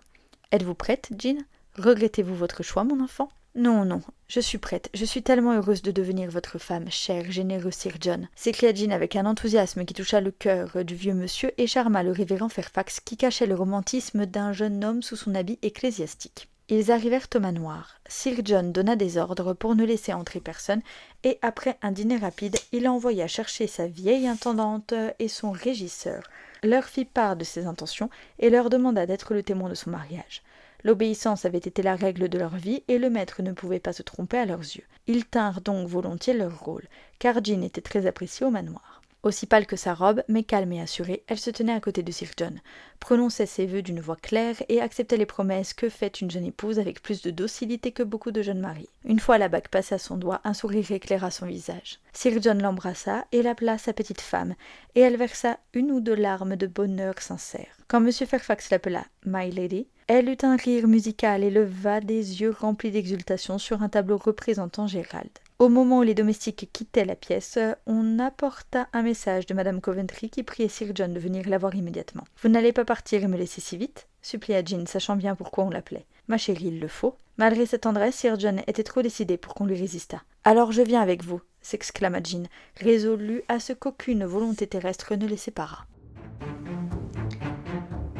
Êtes-vous prête, Jean? Regrettez-vous votre choix, mon enfant ? » Non, non, je suis prête. Je suis tellement heureuse de devenir votre femme, cher, généreux Sir John, s'écria Jean avec un enthousiasme qui toucha le cœur du vieux monsieur et charma le révérend Fairfax qui cachait le romantisme d'un jeune homme sous son habit ecclésiastique. Ils arrivèrent au manoir. Sir John donna des ordres pour ne laisser entrer personne, et après un dîner rapide, il envoya chercher sa vieille intendante et son régisseur, leur fit part de ses intentions et leur demanda d'être le témoin de son mariage. L'obéissance avait été la règle de leur vie et le maître ne pouvait pas se tromper à leurs yeux. Ils tinrent donc volontiers leur rôle, car Jean était très appréciée au manoir. Aussi pâle que sa robe, mais calme et assurée, elle se tenait à côté de Sir John, prononçait ses vœux d'une voix claire et acceptait les promesses que fait une jeune épouse avec plus de docilité que beaucoup de jeunes maris. Une fois la bague passée à son doigt, un sourire éclaira son visage. Sir John l'embrassa et l'appela sa petite femme, et elle versa 1 ou 2 larmes de bonheur sincère. Quand M. Fairfax l'appela « My Lady », elle eut un rire musical et leva des yeux remplis d'exultation sur un tableau représentant Gérald. Au moment où les domestiques quittaient la pièce, on apporta un message de Madame Coventry qui priait Sir John de venir la voir immédiatement. « Vous n'allez pas partir et me laisser si vite ?» supplia Jean, sachant bien pourquoi on l'appelait. « Ma chérie, il le faut. » Malgré sa tendresse, Sir John était trop décidé pour qu'on lui résistât. « Alors je viens avec vous. s'exclama Jean, résolue à ce qu'aucune volonté terrestre ne les séparât.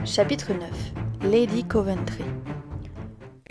Chapitre 9. Lady Coventry.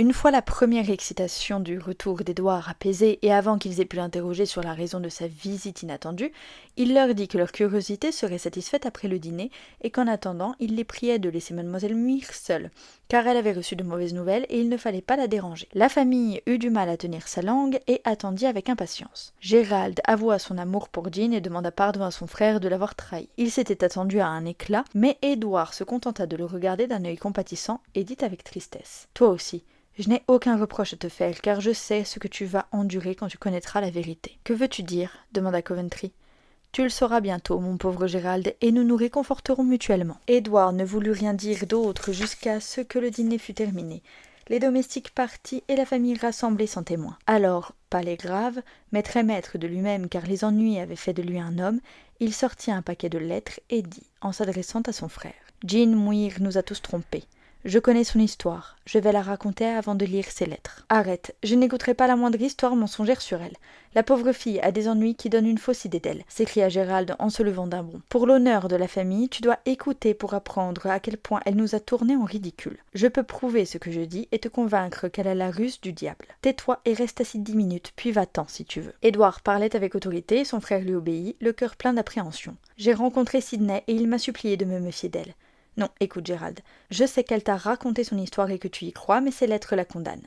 Une fois la première excitation du retour d'Édouard apaisée et avant qu'ils aient pu l'interroger sur la raison de sa visite inattendue, il leur dit que leur curiosité serait satisfaite après le dîner et qu'en attendant, il les priait de laisser mademoiselle Muir seule, car elle avait reçu de mauvaises nouvelles et il ne fallait pas la déranger. La famille eut du mal à tenir sa langue et attendit avec impatience. Gérald avoua son amour pour Jean et demanda pardon à son frère de l'avoir trahi. Il s'était attendu à un éclat, mais Édouard se contenta de le regarder d'un œil compatissant et dit avec tristesse : « Toi aussi, je n'ai aucun reproche à te faire, car je sais ce que tu vas endurer quand tu connaîtras la vérité. »« Que veux-tu dire » demanda Coventry. « Tu le sauras bientôt, mon pauvre Gérald, et nous nous réconforterons mutuellement. » Édouard ne voulut rien dire d'autre jusqu'à ce que le dîner fût terminé. Les domestiques partis et la famille rassemblée sans témoins. Alors, pâle et grave, mais très maître de lui-même car les ennuis avaient fait de lui un homme, il sortit un paquet de lettres et dit, en s'adressant à son frère : « Jean Muir nous a tous trompés. Je connais son histoire, je vais la raconter avant de lire ses lettres. »« Arrête, je n'écouterai pas la moindre histoire mensongère sur elle. La pauvre fille a des ennuis qui donnent une fausse idée d'elle, » s'écria Gérald en se levant d'un bond. « Pour l'honneur de la famille, tu dois écouter pour apprendre à quel point elle nous a tournés en ridicule. Je peux prouver ce que je dis et te convaincre qu'elle a la ruse du diable. Tais-toi et reste assis 10 minutes, puis va-t'en si tu veux. » Édouard parlait avec autorité, son frère lui obéit, le cœur plein d'appréhension. « J'ai rencontré Sidney et il m'a supplié de me méfier d'elle. » « Non, écoute Gérald, je sais qu'elle t'a raconté son histoire et que tu y crois, mais ces lettres la condamnent.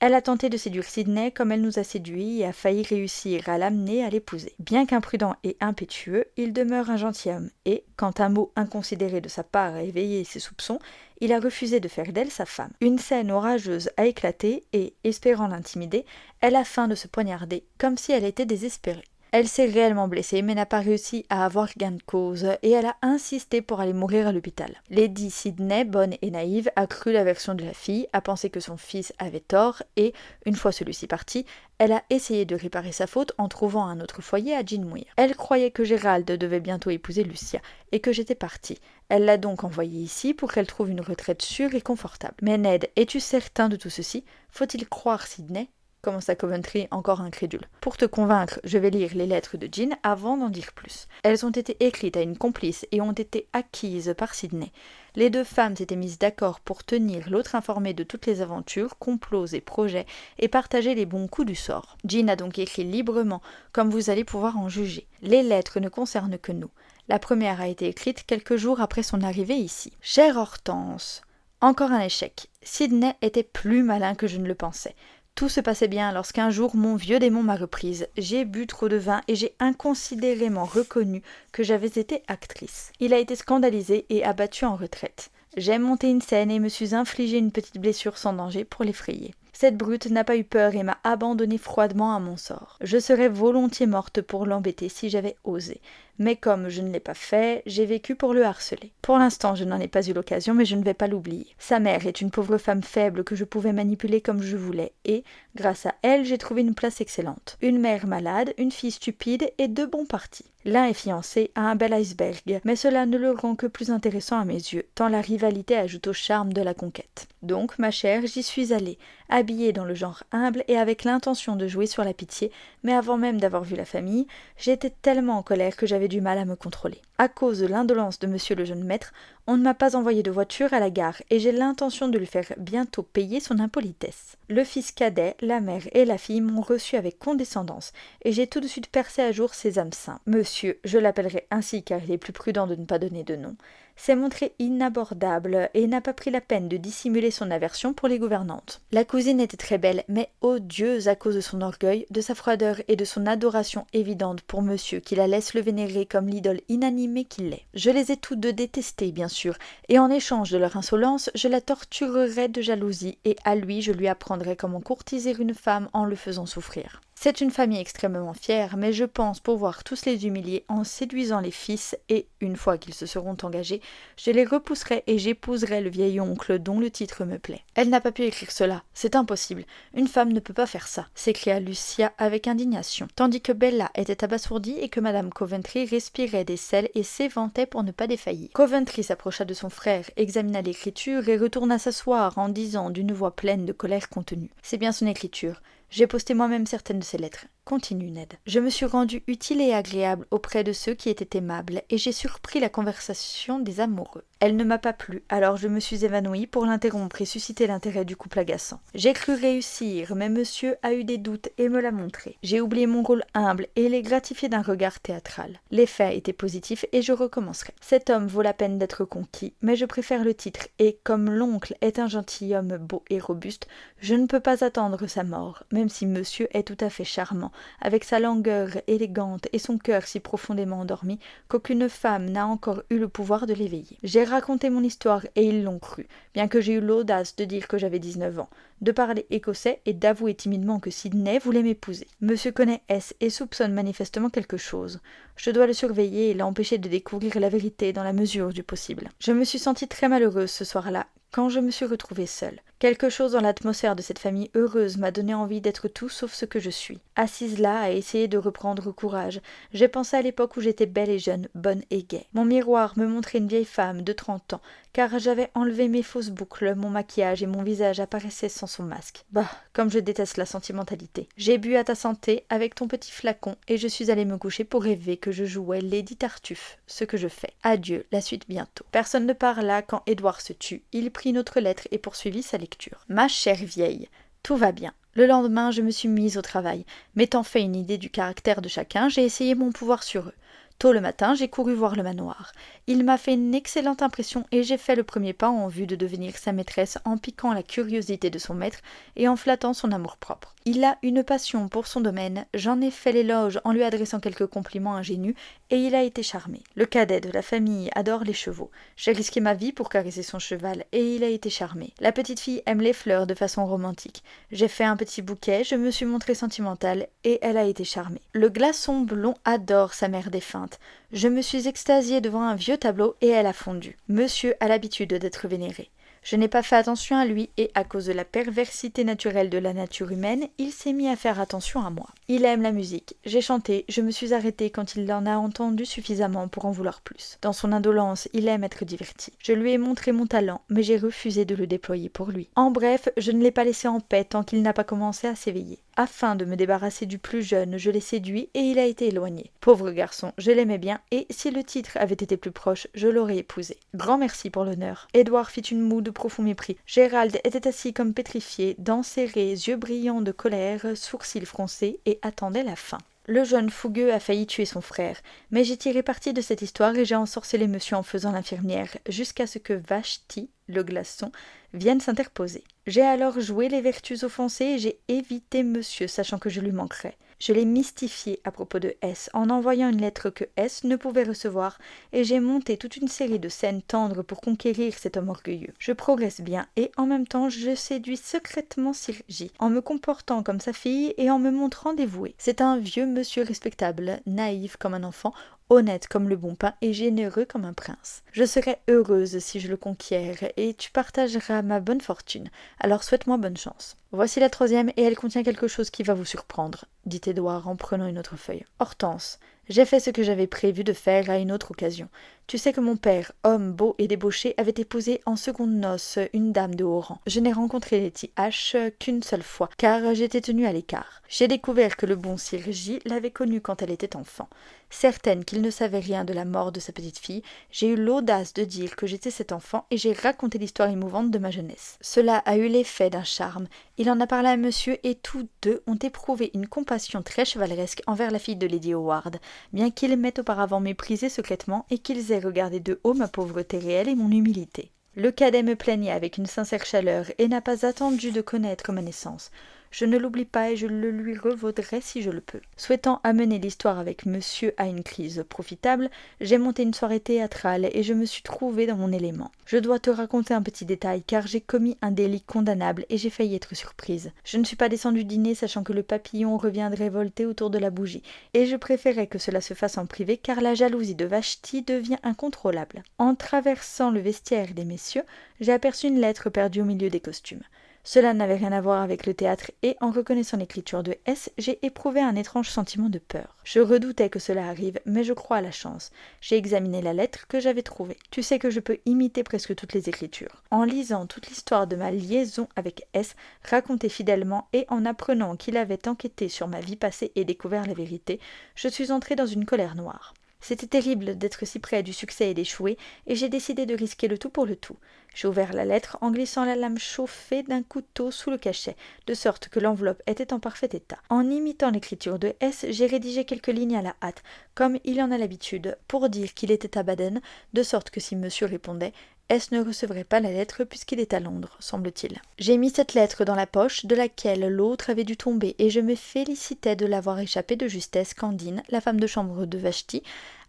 Elle a tenté de séduire Sidney comme elle nous a séduits et a failli réussir à l'amener à l'épouser. Bien qu'imprudent et impétueux, il demeure un gentilhomme et, quand un mot inconsidéré de sa part a éveillé ses soupçons, il a refusé de faire d'elle sa femme. Une scène orageuse a éclaté et, espérant l'intimider, elle a feint de se poignarder, comme si elle était désespérée. Elle s'est réellement blessée, mais n'a pas réussi à avoir gain de cause, et elle a insisté pour aller mourir à l'hôpital. Lady Sidney, bonne et naïve, a cru la version de la fille, a pensé que son fils avait tort, et, une fois celui-ci parti, elle a essayé de réparer sa faute en trouvant un autre foyer à Jean Muir. Elle croyait que Gérald devait bientôt épouser Lucia, et que j'étais partie. Elle l'a donc envoyé ici pour qu'elle trouve une retraite sûre et confortable. Mais Ned, es-tu certain de tout ceci ? Faut-il croire Sidney ? Commença Coventry, encore incrédule. Pour te convaincre, je vais lire les lettres de Jean avant d'en dire plus. Elles ont été écrites à une complice et ont été acquises par Sidney. Les deux femmes s'étaient mises d'accord pour tenir l'autre informée de toutes les aventures, complots et projets, et partager les bons coups du sort. Jean a donc écrit librement, comme vous allez pouvoir en juger. Les lettres ne concernent que nous. La première a été écrite quelques jours après son arrivée ici. « Chère Hortense, encore un échec. Sidney était plus malin que je ne le pensais. Tout se passait bien lorsqu'un jour mon vieux démon m'a reprise. J'ai bu trop de vin et j'ai inconsidérément reconnu que j'avais été actrice. Il a été scandalisé et abattu en retraite. J'ai monté une scène et me suis infligé une petite blessure sans danger pour l'effrayer. Cette brute n'a pas eu peur et m'a abandonnée froidement à mon sort. Je serais volontiers morte pour l'embêter si j'avais osé. Mais comme je ne l'ai pas fait, j'ai vécu pour le harceler. Pour l'instant, je n'en ai pas eu l'occasion, mais je ne vais pas l'oublier. Sa mère est une pauvre femme faible que je pouvais manipuler comme je voulais, et, grâce à elle, j'ai trouvé une place excellente. Une mère malade, une fille stupide et 2 bons partis. L'un est fiancé à un bel iceberg, mais cela ne le rend que plus intéressant à mes yeux, tant la rivalité ajoute au charme de la conquête. Donc, ma chère, j'y suis allée, habillée dans le genre humble et avec l'intention de jouer sur la pitié, mais avant même d'avoir vu la famille, j'étais tellement en colère que j'avais du mal à me contrôler. À cause de l'indolence de monsieur le jeune maître, on ne m'a pas envoyé de voiture à la gare et j'ai l'intention de lui faire bientôt payer son impolitesse. Le fils cadet, la mère et la fille m'ont reçu avec condescendance et j'ai tout de suite percé à jour ses hameçons. Monsieur, je l'appellerai ainsi car il est plus prudent de ne pas donner de nom, s'est montré inabordable et n'a pas pris la peine de dissimuler son aversion pour les gouvernantes. La cousine était très belle, mais odieuse à cause de son orgueil, de sa froideur et de son adoration évidente pour monsieur qui la laisse le vénérer comme l'idole inanimée qu'il est. Je les ai toutes deux détestées, bien sûr, et en échange de leur insolence, je la torturerai de jalousie et à lui je lui apprendrai comment courtiser une femme en le faisant souffrir. C'est une famille extrêmement fière, mais je pense pouvoir tous les humilier en séduisant les fils et, une fois qu'ils se seront engagés, je les repousserai et j'épouserai le vieil oncle dont le titre me plaît. Elle n'a pas pu écrire cela, c'est impossible. Une femme ne peut pas faire ça, s'écria Lucia avec indignation, tandis que Bella était abasourdie et que madame Coventry respirait des sels et s'éventait pour ne pas défaillir. Coventry s'approcha de son frère, examina l'écriture et retourna s'asseoir en disant d'une voix pleine de colère contenue. C'est bien son écriture. J'ai posté moi-même certaines de ces lettres. continue Ned. Je me suis rendu utile et agréable auprès de ceux qui étaient aimables, et j'ai surpris la conversation des amoureux. Elle ne m'a pas plu, alors je me suis évanouie pour l'interrompre et susciter l'intérêt du couple agaçant. J'ai cru réussir, mais monsieur a eu des doutes et me l'a montré. J'ai oublié mon rôle humble et l'ai gratifié d'un regard théâtral. L'effet était positif et je recommencerai. Cet homme vaut la peine d'être conquis, mais je préfère le titre, et comme l'oncle est un gentilhomme beau et robuste, je ne peux pas attendre sa mort, même si monsieur est tout à fait charmant, avec sa langueur élégante et son cœur si profondément endormi qu'aucune femme n'a encore eu le pouvoir de l'éveiller. J'ai raconté mon histoire et ils l'ont cru, bien que j'ai eu l'audace de dire que j'avais 19 ans, de parler écossais et d'avouer timidement que Sydney voulait m'épouser. Monsieur connaît S et soupçonne manifestement quelque chose. Je dois le surveiller et l'empêcher de découvrir la vérité dans la mesure du possible. Je me suis sentie très malheureuse ce soir-là, quand je me suis retrouvée seule. Quelque chose dans l'atmosphère de cette famille heureuse m'a donné envie d'être tout sauf ce que je suis. Assise là, à essayer de reprendre courage, j'ai pensé à l'époque où j'étais belle et jeune, bonne et gaie. Mon miroir me montrait une vieille femme de 30 ans, car j'avais enlevé mes fausses boucles, mon maquillage et mon visage apparaissaient sans son masque. Bah, comme je déteste la sentimentalité. J'ai bu à ta santé avec ton petit flacon et je suis allée me coucher pour rêver que je jouais Lady Tartuffe, ce que je fais. Adieu, la suite bientôt. Personne ne parla quand Édouard se tut. Il prit notre lettre et poursuivit sa lecture. Ma chère vieille, tout va bien. Le lendemain, je me suis mise au travail. M'étant fait une idée du caractère de chacun, j'ai essayé mon pouvoir sur eux. Tôt le matin, j'ai couru voir le manoir. Il m'a fait une excellente impression et j'ai fait le premier pas en vue de devenir sa maîtresse en piquant la curiosité de son maître et en flattant son amour-propre. Il a une passion pour son domaine, j'en ai fait l'éloge en lui adressant quelques compliments ingénus et il a été charmé. Le cadet de la famille adore les chevaux. J'ai risqué ma vie pour caresser son cheval et il a été charmé. La petite fille aime les fleurs de façon romantique. J'ai fait un petit bouquet, je me suis montrée sentimentale et elle a été charmée. Le glaçon blond adore sa mère défunte. Je me suis extasiée devant un vieux tableau et elle a fondu. Monsieur a l'habitude d'être vénéré. Je n'ai pas fait attention à lui et, à cause de la perversité naturelle de la nature humaine, il s'est mis à faire attention à moi. Il aime la musique. J'ai chanté, je me suis arrêtée quand il en a entendu suffisamment pour en vouloir plus. Dans son indolence, il aime être diverti. Je lui ai montré mon talent, mais j'ai refusé de le déployer pour lui. En bref, je ne l'ai pas laissé en paix tant qu'il n'a pas commencé à s'éveiller. Afin de me débarrasser du plus jeune, je l'ai séduit et il a été éloigné. Pauvre garçon, je l'aimais bien et, si le titre avait été plus proche, je l'aurais épousé. Grand merci pour l'honneur. Édouard fit une moue de profond mépris. Gérald était assis comme pétrifié, dents serrées, yeux brillants de colère, sourcils froncés et attendait la fin. Le jeune fougueux a failli tuer son frère, mais j'ai tiré parti de cette histoire et j'ai ensorcelé monsieur en faisant l'infirmière, jusqu'à ce que Vashti, le glaçon, vienne s'interposer. J'ai alors joué les vertus offensées et j'ai évité monsieur, sachant que je lui manquerais. Je l'ai mystifié à propos de S en envoyant une lettre que S ne pouvait recevoir et j'ai monté toute une série de scènes tendres pour conquérir cet homme orgueilleux. Je progresse bien et en même temps je séduis secrètement Sir J en me comportant comme sa fille et en me montrant dévoué. C'est un vieux monsieur respectable, naïf comme un enfant, honnête comme le bon pain et généreux comme un prince. Je serai heureuse si je le conquiers et tu partageras ma bonne fortune. Alors souhaite-moi bonne chance. Voici la troisième et elle contient quelque chose qui va vous surprendre, dit Édouard en prenant une autre feuille. Hortense, j'ai fait ce que j'avais prévu de faire à une autre occasion. Tu sais que mon père, homme beau et débauché, avait épousé en secondes noces une dame de haut rang. Je n'ai rencontré Letty H qu'une seule fois, car j'étais tenue à l'écart. J'ai découvert que le bon Sir J l'avait connue quand elle était enfant. Certaine qu'il ne savait rien de la mort de sa petite fille, j'ai eu l'audace de dire que j'étais cet enfant et j'ai raconté l'histoire émouvante de ma jeunesse. Cela a eu l'effet d'un charme. Il en a parlé à monsieur et tous deux ont éprouvé une compassion très chevaleresque envers la fille de Lady Howard, bien qu'ils m'aient auparavant méprisé secrètement et qu'ils aient regardé de haut ma pauvreté réelle et mon humilité. Le cadet me plaignait avec une sincère chaleur et n'a pas attendu de connaître ma naissance. Je ne l'oublie pas et je le lui revaudrai si je le peux. Souhaitant amener l'histoire avec monsieur à une crise profitable, j'ai monté une soirée théâtrale et je me suis trouvée dans mon élément. Je dois te raconter un petit détail car j'ai commis un délit condamnable et j'ai failli être surprise. Je ne suis pas descendue dîner sachant que le papillon reviendrait volter autour de la bougie et je préférais que cela se fasse en privé car la jalousie de Vashti devient incontrôlable. En traversant le vestiaire des messieurs, j'ai aperçu une lettre perdue au milieu des costumes. Cela n'avait rien à voir avec le théâtre et, en reconnaissant l'écriture de S, j'ai éprouvé un étrange sentiment de peur. Je redoutais que cela arrive, mais je crois à la chance. J'ai examiné la lettre que j'avais trouvée. Tu sais que je peux imiter presque toutes les écritures. En lisant toute l'histoire de ma liaison avec S, racontée fidèlement, et en apprenant qu'il avait enquêté sur ma vie passée et découvert la vérité, je suis entrée dans une colère noire. C'était terrible d'être si près du succès et d'échouer, et j'ai décidé de risquer le tout pour le tout. J'ai ouvert la lettre en glissant la lame chauffée d'un couteau sous le cachet, de sorte que l'enveloppe était en parfait état. En imitant l'écriture de S, j'ai rédigé quelques lignes à la hâte, comme il en a l'habitude, pour dire qu'il était à Baden, de sorte que si monsieur répondait, S ne recevrait pas la lettre puisqu'il est à Londres, semble-t-il. J'ai mis cette lettre dans la poche de laquelle l'autre avait dû tomber, et je me félicitais de l'avoir échappé de justesse quand Dean, la femme de chambre de Vashti,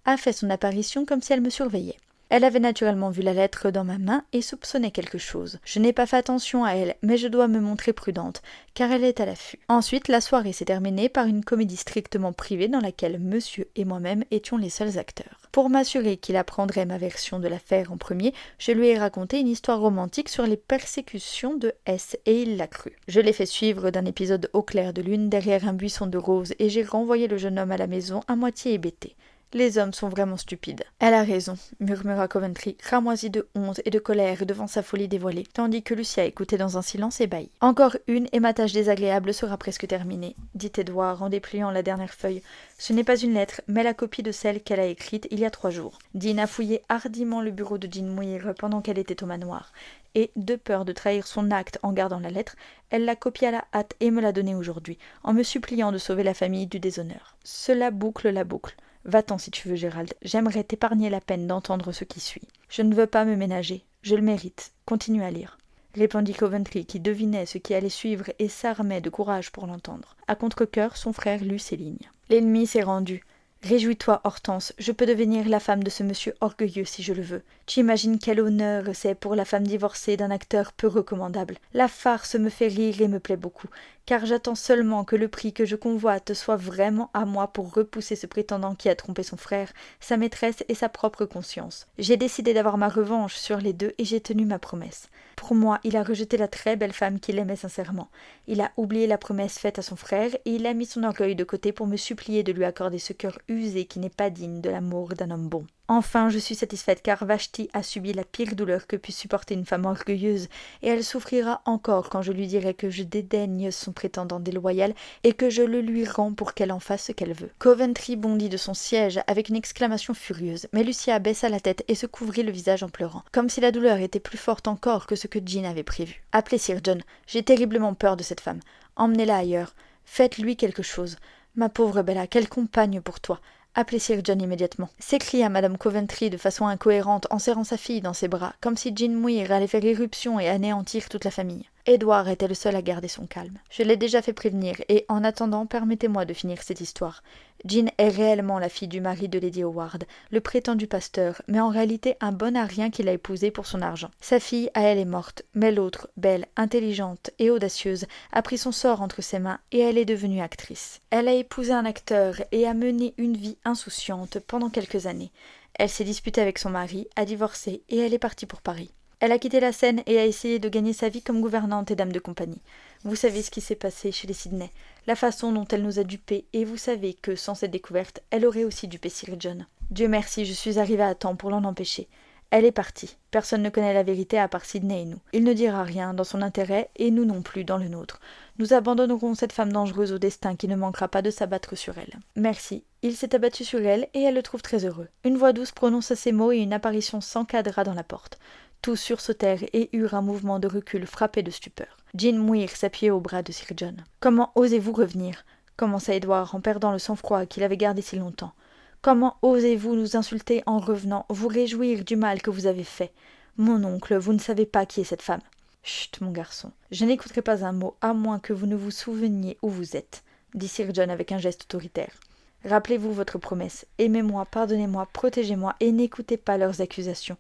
a fait son apparition comme si elle me surveillait. Elle avait naturellement vu la lettre dans ma main et soupçonnait quelque chose. Je n'ai pas fait attention à elle, mais je dois me montrer prudente, car elle est à l'affût. Ensuite, la soirée s'est terminée par une comédie strictement privée dans laquelle monsieur et moi-même étions les seuls acteurs. Pour m'assurer qu'il apprendrait ma version de l'affaire en premier, je lui ai raconté une histoire romantique sur les persécutions de S, et il l'a cru. Je l'ai fait suivre d'un épisode au clair de lune derrière un buisson de roses, et j'ai renvoyé le jeune homme à la maison à moitié hébété. Les hommes sont vraiment stupides. Elle a raison, murmura Coventry, cramoisi de honte et de colère devant sa folie dévoilée, tandis que Lucia écoutait dans un silence ébahi. Encore une et ma tâche désagréable sera presque terminée, dit Édouard en dépliant la dernière feuille. Ce n'est pas une lettre, mais la copie de celle qu'elle a écrite il y a 3 jours. Dean a fouillé hardiment le bureau de Jean Muir pendant qu'elle était au manoir, et, de peur de trahir son acte en gardant la lettre, elle l'a copiée à la hâte et me l'a donnée aujourd'hui, en me suppliant de sauver la famille du déshonneur. Cela boucle la boucle. Va-t'en si tu veux, Gérald. J'aimerais t'épargner la peine d'entendre ce qui suit. Je ne veux pas me ménager. Je le mérite. Continue à lire. Répondit Coventry, qui devinait ce qui allait suivre et s'armait de courage pour l'entendre. À contre-cœur, son frère lut ces lignes. L'ennemi s'est rendu. Réjouis-toi, Hortense, je peux devenir la femme de ce monsieur orgueilleux si je le veux. Tu imagines quel honneur c'est pour la femme divorcée d'un acteur peu recommandable. La farce me fait rire et me plaît beaucoup, car j'attends seulement que le prix que je convoite soit vraiment à moi pour repousser ce prétendant qui a trompé son frère, sa maîtresse et sa propre conscience. J'ai décidé d'avoir ma revanche sur les deux et j'ai tenu ma promesse. Pour moi, il a rejeté la très belle femme qu'il aimait sincèrement. Il a oublié la promesse faite à son frère et il a mis son orgueil de côté pour me supplier de lui accorder ce cœur usé qui n'est pas digne de l'amour d'un homme bon. Enfin, je suis satisfaite car Vashti a subi la pire douleur que puisse supporter une femme orgueilleuse et elle souffrira encore quand je lui dirai que je dédaigne son prétendant déloyal et que je le lui rends pour qu'elle en fasse ce qu'elle veut. Coventry bondit de son siège avec une exclamation furieuse, mais Lucia baissa la tête et se couvrit le visage en pleurant, comme si la douleur était plus forte encore que ce que Jean avait prévu. « Appelez Sir John, j'ai terriblement peur de cette femme. Emmenez-la ailleurs. Faites-lui quelque chose. Ma pauvre Bella, quelle compagne pour toi. Appelez Sir John immédiatement, s'écria Madame Coventry de façon incohérente en serrant sa fille dans ses bras, comme si Jean Muir allait faire irruption et anéantir toute la famille. Édouard était le seul à garder son calme. Je l'ai déjà fait prévenir, et en attendant, permettez-moi de finir cette histoire. Jean est réellement la fille du mari de Lady Howard, le prétendu pasteur, mais en réalité un bon à rien qu'il a épousé pour son argent. Sa fille, à elle, est morte, mais l'autre, belle, intelligente et audacieuse, a pris son sort entre ses mains et elle est devenue actrice. Elle a épousé un acteur et a mené une vie insouciante pendant quelques années. Elle s'est disputée avec son mari, a divorcé et elle est partie pour Paris. Elle a quitté la scène et a essayé de gagner sa vie comme gouvernante et dame de compagnie. Vous savez ce qui s'est passé chez les Sidney, la façon dont elle nous a dupés, et vous savez que, sans cette découverte, elle aurait aussi dupé Sir John. Dieu merci, je suis arrivée à temps pour l'en empêcher. Elle est partie. Personne ne connaît la vérité à part Sidney et nous. Il ne dira rien dans son intérêt, et nous non plus dans le nôtre. Nous abandonnerons cette femme dangereuse au destin qui ne manquera pas de s'abattre sur elle. Merci. Il s'est abattu sur elle, et elle le trouve très heureux. Une voix douce prononça ces mots et une apparition s'encadra dans la porte. Tous sursautèrent et eurent un mouvement de recul frappé de stupeur. Jean Muir s'appuyait au bras de Sir John. « Comment osez-vous revenir » commença Édouard en perdant le sang-froid qu'il avait gardé si longtemps. « Comment osez-vous nous insulter en revenant, vous réjouir du mal que vous avez fait ? Mon oncle, vous ne savez pas qui est cette femme. »« Chut, mon garçon, je n'écouterai pas un mot, à moins que vous ne vous souveniez où vous êtes, » dit Sir John avec un geste autoritaire. « Rappelez-vous votre promesse. Aimez-moi, pardonnez-moi, protégez-moi et n'écoutez pas leurs accusations. »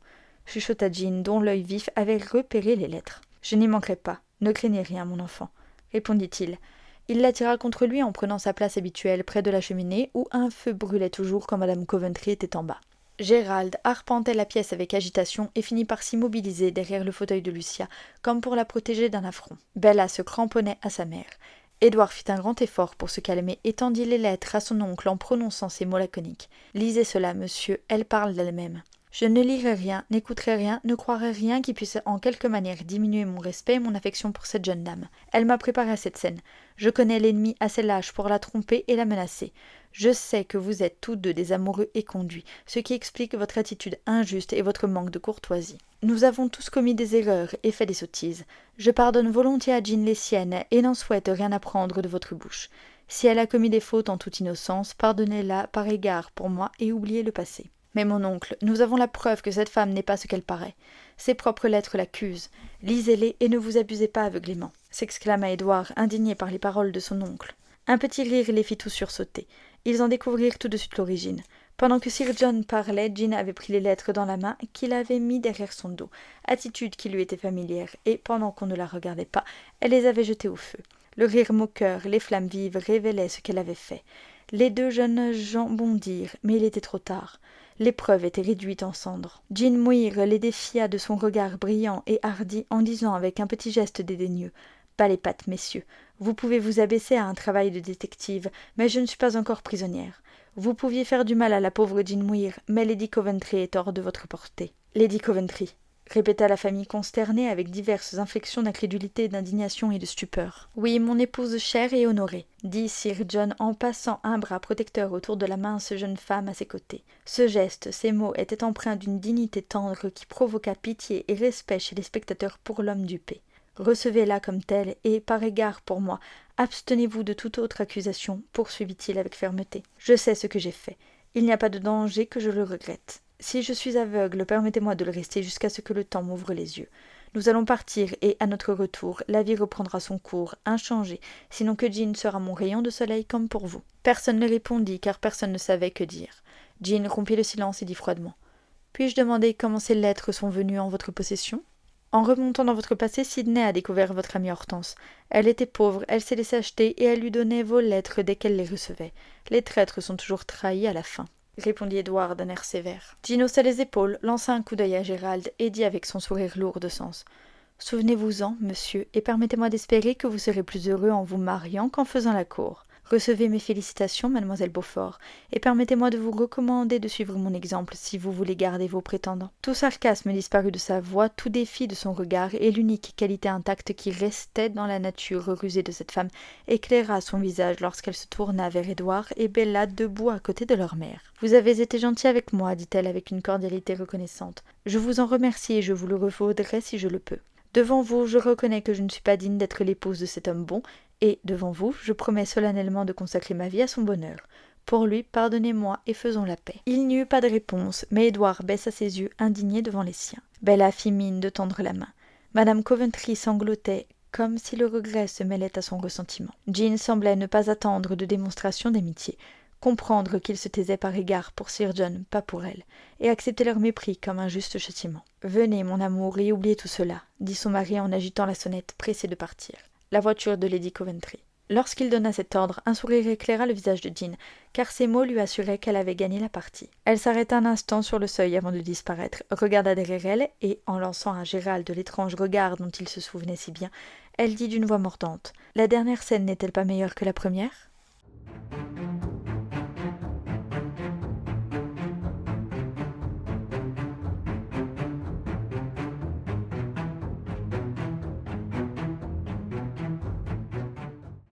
chuchota Jean, dont l'œil vif avait repéré les lettres. « Je n'y manquerai pas. Ne craignez rien, mon enfant, » répondit-il. Il l'attira contre lui en prenant sa place habituelle près de la cheminée où un feu brûlait toujours quand Madame Coventry était en bas. Gérald arpentait la pièce avec agitation et finit par s'immobiliser derrière le fauteuil de Lucia, comme pour la protéger d'un affront. Bella se cramponnait à sa mère. Édouard fit un grand effort pour se calmer et tendit les lettres à son oncle en prononçant ces mots laconiques. « Lisez cela, monsieur, elle parle d'elle-même. » Je ne lirai rien, n'écouterai rien, ne croirai rien qui puisse en quelque manière diminuer mon respect et mon affection pour cette jeune dame. Elle m'a préparé à cette scène. Je connais l'ennemi assez lâche pour la tromper et la menacer. Je sais que vous êtes tous deux des amoureux éconduits, ce qui explique votre attitude injuste et votre manque de courtoisie. Nous avons tous commis des erreurs et fait des sottises. Je pardonne volontiers à Jean les siennes et n'en souhaite rien apprendre de votre bouche. Si elle a commis des fautes en toute innocence, pardonnez-la par égard pour moi et oubliez le passé. Mais mon oncle, nous avons la preuve que cette femme n'est pas ce qu'elle paraît. Ses propres lettres l'accusent. Lisez-les et ne vous abusez pas aveuglément, s'exclama Édouard, indigné par les paroles de son oncle. Un petit rire les fit tous sursauter. Ils en découvrirent tout de suite l'origine. Pendant que Sir John parlait, Jean avait pris les lettres dans la main qu'il avait mis derrière son dos, attitude qui lui était familière, et pendant qu'on ne la regardait pas, elle les avait jetées au feu. Le rire moqueur, les flammes vives révélaient ce qu'elle avait fait. Les deux jeunes gens bondirent, mais il était trop tard. L'épreuve était réduite en cendres. Jean Muir les défia de son regard brillant et hardi en disant avec un petit geste dédaigneux « Pas les pattes, messieurs. Vous pouvez vous abaisser à un travail de détective, mais je ne suis pas encore prisonnière. Vous pouviez faire du mal à la pauvre Jean Muir, mais Lady Coventry est hors de votre portée. » « Lady Coventry » répéta la famille consternée avec diverses inflexions d'incrédulité, d'indignation et de stupeur. « Oui, mon épouse chère et honorée, » dit Sir John en passant un bras protecteur autour de la mince jeune femme à ses côtés. Ce geste, ces mots étaient empreints d'une dignité tendre qui provoqua pitié et respect chez les spectateurs pour l'homme dupé. Recevez-la comme telle, et, par égard pour moi, abstenez-vous de toute autre accusation, poursuivit-il avec fermeté. Je sais ce que j'ai fait. Il n'y a pas de danger que je le regrette. Si je suis aveugle, permettez-moi de le rester jusqu'à ce que le temps m'ouvre les yeux. Nous allons partir, et, à notre retour, la vie reprendra son cours, inchangé, sinon que Jean sera mon rayon de soleil comme pour vous. Personne ne répondit, car personne ne savait que dire. Jean rompit le silence et dit froidement. Puis-je demander comment ces lettres sont venues en votre possession ? En remontant dans votre passé, Sidney a découvert votre amie Hortense. Elle était pauvre, elle s'est laissée acheter et elle lui donnait vos lettres dès qu'elle les recevait. Les traîtres sont toujours trahis à la fin, répondit Édouard d'un air sévère. Jean haussa les épaules, lança un coup d'œil à Gérald et dit avec son sourire lourd de sens. Souvenez-vous-en, monsieur, et permettez-moi d'espérer que vous serez plus heureux en vous mariant qu'en faisant la cour. Recevez mes félicitations, mademoiselle Beaufort, et permettez-moi de vous recommander de suivre mon exemple si vous voulez garder vos prétendants. Tout sarcasme disparut de sa voix, tout défi de son regard, et l'unique qualité intacte qui restait dans la nature rusée de cette femme éclaira son visage lorsqu'elle se tourna vers Édouard et Bella debout à côté de leur mère. « Vous avez été gentil avec moi, dit-elle avec une cordialité reconnaissante. Je vous en remercie et je vous le revaudrai si je le peux. Devant vous, je reconnais que je ne suis pas digne d'être l'épouse de cet homme bon, et, devant vous, je promets solennellement de consacrer ma vie à son bonheur. Pour lui, pardonnez-moi et faisons la paix. » Il n'y eut pas de réponse, mais Édouard baissa ses yeux, indigné devant les siens. Bella fit mine de tendre la main. Madame Coventry sanglotait, comme si le regret se mêlait à son ressentiment. Jean semblait ne pas attendre de démonstration d'amitié, comprendre qu'il se taisait par égard pour Sir John, pas pour elle, et accepter leur mépris comme un juste châtiment. « Venez, mon amour, et oubliez tout cela, » dit son mari en agitant la sonnette, pressé de partir. La voiture de Lady Coventry. Lorsqu'il donna cet ordre, un sourire éclaira le visage de Jean, car ces mots lui assuraient qu'elle avait gagné la partie. Elle s'arrêta un instant sur le seuil avant de disparaître, regarda derrière elle, et, en lançant à Gérald l'étrange regard dont il se souvenait si bien, elle dit d'une voix mordante. « La dernière scène n'est-elle pas meilleure que la première ?»